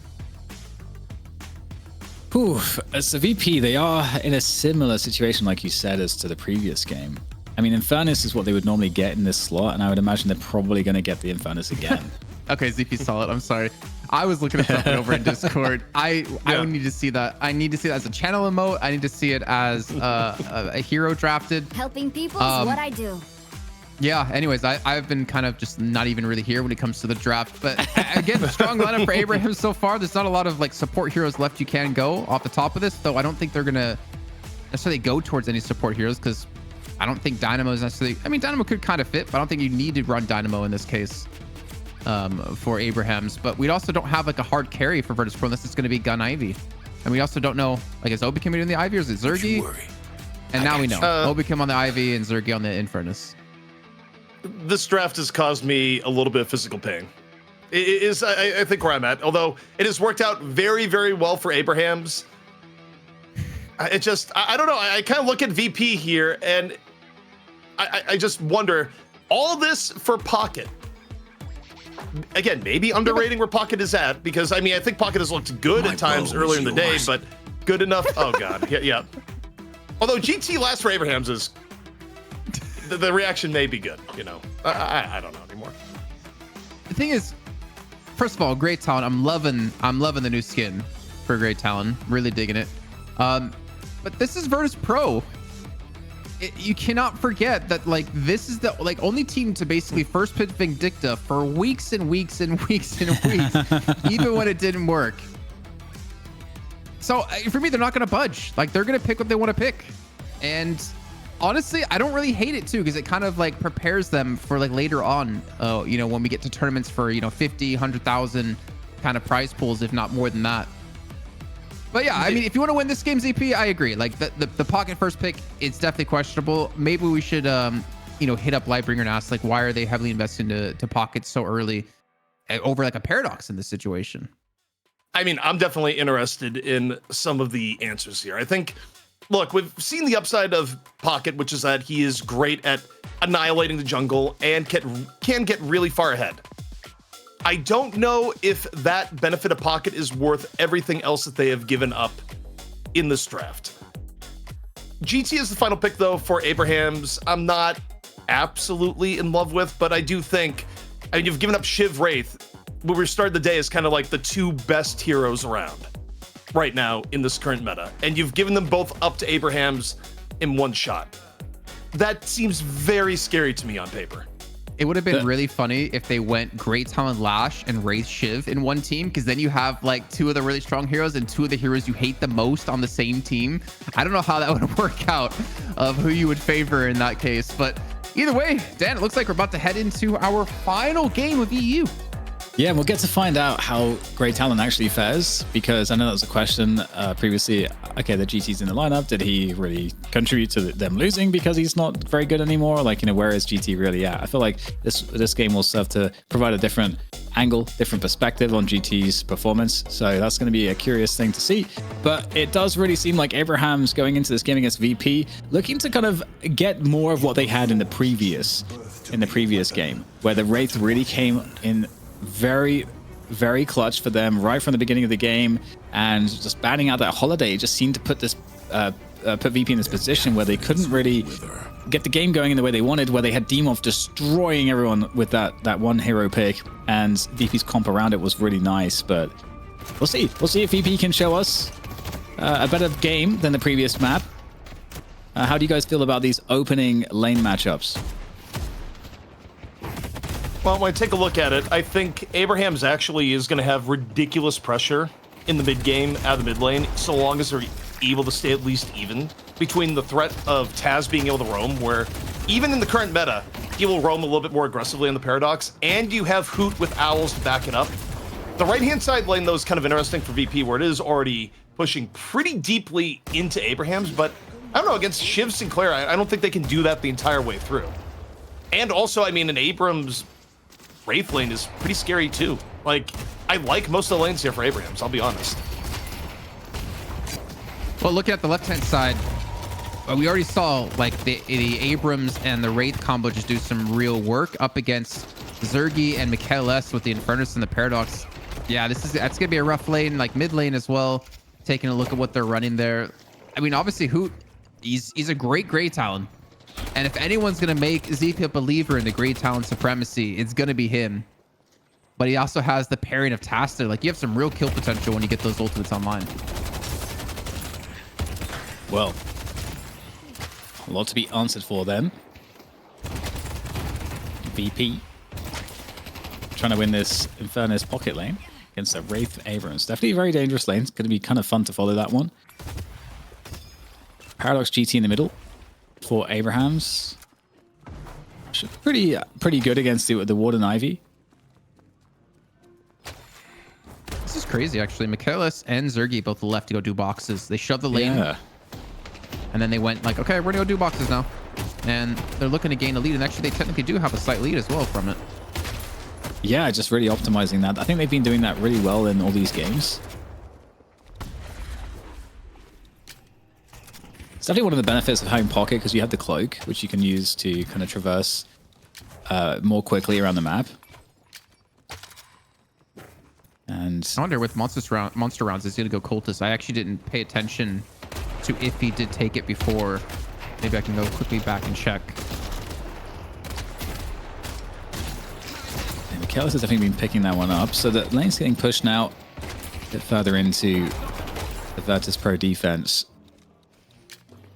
Whew. As the VP, they are in a similar situation, like you said, as to the previous game. I mean, Infernus is what they would normally get in this slot, and I would imagine they're probably going to get the Infernus again. Okay, ZP solid. I'm sorry. I was looking at something over in Discord. I would need to see that. I need to see that as a channel emote. I need to see it as a hero drafted. Helping people is what I do. Yeah, anyways, I've been kind of just not even really here when it comes to the draft. But again, strong lineup for Abraham so far. There's not a lot of like support heroes left you can go off the top of this, though I don't think they're going to necessarily go towards any support heroes because I don't think Dynamo is necessarily... I mean, Dynamo could kind of fit, but I don't think you need to run Dynamo in this case for Abrahams. But we also don't have like a hard carry for Virtus.pro unless it's going to be Gun Ivy. And we also don't know, like, is Obicam in the Ivy or is it Zergy? And now we know. Obicam on the Ivy and Zergy on the Infernus. This draft has caused me a little bit of physical pain. It is, I think, where I'm at. Although it has worked out very, very well for Abrahams. I don't know. I kind of look at VP here and I just wonder, all this for Pocket. Again, maybe underrating where Pocket is at, because I mean, I think Pocket has looked good at times earlier in the day, but good enough. Oh God, yeah. Although GT last for Abrahams is, the reaction may be good. I don't know anymore. The thing is, first of all, Great Talon. I'm loving the new skin for Great Talon. Really digging it. But this is Virtus.pro. You cannot forget that like this is the only team to basically first pick Vindicta for weeks and weeks and weeks and weeks, even when it didn't work. So for me, they're not going to budge. Like they're going to pick what they want to pick. And honestly, I don't really hate it too, because it kind of like prepares them for like later on, when we get to tournaments for, 50, 100,000 kind of prize pools, if not more than that. But yeah, I mean, if you want to win this game, ZP, I agree. Like the Pocket first pick, it's definitely questionable. Maybe we should, hit up Lightbringer and ask, like, why are they heavily investing to Pocket so early over like a Paradox in this situation? I mean, I'm definitely interested in some of the answers here. I think, look, we've seen the upside of Pocket, which is that he is great at annihilating the jungle and can get really far ahead. I don't know if that benefit of Pocket is worth everything else that they have given up in this draft. GT is the final pick, though, for Abrahams. I'm not absolutely in love with, but I do think, you've given up Shiv Wraith, where we started the day as kind of like the two best heroes around right now in this current meta, and you've given them both up to Abrahams in one shot. That seems very scary to me on paper. It would have been really funny if they went Great Talon Lash and Wraith Shiv in one team, because then you have like two of the really strong heroes and two of the heroes you hate the most on the same team. I don't know how that would work out of who you would favor in that case. But either way, Dan, it looks like we're about to head into our final game of EU. Yeah, we'll get to find out how Great Talon actually fares, because I know that was a question previously. Okay, the GT's in the lineup. Did he really contribute to them losing because he's not very good anymore? Like, where is GT really at? I feel like this game will serve to provide a different angle, different perspective on GT's performance. So that's going to be a curious thing to see. But it does really seem like Abraham's going into this game against VP, looking to kind of get more of what they had in the previous game, where the Wraith really came in very very clutch for them right from the beginning of the game, and just banning out that holiday just seemed to put this put VP in this position where they couldn't really get the game going in the way they wanted, where they had Demov destroying everyone with that one hero pick, and VP's comp around it was really nice. But we'll see if VP can show us a better game than the previous map. How do you guys feel about these opening lane matchups? Well, when I take a look at it, I think Abraham's actually is going to have ridiculous pressure in the mid game out of the mid lane, so long as they're able to stay at least even between the threat of Taz being able to roam, where even in the current meta, he will roam a little bit more aggressively on the Paradox, and you have Hoot with Owls to back it up. The right-hand side lane, though, is kind of interesting for VP, where it is already pushing pretty deeply into Abraham's, but I don't know, against Shiv Sinclair, I don't think they can do that the entire way through. And also, I mean, an Abrams Wraith lane is pretty scary too. Like, I like most of the lanes here for Abrahams, I'll be honest. Well, looking at the left-hand side, we already saw like the Abrams and the Wraith combo just do some real work up against Zergy and Mikhail S with the Infernus and the Paradox. Yeah, that's gonna be a rough lane, like mid lane as well. Taking a look at what they're running there. I mean, obviously Hoot, he's a great Grey Talon. And if anyone's going to make ZP a believer in the Grey Talon supremacy, it's going to be him. But he also has the pairing of Taster. Like, you have some real kill potential when you get those ultimates online. Well, a lot to be answered for then. VP trying to win this Infernus pocket lane against a Wraith Abrams. Definitely a very dangerous lane. It's going to be kind of fun to follow that one. Paradox GT in the middle for Abrahams. Pretty good against the Warden Ivy. This is crazy, actually. Michaelis and Zergy both left to go do boxes. They shoved the lane. Yeah. And then they went like, okay, we're going to go do boxes now. And they're looking to gain a lead. And actually, they technically do have a slight lead as well from it. Yeah, just really optimizing that. I think they've been doing that really well in all these games. It's definitely one of the benefits of having Pocket, because you have the cloak, which you can use to kind of traverse more quickly around the map. And I wonder with monster rounds, is going to go Cultist. I actually didn't pay attention to if he did take it before. Maybe I can go quickly back and check. and Michaelis has definitely been picking that one up. So the lane's getting pushed now a bit further into the Virtus.pro defense.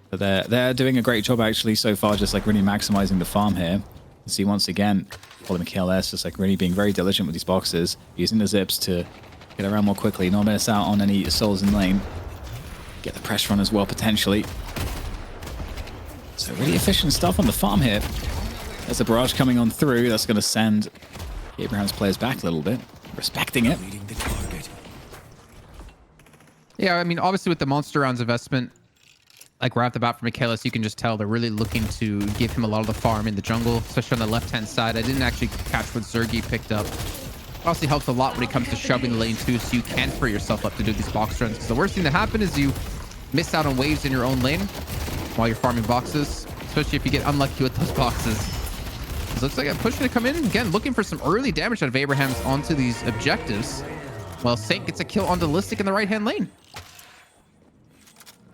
But they're doing a great job actually so far, just like really maximizing the farm here. You see once again, Follow Mikhail S just like really being very diligent with these boxes, using the zips to get around more quickly, not miss out on any souls in lane. Get the pressure on as well potentially. So really efficient stuff on the farm here. There's a barrage coming on through. That's going to send the Abraham's players back a little bit, respecting it. Yeah, I mean, obviously with the monster rounds investment, like right off the bat for Michaelis, you can just tell they're really looking to give him a lot of the farm in the jungle, especially on the left-hand side. I didn't actually catch what Zergy picked up. Obviously helps a lot when it comes to shoving the lane too, so you can free yourself up to do these box runs. Because the worst thing that happen is you miss out on waves in your own lane while you're farming boxes, especially if you get unlucky with those boxes. So it looks like a push going to come in. Again, looking for some early damage out of Abraham's onto these objectives, while Saint gets a kill on the Listic in the right-hand lane.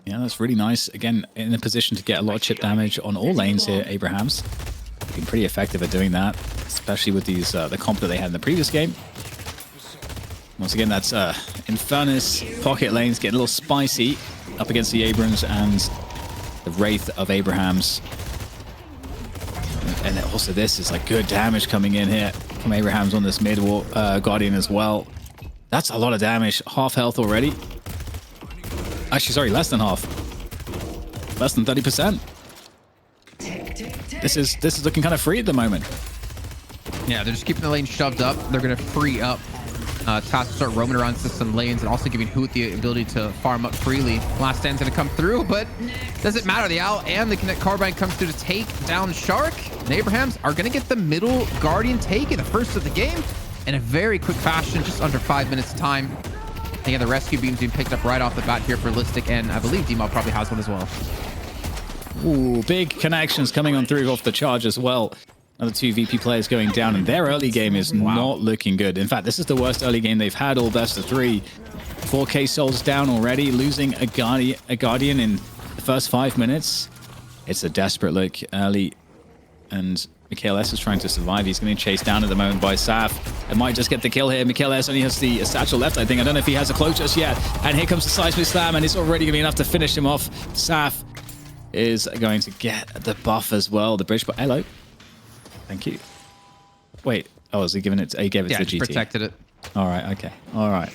Yeah, that's really nice. Again, in a position to get a lot of chip damage on all lanes here, Abraham's. Been pretty effective at doing that, especially with these the comp that they had in the previous game. Once again, that's Infernus pocket lanes getting a little spicy up against the Abrams and the Wraith of Abraham's. And also this is like good damage coming in here from Abraham's on this mid Guardian as well. That's a lot of damage. Half health already. Actually, sorry, less than half. Less than 30%. This is looking kind of free at the moment. Yeah, they're just keeping the lane shoved up. They're going to free up Task to start roaming around some lanes and also giving Hoot the ability to farm up freely. Last Stand's going to come through, but doesn't matter. The Owl and the Kinetic Carbine comes through to take down Shark. And Abrahams are going to get the middle Guardian take in the first of the game in a very quick fashion, just under 5 minutes time. And yeah, the rescue beam's being picked up right off the bat here for Listic, and I believe D-Mob probably has one as well. Ooh, big connections coming on through off the charge as well. Another 2 VP players going down, and their early game is not looking good. In fact, this is the worst early game they've had, all best of 3. 4K souls down already, losing a Guardian in the first 5 minutes. It's a desperate look early, and Mikhail S is trying to survive. He's getting chased down at the moment by Saf. It might just get the kill here. Mikhail S only has the satchel left, I think. I don't know if he has a cloak just yet. And here comes the seismic slam, and it's already going to be enough to finish him off. Saf is going to get the buff as well. The bridge, but hello. Thank you. Wait. Oh, is he giving it? He gave it to the GT. Protected it. All right. Okay. All right.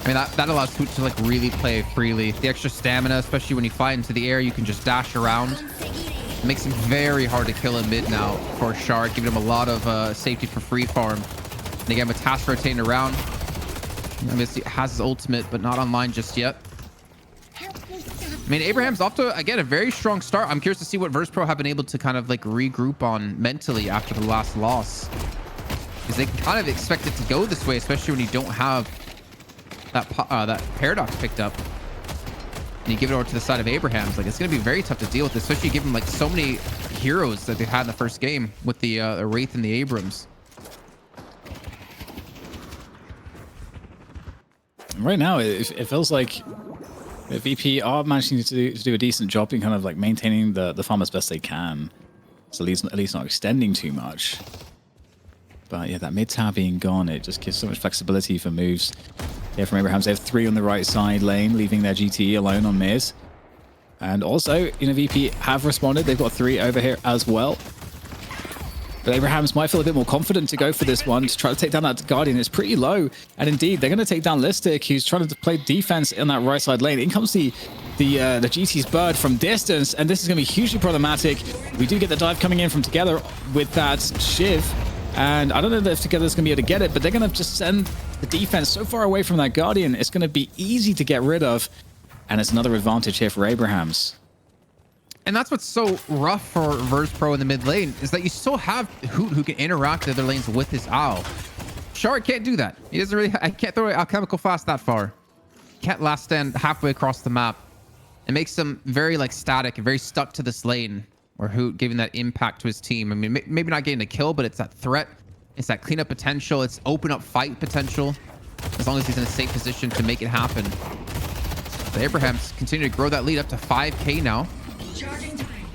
I mean, that allows Hoot to like really play freely. The extra stamina, especially when you fly into the air, you can just dash around. It makes him very hard to kill in mid now for Shark, giving him a lot of safety for free farm. And again, with Task rotating around, obviously has his ultimate, but not online just yet. I mean, Abraham's off to, again, a very strong start. I'm curious to see what Virtus.pro have been able to kind of like regroup on mentally after the last loss. Because they kind of expect it to go this way, especially when you don't have that paradox picked up. And you give it over to the side of Abraham's. Like, it's going to be very tough to deal with, especially given like so many heroes that they've had in the first game with the Wraith and the Abrams. Right now, it feels like VP are managing to do a decent job in kind of like maintaining the farm as best they can. So at least not extending too much. But yeah, that mid tower being gone, it just gives so much flexibility for moves. Here from Abrahams, they have 3 on the right side lane, leaving their GTE alone on mid. And also, you know, VP have responded. They've got 3 over here as well. But Abrahams might feel a bit more confident to go for this one, to try to take down that Guardian. It's pretty low. And indeed, they're going to take down Listic, who's trying to play defense in that right side lane. In comes the GT's bird from distance, and this is going to be hugely problematic. We do get the dive coming in from Together with that Shiv. And I don't know if Together's going to be able to get it, but they're going to just send the defense so far away from that Guardian. It's going to be easy to get rid of. And it's another advantage here for Abrahams. And that's what's so rough for Virtus.pro in the mid lane, is that you still have Hoot who can interact the other lanes with his owl. Shark can't do that. He doesn't really, I can't throw alchemical flask that far. Can't last stand halfway across the map. It makes him very like static and very stuck to this lane, where Hoot giving that impact to his team. I mean, maybe not getting a kill, but it's that threat. It's that cleanup potential. It's open up fight potential. As long as he's in a safe position to make it happen. The Abrahams continue to grow that lead up to 5K now.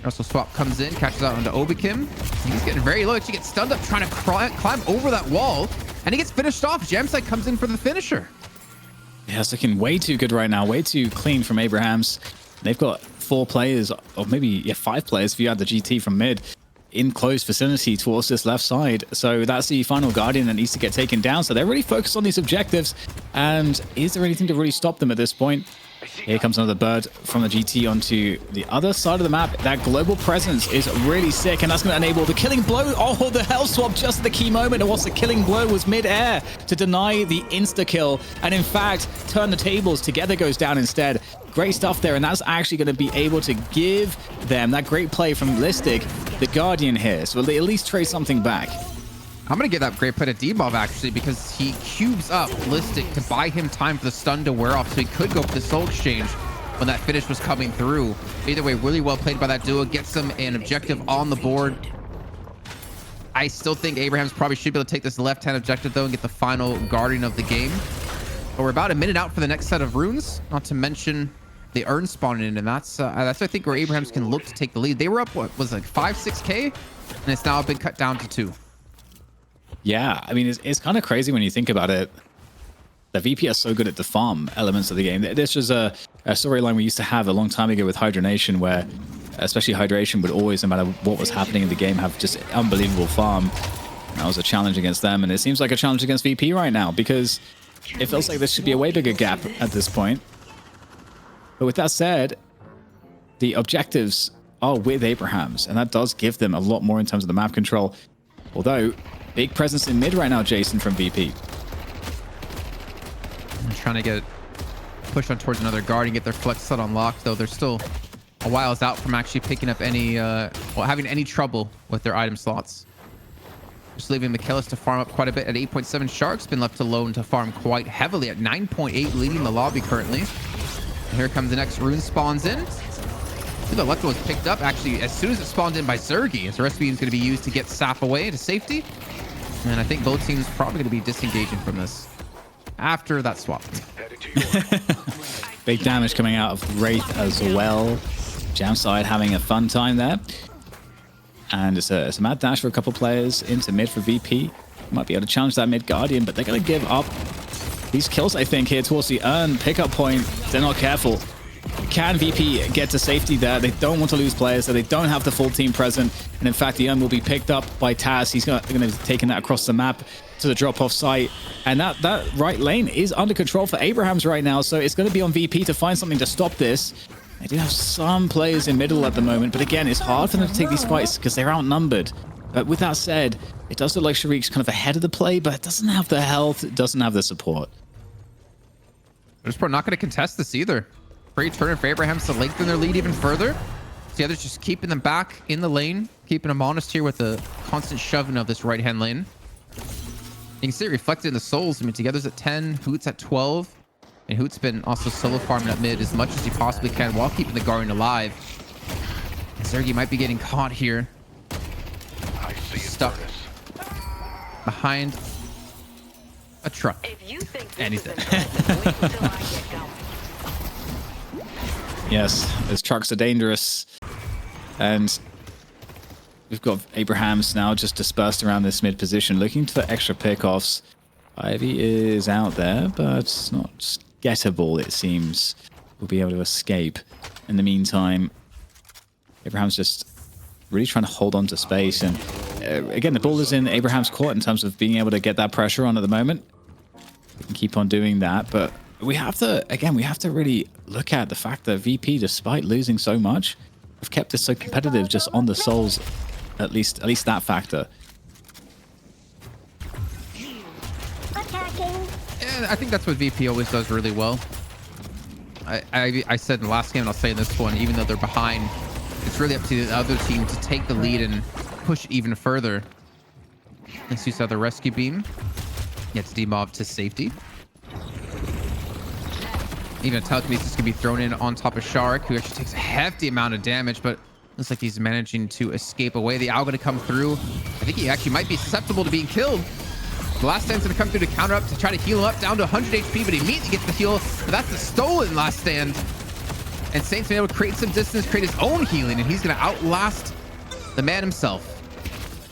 Russell Swap comes in, catches out onto Obikim. He's getting very low. He gets stunned up trying to climb over that wall, and he gets finished off. Jamsite comes in for the finisher. Yeah, it's looking way too good right now. Way too clean from Abrahams. They've got 4 players, or maybe 5 players if you add the GT from mid, in close vicinity towards this left side. So that's the final Guardian that needs to get taken down. So they're really focused on these objectives. And is there anything to really stop them at this point? Here comes another bird from the GT onto the other side of the map. That global presence is really sick, and that's going to enable the killing blow. Oh, the health swap just at the key moment. And what's the killing blow was mid-air to deny the insta-kill. And in fact, turn the tables. Together goes down instead. Great stuff there, and that's actually going to be able to give them that great play from Listic, the Guardian here. So they at least trade something back. I'm going to give that great play to Debuff, actually, because he cubes up Listic to buy him time for the stun to wear off, so he could go for the soul exchange when that finish was coming through. Either way, really well played by that duo. Gets them an objective on the board. I still think Abrahams probably should be able to take this left-hand objective, though, and get the final Guardian of the game. But we're about a minute out for the next set of runes, not to mention the urn spawning in, and that's I think where Abrahams can look to take the lead. They were up, what was it, like 5-6K, and it's now been cut down to 2. Yeah, I mean, it's kind of crazy when you think about it. The VP are so good at the farm elements of the game. This was a storyline we used to have a long time ago with Hydronation, where especially Hydration would always, no matter what was happening in the game, have just unbelievable farm. And that was a challenge against them, and it seems like a challenge against VP right now, because it feels like there should be a way bigger gap at this point. But with that said, the objectives are with Abrahams, and that does give them a lot more in terms of the map control. Although, big presence in mid right now, Jason, from VP. I'm trying to get pushed on towards another guard and get their flex set unlocked, though they're still a whiles out from actually picking up any, having any trouble with their item slots. Just leaving Michaelis to farm up quite a bit at 8.7. Shark's been left alone to farm quite heavily at 9.8, leading the lobby currently. And here comes the next rune spawns in. The Electro was picked up actually as soon as it spawned in by Zergy. So recipe is going to be used to get Sap away to safety. And I think both teams probably going to be disengaging from this after that swap. Big damage coming out of Wraith as well. Jamside having a fun time there. And it's a mad dash for a couple players into mid for VP. Might be able to challenge that mid Guardian, but they're going to give up these kills, I think, here towards the urn pickup point. They're not careful. Can VP get to safety there? They don't want to lose players, so they don't have the full team present. And in fact, the urn will be picked up by Taz. He's going to be taking that across the map to the drop-off site. And that right lane is under control for Abrahams right now, so it's going to be on VP to find something to stop this. They do have some players in middle at the moment, but again, it's hard for them to take these fights because they're outnumbered. But with that said, it does look like Shariq's kind of ahead of the play, but it doesn't have the health, it doesn't have the support. Virtus.pro not going to contest this either. Great turn for Abrahams to lengthen their lead even further. The others just keeping them back in the lane, keeping them honest here with the constant shoving of this right-hand lane. You can see it reflected in the souls. I mean, Together's at 10, Hoot's at 12. And Hoot's been also solo farming up mid as much as he possibly can while keeping the Guardian alive. And Zergy might be getting caught here. Stuck behind a truck. If you think And he's dead. wait until I get going. Yes, those trucks are dangerous. And we've got Abrahams now just dispersed around this mid position, looking for extra pickoffs. Ivy is out there, but it's not gettable, it seems. We'll be able to escape. In the meantime, Abraham's just really trying to hold on to space. And again, the ball is in Abraham's court in terms of being able to get that pressure on at the moment. We can keep on doing that, but we have to, again, we have to really look at the fact that VP, despite losing so much, have kept this so competitive just on the souls, at least that factor. Attacking. And I think that's what VP always does really well. I said in the last game, and I'll say in this one, even though they're behind, it's really up to the other team to take the lead and push it even further. Let's use the rescue beam. Gets demobbed to safety. Even telekinesis can be thrown in on top of Shark, who actually takes a hefty amount of damage, but looks like he's managing to escape away. The owl going to come through. I think he actually might be susceptible to being killed. The last stand's going to come through to counter up to try to heal him up down to 100 HP, but he immediately gets the heal. But that's the stolen last stand. And Saint's been able to create some distance, create his own healing, and he's going to outlast the man himself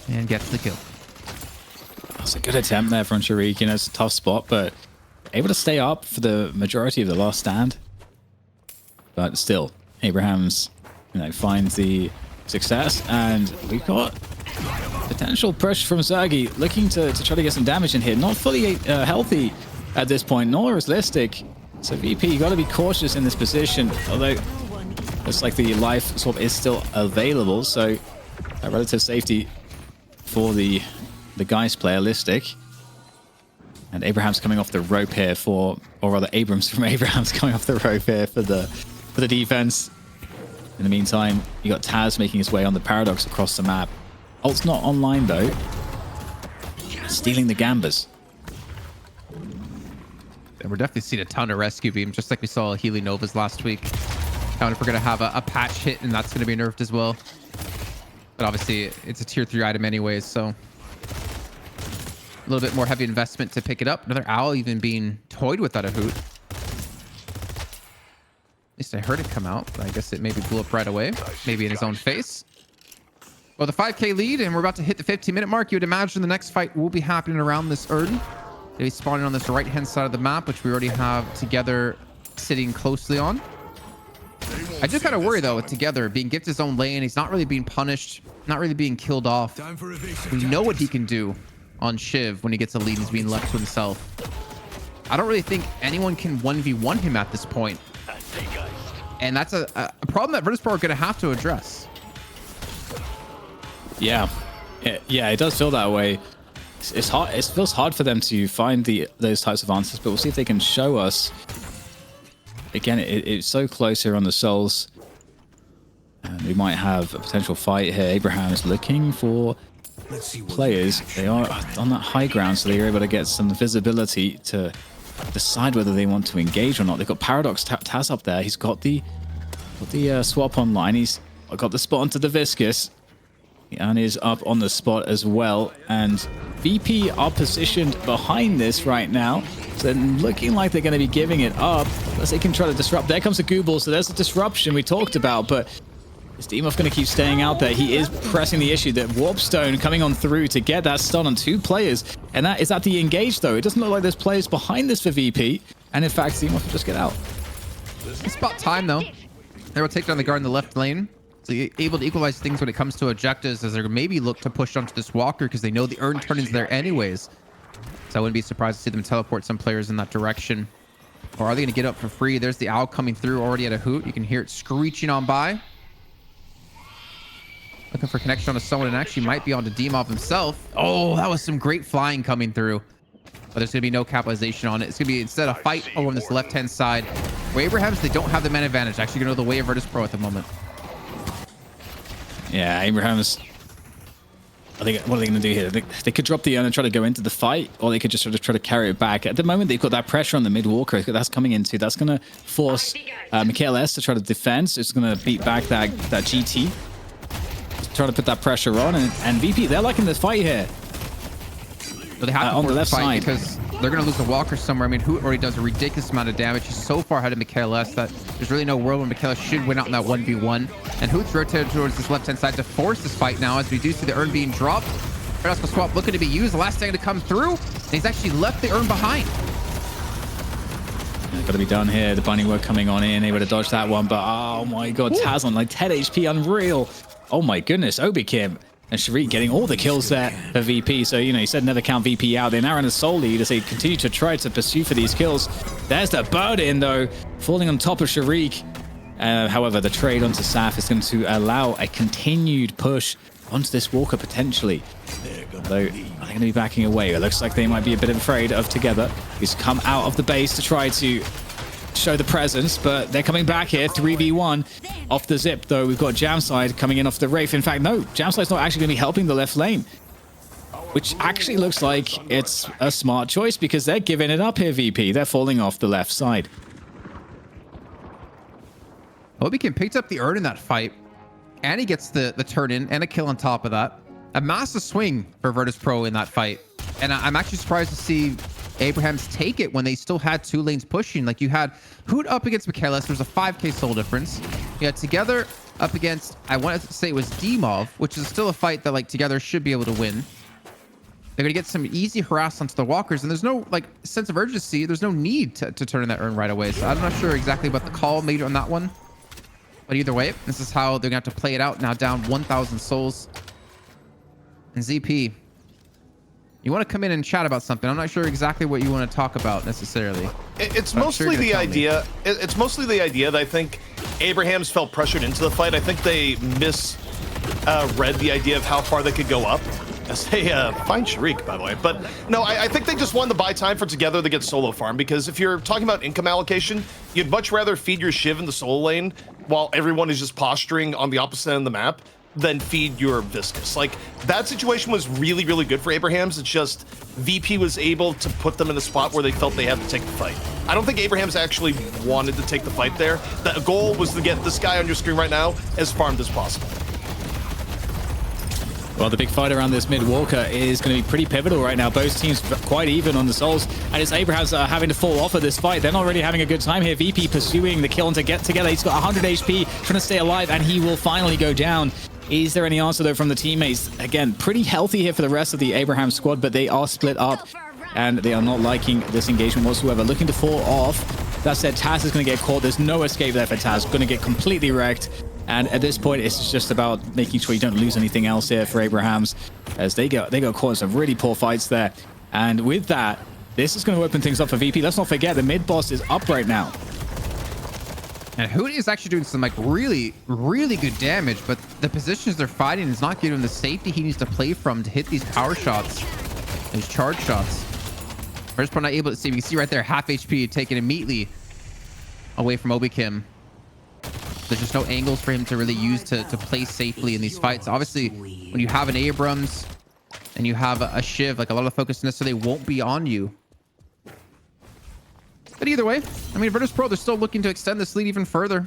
and gets the kill. That's a good attempt there from Shariq. You know, it's a tough spot, but able to stay up for the majority of the last stand. But still, Abrahams, finds the success, and we've got potential push from Zergy, looking to try to get some damage in here. Not fully healthy at this point, nor realistic. So VP, you got to be cautious in this position. Although looks like the life swap is still available, so a relative safety for the Geist player, Listic. And Abraham's coming off the rope here or rather Abrams from Abrahams coming off the rope here for the defense. In the meantime, you got Taz making his way on the Paradox across the map. Ult's not online though. Stealing the Gambas. And we're definitely seeing a ton of rescue beam, just like we saw Healy Novas last week. I wonder if we're going to have a patch hit, and that's going to be nerfed as well. But obviously, it's a tier 3 item anyways, so a little bit more heavy investment to pick it up. Another owl even being toyed with out of Hoot. At least I heard it come out, but I guess it maybe blew up right away. Maybe in his own face. Well, the 5k lead, and we're about to hit the 15-minute mark. You would imagine the next fight will be happening around this Urn. They'll be spawning on this right-hand side of the map, which we already have Together sitting closely on. I do kind of worry, though, with Together being gifted his own lane. He's not really being punished, not really being killed off. We know what he can do on Shiv when he gets a lead and he's being left to himself. I don't really think anyone can 1v1 him at this point. And that's a problem that Virtus.pro are going to have to address. Yeah, it does feel that way. It's hard. It feels hard for them to find those types of answers, but we'll see if they can show us. Again, it's so close here on the souls. And we might have a potential fight here. Abraham is looking for players. They are on that high ground, so they're able to get some visibility to decide whether they want to engage or not. They've got Paradox Taz up there. He's got the Got the swap online. He's got the spot onto the Viscous. And is up on the spot as well. And VP are positioned behind this right now. So they're looking like they're going to be giving it up. Unless they can try to disrupt. There comes a Google. So there's a disruption we talked about. But is Demoff going to keep staying out there? He is pressing the issue that Warpstone coming on through to get that stun on 2 players. And that is at the engage though. It doesn't look like there's players behind this for VP. And in fact, Demoff will just get out. It's about time though. They will take down the guard in the left lane. So you're able to equalize things when it comes to objectives as they maybe look to push onto this walker because they know the earn turn is there anyways. So I wouldn't be surprised to see them teleport some players in that direction. Or are they going to get up for free? There's the owl coming through already at a hoot. You can hear it screeching on by. Looking for connection onto someone and actually might be onto Demoff himself. Oh, that was some great flying coming through. But there's going to be no capitalization on it. It's going to be instead a fight over on this left-hand side. Where Abrahams, they don't have the man advantage. Actually going to go the way of Virtus.pro at the moment. Yeah, Abrahams. What are they going to do here? They could drop the urn and try to go into the fight, or they could just sort of try to carry it back. At the moment, they've got that pressure on the mid walker that's coming into. That's going to force Mikhail S to try to defend. So it's going to beat back that GT. Try to put that pressure on, and VP, they're liking this fight here. But they have to on the left side because they're going to lose a walker somewhere. I mean, Hoot already does a ridiculous amount of damage. He's so far ahead of Mikhail S that there's really no world where Mikhail S should win out in that 1v1. And Hoot's rotated towards this left-hand side to force this fight now as we do see the urn being dropped. Radosco swap looking to be used. The last thing to come through. And he's actually left the urn behind. Got to be done here. The bunny work coming on in, able to dodge that one. But oh my god, Taz on like 10 HP, unreal. Oh my goodness, Obikim and Sharik getting all the kills there for VP. So, you know, he said never count VP out. They're now in a soul lead as they continue to try to pursue for these kills. There's the bird in though, falling on top of Sharik. However, the trade onto Saf is going to allow a continued push onto this walker potentially. Although, are they going to be backing away? It looks like they might be a bit afraid of Together. He's come out of the base to try to show the presence, but they're coming back here. 3v1 off the zip though. We've got Jamside coming in off the Wraith. In fact, no, Jamside's not actually going to be helping the left lane, which actually looks like it's a smart choice because they're giving it up here, VP. They're falling off the left side. Obikin picked up the urn in that fight, and he gets the turn in and a kill on top of that. A massive swing for Virtus.pro in that fight. And I'm actually surprised to see Abrahams take it when they still had 2 lanes pushing. Like you had Hoot up against Michaelis. There's a 5k soul difference. You had Together up against, I wanted to say it was Demov, which is still a fight that like Together should be able to win. They're going to get some easy harass onto the walkers, and there's no like sense of urgency. There's no need to turn in that urn right away. So I'm not sure exactly what the call made on that one. But either way, this is how they're going to have to play it out. Now down 1,000 souls. And ZP, you want to come in and chat about something. I'm not sure exactly what you want to talk about necessarily. It's mostly the idea. It's mostly the idea that I think Abrahams felt pressured into the fight. I think they misread the idea of how far they could go up. As they find Sharik, by the way. But no, I think they just wanted to buy time for Together to get solo farm, because if you're talking about income allocation, you'd much rather feed your Shiv in the solo lane while everyone is just posturing on the opposite end of the map than feed your Viscous. Like, that situation was really, really good for Abrahams. It's just VP was able to put them in a spot where they felt they had to take the fight. I don't think Abrahams actually wanted to take the fight there. The goal was to get this guy on your screen right now as farmed as possible. Well, the big fight around this mid walker is going to be pretty pivotal right now. Both teams quite even on the souls, and it's Abrahams that are having to fall off of this fight. They're not really having a good time here. VP pursuing the kill and to get Together. He's got 100 HP, trying to stay alive, and he will finally go down. Is there any answer though from the teammates? Again, pretty healthy here for the rest of the Abraham squad, but they are split up and they are not liking this engagement whatsoever. Looking to fall off. That said, Taz is going to get caught. There's no escape there for Taz. Going to get completely wrecked. And at this point, it's just about making sure you don't lose anything else here for Abrahams, as they go caught in some really poor fights there. And with that, this is going to open things up for VP. Let's not forget the mid boss is up right now. And Hootie is actually doing some like really, really good damage, but the positions they're fighting is not giving him the safety he needs to play from to hit these power shots, these charge shots. First one not able to see. You can see right there, half HP taken immediately away from Obikim. There's just no angles for him to really use to play safely in these fights. Obviously, when you have an Abrams and you have a Shiv, like a lot of focus necessarily won't be on you. But either way, I mean, Virtus.pro, they're still looking to extend this lead even further.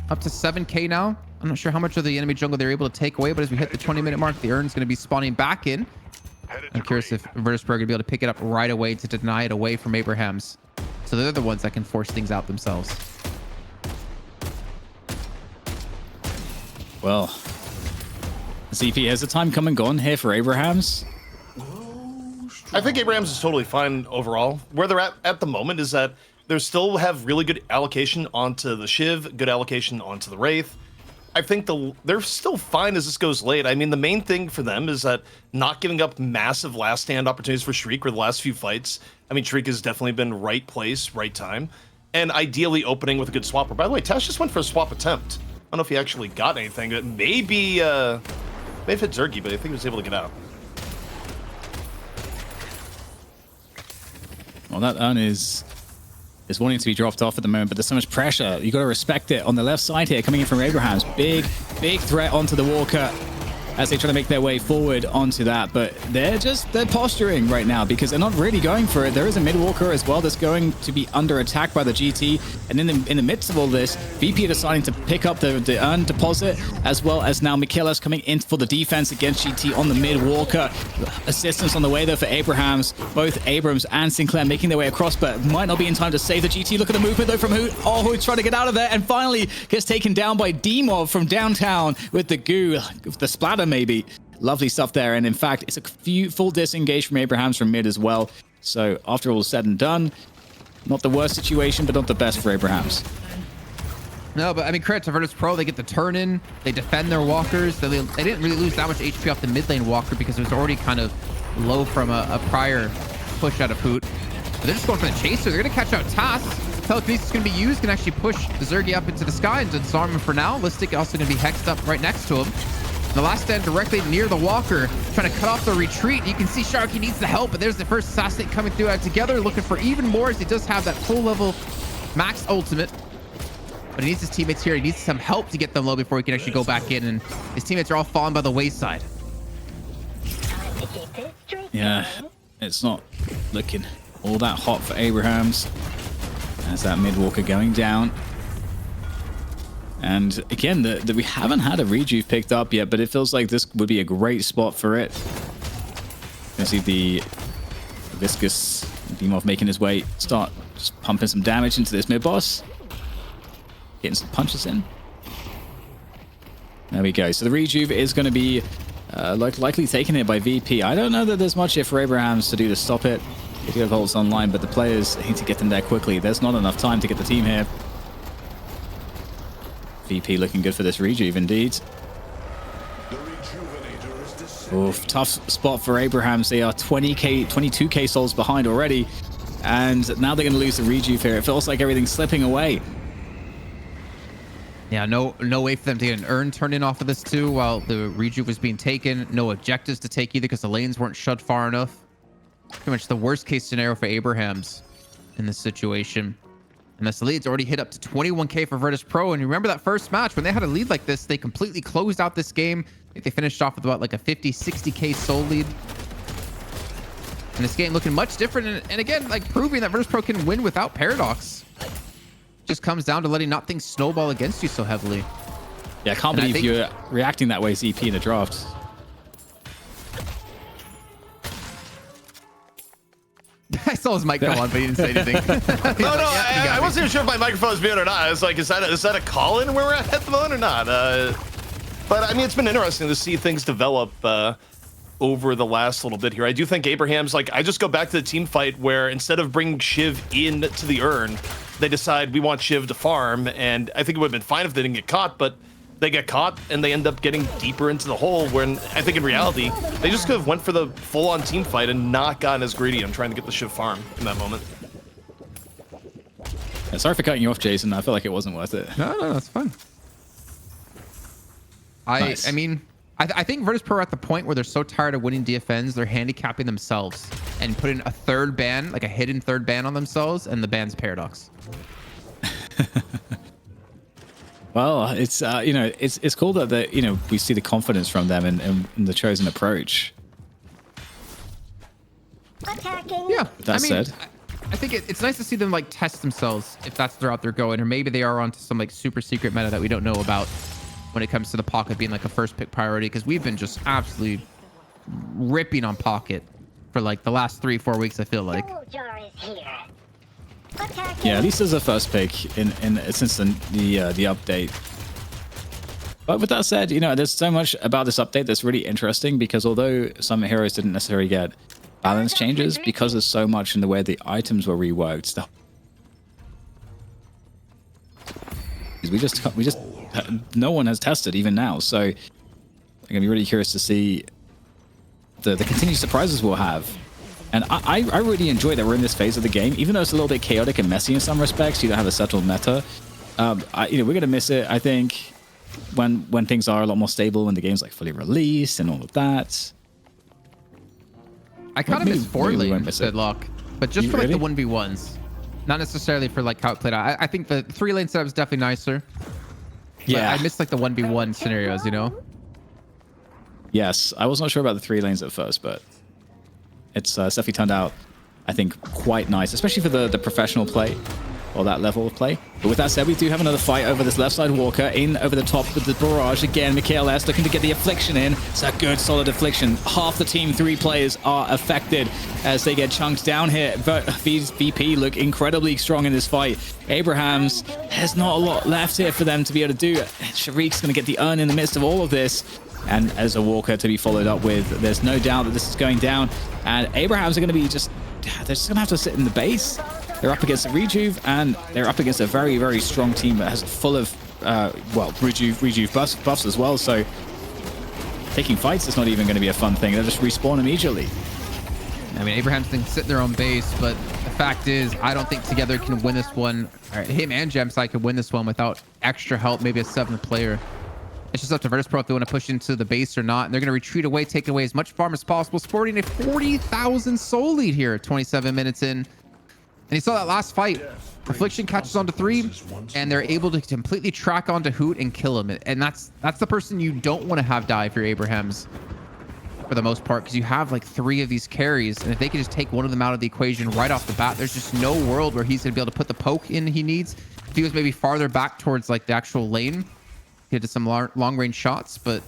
up to 7K now. I'm not sure how much of the enemy jungle they're able to take away, but as we hit the 20-minute mark, the urn's going to be spawning back in. I'm curious if Virtus.pro are going to be able to pick it up right away to deny it away from Abraham's. So they're the ones that can force things out themselves. Well, ZP, has the time come and gone here for Abraham's? I think Abraham's is totally fine overall. Where they're at the moment is that they still have really good allocation onto the Shiv, good allocation onto the Wraith. I think they're still fine as this goes late. I mean, the main thing for them is that not giving up massive last stand opportunities for Shriek or the last few fights. I mean, Shriek has definitely been right place, right time. And ideally opening with a good swapper. By the way, Tash just went for a swap attempt. I don't know if he actually got anything. It maybe hit Zergy, but I think he was able to get out. Well, that urn is wanting to be dropped off at the moment, but there's so much pressure. You got to respect it. On the left side here, coming in from Abraham's, big threat onto the Walker as they try to make their way forward onto that, but they're posturing right now because they're not really going for it. There is a mid walker as well that's going to be under attack by the GT, and in the midst of all this, VP deciding to pick up the urn deposit, as well as now Michaelis coming in for the defense against GT on the mid walker. Assistance on the way there for Abrahams. Both Abrams and Sinclair making their way across, but might not be in time to save the GT. Look at the movement though from Hoot. Oh, Hoot's trying to get out of there, and finally gets taken down by D-Mob from downtown with the goo, the splatter maybe. Lovely stuff there, and in fact, it's a full disengage from Abrahams from mid as well. So after all is said and done, not the worst situation, but not the best for Abrahams. No, but I mean, credit to Virtus.pro. They get the turn in, they defend their walkers. They didn't really lose that much HP off the mid lane walker because it was already kind of low from a prior push out of Hoot. But they're just going for the chaser. They're going to catch out Tass. Telekinesis is going to be used, can actually push the Zergy up into the sky and disarm him for now. Listic also going to be hexed up right next to him. The last stand directly near the walker, trying to cut off the retreat. You can see Sharky needs the help, but there's the first assassinate coming through together, looking for even more as he does have that full level max ultimate. But he needs his teammates here. He needs some help to get them low before he can actually go back in, and his teammates are all falling by the wayside. Yeah, it's not looking all that hot for Abrahams as that mid walker going down. And again, we haven't had a rejuve picked up yet, but it feels like this would be a great spot for it. You can see the Viscous D-Mob making his way, start just pumping some damage into this mid-boss. Getting some punches in. There we go. So the rejuve is going to be likely taken here by VP. I don't know that there's much here for Abrahams to do to stop it. They do have ults online, but the players need to get them there quickly. There's not enough time to get the team here. VP looking good for this rejuve indeed. Oof, tough spot for Abrahams. They are 22k souls behind already, and now they're going to lose the rejuve here. It feels like everything's slipping away. Yeah, no way for them to get an urn turned in off of this too while the rejuve was being taken. No objectives to take either because the lanes weren't shut far enough. Pretty much the worst case scenario for Abrahams in this situation. And this lead's already hit up to 21k for Virtus.pro. And you remember that first match when they had a lead like this, they completely closed out this game. I think they finished off with about like a 50-60k soul lead. And this game looking much different, and again, like proving that Virtus.pro can win without Paradox. Just comes down to letting not things snowball against you so heavily. Yeah, I can't believe you're reacting that way, ZP, in the draft. I saw his mic go on, but he didn't say anything. No, I wasn't even sure if my microphone was muted or not. I was like, is that a call-in where we're at the moment or not? But I mean, it's been interesting to see things develop over the last little bit here. I do think Abraham's, like, I just go back to the team fight where instead of bringing Shiv in to the urn, they decide we want Shiv to farm, and I think it would have been fine if they didn't get caught, but they get caught and they end up getting deeper into the hole when I think in reality, they just could have went for the full-on team fight and not gotten as greedy on trying to get the Shiv farm in that moment. Yeah, sorry for cutting you off, Jason. I feel like it wasn't worth it. No, that's fine. Nice. I mean, I think Virtus.pro are at the point where they're so tired of winning DFNs, they're handicapping themselves and putting a third ban, like a hidden third ban on themselves, and the ban's Paradox. Well, it's it's cool that we see the confidence from them in the chosen approach. Attacking. Yeah, That said, I think it's nice to see them like test themselves if that's the route they're going, or maybe they are onto some like super secret meta that we don't know about when it comes to the pocket being like a first pick priority, because we've been just absolutely ripping on pocket for like the last 3-4 weeks, I feel like. Yeah, at least as a first pick in since the update. But with that said, you know, there's so much about this update that's really interesting, because although some heroes didn't necessarily get balance changes, because there's so much in the way the items were reworked, we just no one has tested even now. So I'm gonna be really curious to see the continued surprises we'll have. And I really enjoy that we're in this phase of the game, even though it's a little bit chaotic and messy in some respects. You don't have a settled meta. You know, we're gonna miss it, I think, when things are a lot more stable, when the game's like fully released and all of that. I kind of miss 4-lane Deadlock, but just for like the 1v1s, not necessarily for like how it played out. I think the 3-lane setup is definitely nicer. Yeah, I miss like the 1v1 scenarios, you know. Yes, I was not sure about the 3 lanes at first, but it's definitely turned out, I think, quite nice, especially for the professional play, or that level of play. But with that said, we do have another fight over this left side walker, in over the top with the barrage again. Mikhail looking to get the affliction in. It's a good solid affliction. Half the team, 3 players, are affected as they get chunked down here. But VP look incredibly strong in this fight. Abrahams, there's not a lot left here for them to be able to do. Sharek's going to get the urn in the midst of all of this. And as a walker to be followed up with, there's no doubt that this is going down. And Abrahams are going to be they're just going to have to sit in the base. They're up against a Rejuve, and they're up against a very, very strong team that has full of, well, Rejuve buffs as well. So taking fights is not even going to be a fun thing. They'll just respawn immediately. I mean, Abrahams can sit in their own base, but the fact is, I don't think Together can win this one. Him and Gemside can win this one without extra help, maybe a 7th player. It's just up to Virtus.pro if they want to push into the base or not. And they're going to retreat away, take away as much farm as possible, sporting a 40,000 soul lead here, 27 minutes in. And you saw that last fight. Affliction catches onto 3, and they're able to completely track onto Hoot and kill him. And that's the person you don't want to have die if you're Abrahams, for the most part, because you have like 3 of these carries, and if they can just take one of them out of the equation right off the bat, there's just no world where he's going to be able to put the poke in he needs. If he was maybe farther back towards like the actual lane, he did some long range shots, but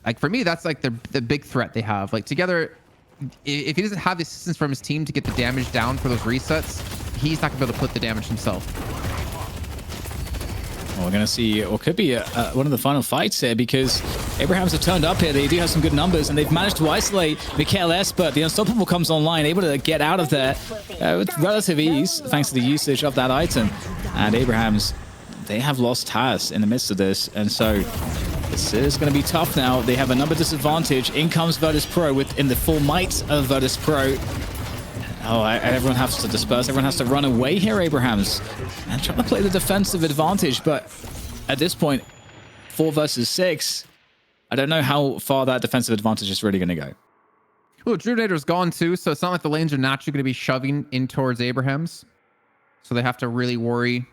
like for me, that's like the big threat they have. Like Together, if he doesn't have the assistance from his team to get the damage down for those resets, he's not gonna be able to put the damage himself. Well, we're gonna see, or could be one of the final fights here, because Abrahams have turned up here. They do have some good numbers, and they've managed to isolate Mikhail S, but the Unstoppable comes online, able to get out of there with relative ease, thanks to the usage of that item. And Abrahams, they have lost Taz in the midst of this, and so this is going to be tough now. They have a number disadvantage. In comes Virtus.pro in the full might of Virtus.pro. Oh, everyone has to disperse. Everyone has to run away here, Abrahams. And trying to play the defensive advantage, but at this point, 4 versus 6, I don't know how far that defensive advantage is really going to go. Well, Druidator's gone too, so it's not like the lanes are naturally going to be shoving in towards Abrahams. So they have to really worry.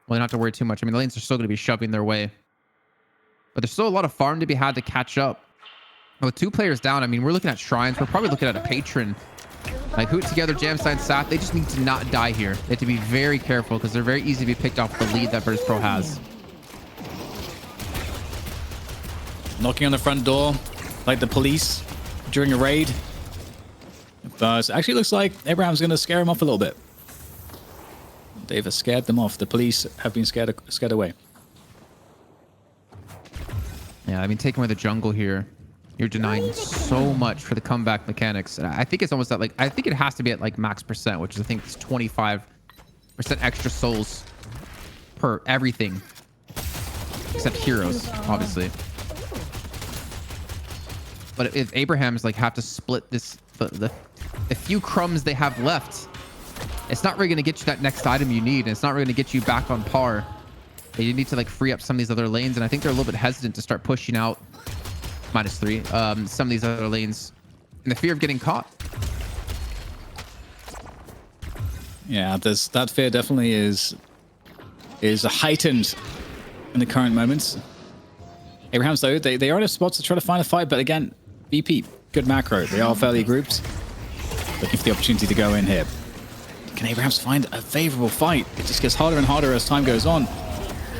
Well, they don't have to worry too much. I mean, the lanes are still going to be shoving their way. But there's still a lot of farm to be had to catch up. With 2 players down, I mean, we're looking at Shrines. We're probably looking at a Patron. Like Hoot Together, Jamside, Sat, they just need to not die here. They have to be very careful, because they're very easy to be picked off the lead that Virtus.pro has. Knocking on the front door like the police during a raid. But it actually looks like Abraham's going to scare him off a little bit. They've scared them off. The police have been scared away. Yeah, I mean, taking away the jungle here, you're denying so much for the comeback mechanics. And I think it's almost at like, I think it has to be at like max percent, which is, I think it's 25% extra souls per everything, except heroes, obviously. But if Abrahams like have to split this, the few crumbs they have left, it's not really going to get you that next item you need, and it's not really going to get you back on par. You need to like free up some of these other lanes, and I think they're a little bit hesitant to start pushing out -3 some of these other lanes in the fear of getting caught. Yeah, that fear definitely is heightened in the current moments. Abrahams, though, they are in a spot to try to find a fight, but again, VP, good macro. They are fairly grouped, looking for the opportunity to go in here. can Abrahams find a favorable fight? It just gets harder and harder as time goes on.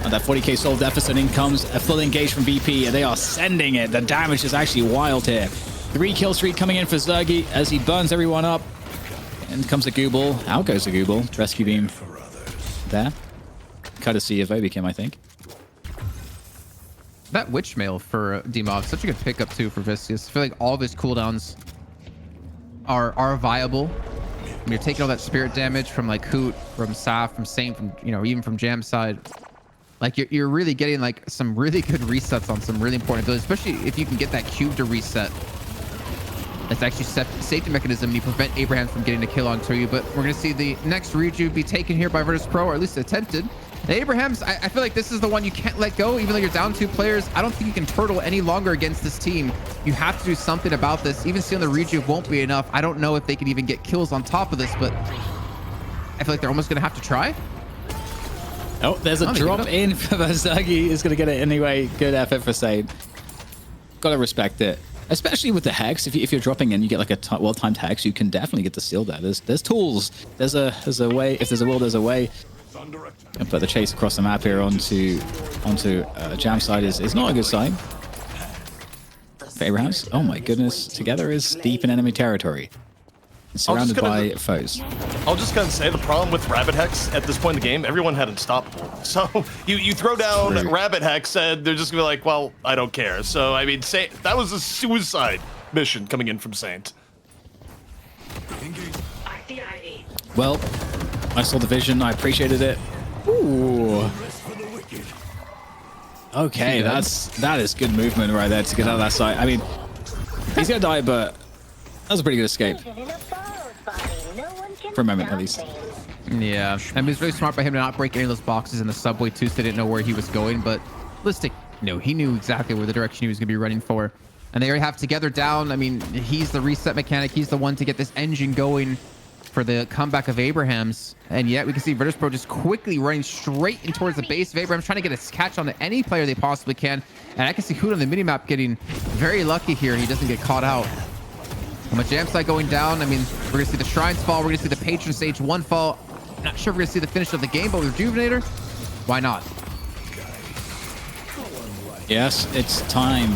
And that 40k soul deficit, in comes a full engage from VP, and they are sending it. The damage is actually wild here. 3 kill streak coming in for Zergy as he burns everyone up. And comes a Google. Out goes the Google. Rescue beam there. Courtesy of Obikim, I think. That witch mail for D-Mob, such a good pickup too for Vicious. I feel like all of his cooldowns are viable. When you're taking all that spirit damage from like Hoot, from Saf, from Saint, from even from Jam side, like you're really getting like some really good resets on some really important abilities, especially if you can get that cube to reset. It's actually safety mechanism, and you prevent Abraham from getting a kill onto you. But we're gonna see the next Reju be taken here by Virtus.pro, or at least attempted. And Abraham's, I feel like this is the one you can't let go, even though you're down 2 players. I don't think you can turtle any longer against this team. You have to do something about this. Even stealing the Reju won't be enough. I don't know if they can even get kills on top of this, but I feel like they're almost gonna have to try. Oh, there's a drop in for Zergy. Is gonna get it anyway. Good effort for Saint. Gotta respect it. Especially with the hex, if you're dropping in, you get like a well-timed hex. You can definitely get the steal there. There's tools. There's a way. If there's a will, there's a way. But the chase across the map here onto Jam side is not a good sign. For Abrahams, oh my goodness, together is deep in enemy territory, surrounded by foes. I'll just kind of say the problem with Rabbit Hex at this point in the game, everyone had Unstoppable. So you throw down Rabbit Hex and they're just gonna be like, well, I don't care. So I mean, that was a suicide mission coming in from Saint. Well, I saw the vision. I appreciated it. Ooh. Okay, that is good movement right there to get out of that side. I mean, he's gonna die, but that was a pretty good escape. For a moment, at least. Yeah, I mean, it's really smart by him to not break any of those boxes in the subway too, so they didn't know where he was going. But Listic, he knew exactly where the direction he was going to be running for. And they already have together down. I mean, he's the reset mechanic. He's the one to get this engine going for the comeback of Abrahams. And yet we can see Virtus.pro just quickly running straight in towards the base of Abrahams, trying to get a catch on any player they possibly can. And I can see Hoot on the minimap getting very lucky here, and he doesn't get caught out. From a Jam site going down, I mean, we're going to see the Shrines fall. We're going to see the Patron Stage 1 fall. Not sure if we're going to see the finish of the game, but with Rejuvenator, why not? Yes, it's time.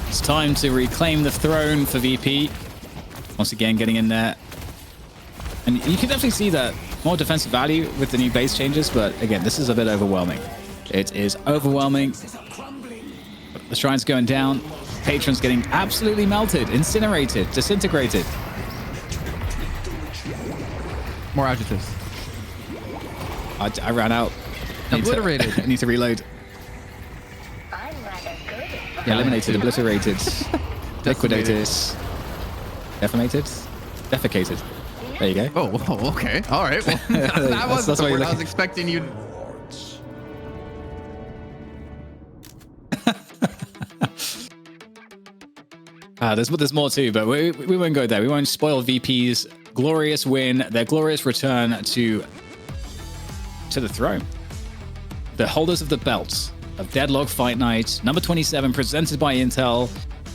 It's time to reclaim the throne for VP. Once again, getting in there. And you can definitely see that more defensive value with the new base changes, but again, this is a bit overwhelming. It is overwhelming. The Shrine's going down. Patron's getting absolutely melted, incinerated, disintegrated. More adjectives. I ran out. Obliterated. I need to reload. Yeah, eliminated, obliterated, liquidated, defamated, defecated. There you go. Oh, okay. All right. Well, that wasn't the word I was expecting you. There's more too, but we won't go there. We won't spoil VP's glorious win, their glorious return to the throne. The holders of the belts of Deadlock Fight Night, number 27, presented by Intel,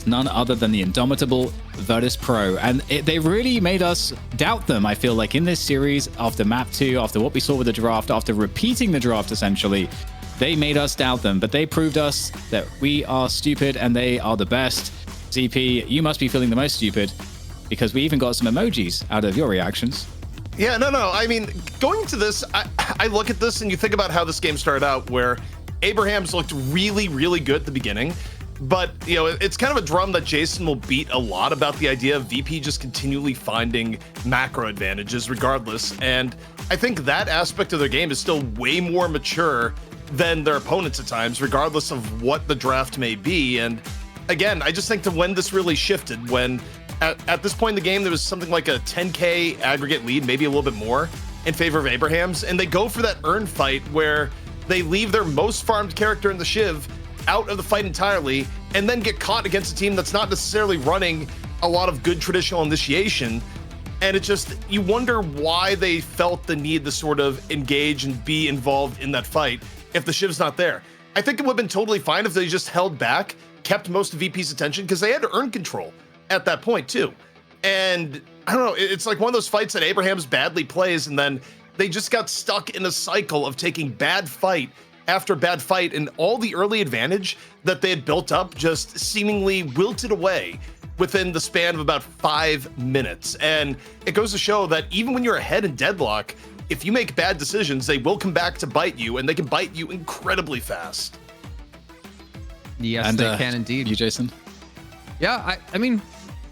none other than the indomitable Virtus.pro. And they really made us doubt them, I feel like, in this series, after map 2, after what we saw with the draft, after repeating the draft, essentially. They made us doubt them, but they proved us that we are stupid and they are the best. ZP, you must be feeling the most stupid, because we even got some emojis out of your reactions. Yeah, no. I mean, going into this, I look at this and you think about how this game started out, where Abrahams looked really, really good at the beginning. But, it's kind of a drum that Jason will beat a lot about the idea of VP just continually finding macro advantages regardless. And I think that aspect of their game is still way more mature than their opponents at times, regardless of what the draft may be. And again, I just think that when this really shifted, when at this point in the game, there was something like a 10K aggregate lead, maybe a little bit more, in favor of Abrahams, and they go for that earn fight where they leave their most farmed character in the Shiv out of the fight entirely, and then get caught against a team that's not necessarily running a lot of good traditional initiation. And it just, you wonder why they felt the need to sort of engage and be involved in that fight if the Shiv's not there. I think it would have been totally fine if they just held back, kept most of VP's attention, because they had to earn control at that point too. And I don't know, it's like one of those fights that Abraham's badly plays, and then they just got stuck in a cycle of taking bad fight after bad fight, and all the early advantage that they had built up just seemingly wilted away within the span of about 5 minutes. And it goes to show that even when you're ahead in Deadlock, if you make bad decisions, they will come back to bite you, and they can bite you incredibly fast. Yes, And, they can indeed. You, Jason? Yeah, I mean,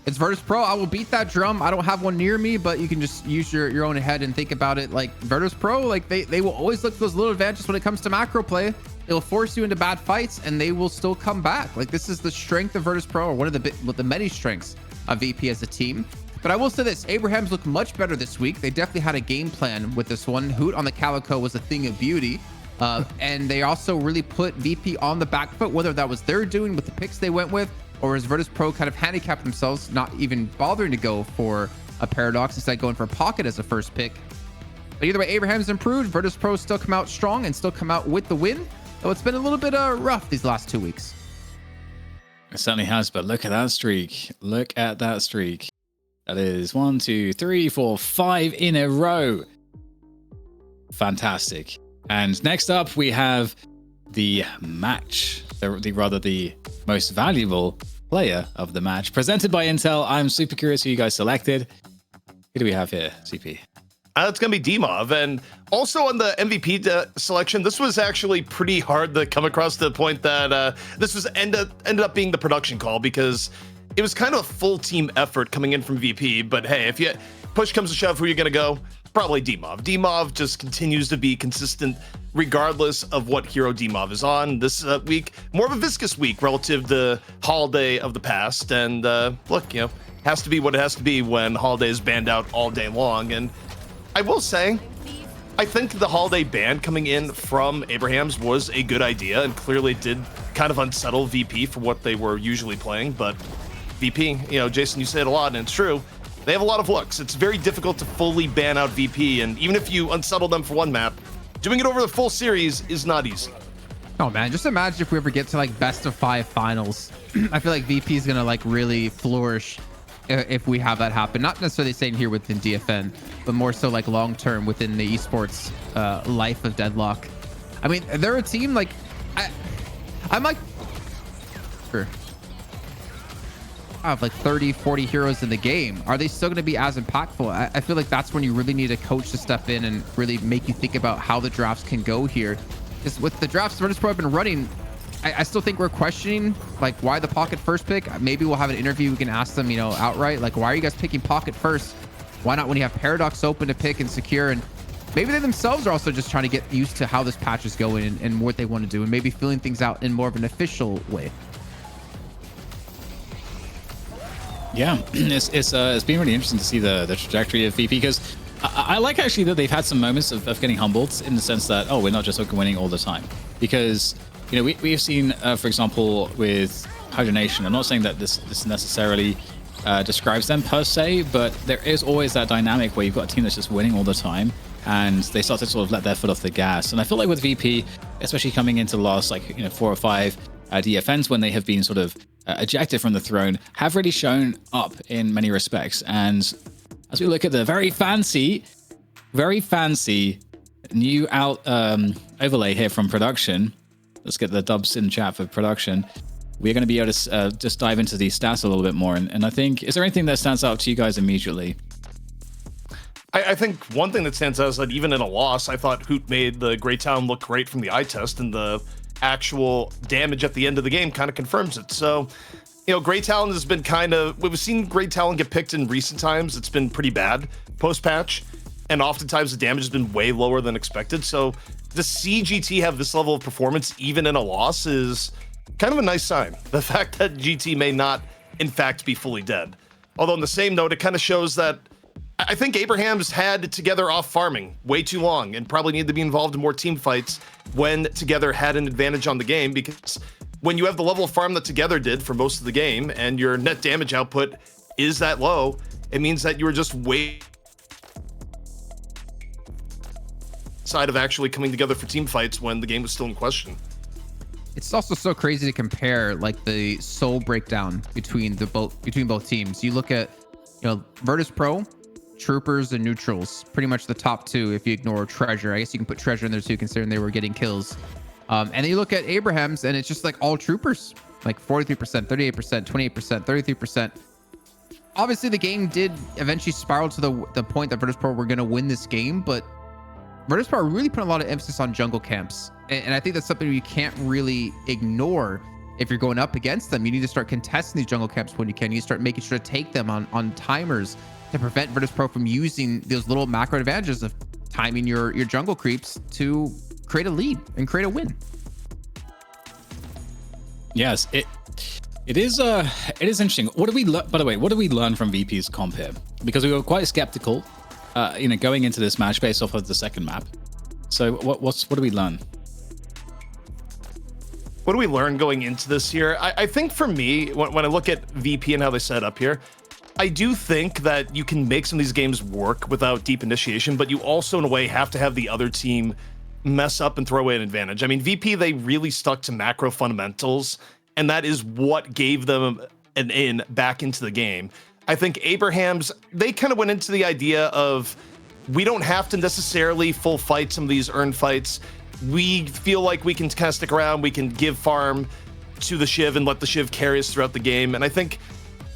it's Virtus.pro. I will beat that drum. I don't have one near me, but you can just use your own head and think about it. Like Virtus.pro, like they will always look for those little advantages when it comes to macro play. It'll force you into bad fights, and they will still come back. Like, this is the strength of Virtus.pro, or one of the many strengths of VP as a team. But I will say this, Abraham's looked much better this week. They definitely had a game plan with this one. Hoot on the Calico was a thing of beauty. And they also really put VP on the back foot, whether that was their doing with the picks they went with, or as Virtus.pro kind of handicapped themselves, not even bothering to go for a Paradox, instead going for a Pocket as a first pick. But either way, Abraham's improved. Virtus.pro still come out strong and still come out with the win. Though it's been a little bit rough these last 2 weeks. It certainly has, but look at that streak. Look at that streak. That is 1, 2, 3, 4, 5 in a row. Fantastic. And next up, we have the match, the most valuable player of the match, presented by Intel. I'm super curious who you guys selected. Who do we have here, CP? It's going to be Dimov. And also on the MVP selection, this was actually pretty hard to come across, to the point that this was ended up being the production call, because it was kind of a full team effort coming in from VP. But hey, if you push comes to shove, who you're going to go? Probably Dimov. Dimov just continues to be consistent regardless of what hero Dimov is on. This week, more of a viscous week relative to Holiday of the past. And look, has to be what it has to be when Holiday is banned out all day long. And I will say, I think the Holiday ban coming in from Abraham's was a good idea, and clearly did kind of unsettle VP for what they were usually playing. But VP, Jason, you say it a lot, and it's true. They have a lot of looks. It's very difficult to fully ban out VP, and even if you unsettle them for one map, doing it over the full series is not easy. Oh man, just imagine if we ever get to like best of 5 finals. I feel like VP is gonna like really flourish if we have that happen. Not necessarily saying here within DFN, but more so like long term within the esports life of Deadlock. I mean, they're a team like I'm like sure. I have like 30-40 heroes in the game. Are they still going to be as impactful? I feel like that's when you really need a coach to step in and really make you think about how the drafts can go here. Because with the drafts Virtus.pro have been running, I still think we're questioning like why the Pocket first pick. Maybe we'll have an interview, we can ask them, outright, like, why are you guys picking Pocket first? Why not when you have Paradox open to pick and secure? And maybe they themselves are also just trying to get used to how this patch is going and what they want to do, and maybe feeling things out in more of an official way. Yeah, it's been really interesting to see the trajectory of VP, because I like actually that they've had some moments of getting humbled, in the sense that, we're not just winning all the time. Because, we've seen, for example, with Hydra Nation, I'm not saying that this necessarily describes them per se, but there is always that dynamic where you've got a team that's just winning all the time, and they start to sort of let their foot off the gas. And I feel like with VP, especially coming into the last 4 or 5 DFNs, when they have been sort of ejected from the throne, have really shown up in many respects. And as we look at the very fancy new overlay here from production, let's get the dubs in chat for production. We're going to be able to just dive into these stats a little bit more. And I think, is there anything that stands out to you guys immediately? I think one thing that stands out is that even in a loss, I thought Hoot made the Grey Talon look great from the eye test, and the actual damage at the end of the game kind of confirms it. So, Grey Talon has been we've seen Grey Talon get picked in recent times. It's been pretty bad post-patch, and oftentimes the damage has been way lower than expected. So to see GT have this level of performance even in a loss is kind of a nice sign. The fact that GT may not, in fact, be fully dead. Although on the same note, it kind of shows that I think Abraham's had Together off farming way too long, and probably need to be involved in more team fights when Together had an advantage on the game, because when you have the level of farm that Together did for most of the game, and your net damage output is that low, it means that you were just way side of actually coming together for team fights when the game was still in question. It's also so crazy to compare like the soul breakdown between both teams. You look at Virtus.pro, troopers and neutrals, pretty much the top two. If you ignore treasure, I guess you can put treasure in there too, considering they were getting kills. And then you look at Abraham's, and it's just like all troopers, like 43%, 38%, 28%, 33%. Obviously, the game did eventually spiral to the point that Virtus.pro were going to win this game, but Virtus.pro really put a lot of emphasis on jungle camps. And I think that's something you can't really ignore if you're going up against them. You need to start contesting these jungle camps when you can. You start making sure to take them on timers to prevent Virtus.pro from using those little macro advantages of timing your jungle creeps to create a lead and create a win. Yes, it is interesting. What do we by the way, what do we learn from VP's comp here? Because we were quite skeptical, going into this match based off of the second map. So what do we learn? What do we learn going into this here? I think for me, when I look at VP and how they set up here, I do think that you can make some of these games work without deep initiation, but you also, in a way, have to have the other team mess up and throw away an advantage. I mean, VP, they really stuck to macro fundamentals, and that is what gave them an in back into the game. I think Abraham's, they kind of went into the idea of, we don't have to necessarily full fight some of these earned fights. We feel like we can kind of stick around, we can give farm to the Shiv and let the Shiv carry us throughout the game. And I think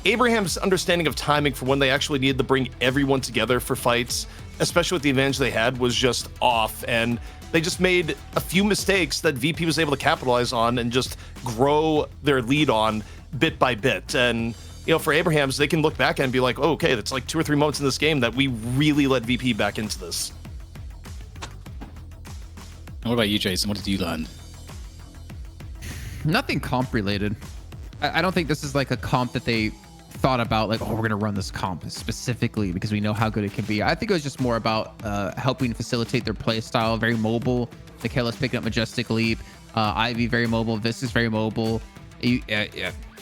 Abraham's understanding of timing for when they actually needed to bring everyone together for fights, especially with the advantage they had, was just off. And they just made a few mistakes that VP was able to capitalize on and just grow their lead on bit by bit. And, for Abraham's, they can look back and be like, oh, okay, that's like 2 or 3 moments in this game that we really let VP back into this. And what about you, Jason? What did you learn? Nothing comp related. I don't think this is like a comp that they thought about, like, oh, we're going to run this comp specifically because we know how good it can be. I think it was just more about helping facilitate their play style. Very mobile. Michaela's picking up Majestic Leap. Ivy, very mobile. This is very mobile.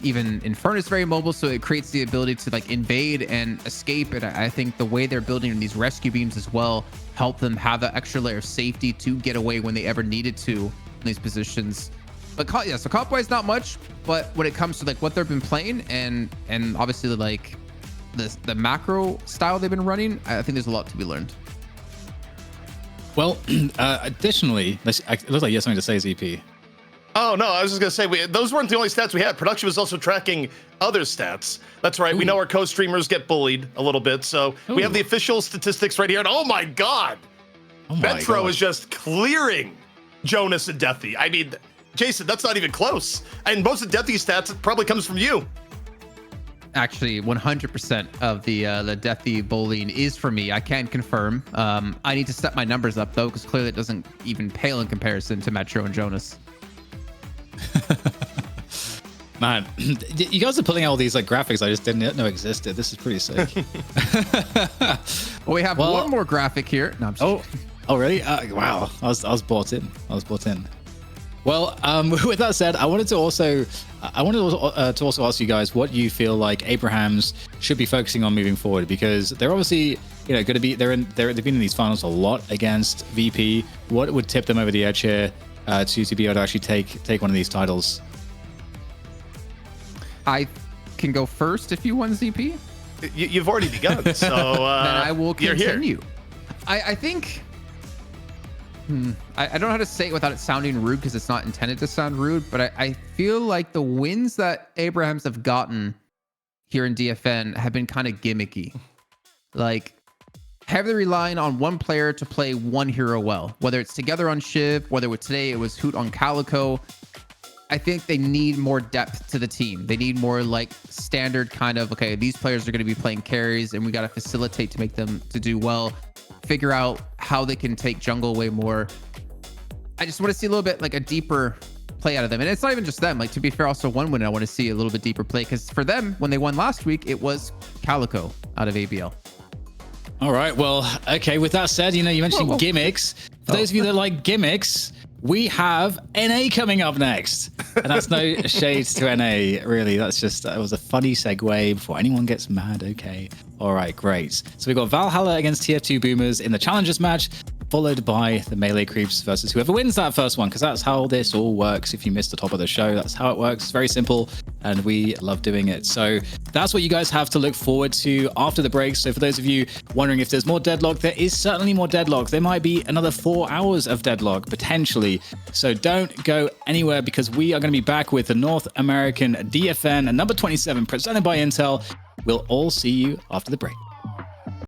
Even Infernus very mobile, so it creates the ability to like invade and escape. And I think the way they're building these rescue beams as well help them have that extra layer of safety to get away when they ever needed to in these positions. But so comp wise, not much. But when it comes to like what they've been playing and obviously like the macro style they've been running, I think there's a lot to be learned. Well, additionally, it looks like you have something to say, ZP. Oh, no, I was just going to say, those weren't the only stats we had. Production was also tracking other stats. That's right. Ooh. We know our co-streamers get bullied a little bit. So we have the official statistics right here. And oh, my God. Metro is just clearing Jonas and Deathy. I mean, Jason, that's not even close. And most of Deathy's stats probably comes from you. Actually, 100% of the Deathy bullying is for me. I can confirm. I need to step my numbers up, though, because clearly it doesn't even pale in comparison to Metro and Jonas. Man, you guys are pulling out all these like graphics I just didn't know existed. This is pretty sick. Well, we have one more graphic here. No, I'm just really? Wow, I was bought in. Well, with that said, I wanted to also ask you guys what you feel like Abraham's should be focusing on moving forward, because they're obviously going to be they've been in these finals a lot against VP. What would tip them over the edge here to be able to actually take one of these titles? I can go first if you want, ZP. You've already begun, so then I will continue. I think I don't know how to say it without it sounding rude, because it's not intended to sound rude, but I feel like the wins that Abrahams have gotten here in DFN have been kind of gimmicky, like heavily relying on one player to play one hero well, whether it's together on Shiv, whether today it was Hoot on Calico. I think they need more depth to the team. They need more like standard kind of, okay, these players are going to be playing carries and we got to facilitate to make them to do well, figure out how they can take jungle way more. I just want to see a little bit like a deeper play out of them. And it's not even just them. Like, to be fair, also one win I want to see a little bit deeper play, because for them, when they won last week, it was Calico out of ABL. All right. Well, okay. With that said, you mentioned gimmicks. For those of you that like gimmicks, we have NA coming up next. And that's no shades to NA, really. That was a funny segue before anyone gets mad. Okay. All right, great. So we've got Valhalla against TF2 Boomers in the Challengers match, followed by the melee creeps versus whoever wins that first one, because that's how this all works. If you missed the top of the show, that's how it works. It's very simple, and we love doing it. So that's what you guys have to look forward to after the break. So for those of you wondering if there's more Deadlock, there is certainly more Deadlock. There might be another 4 hours of Deadlock potentially. So don't go anywhere, because we are going to be back with the North American DFN number 27 presented by Intel. We'll all see you after the break.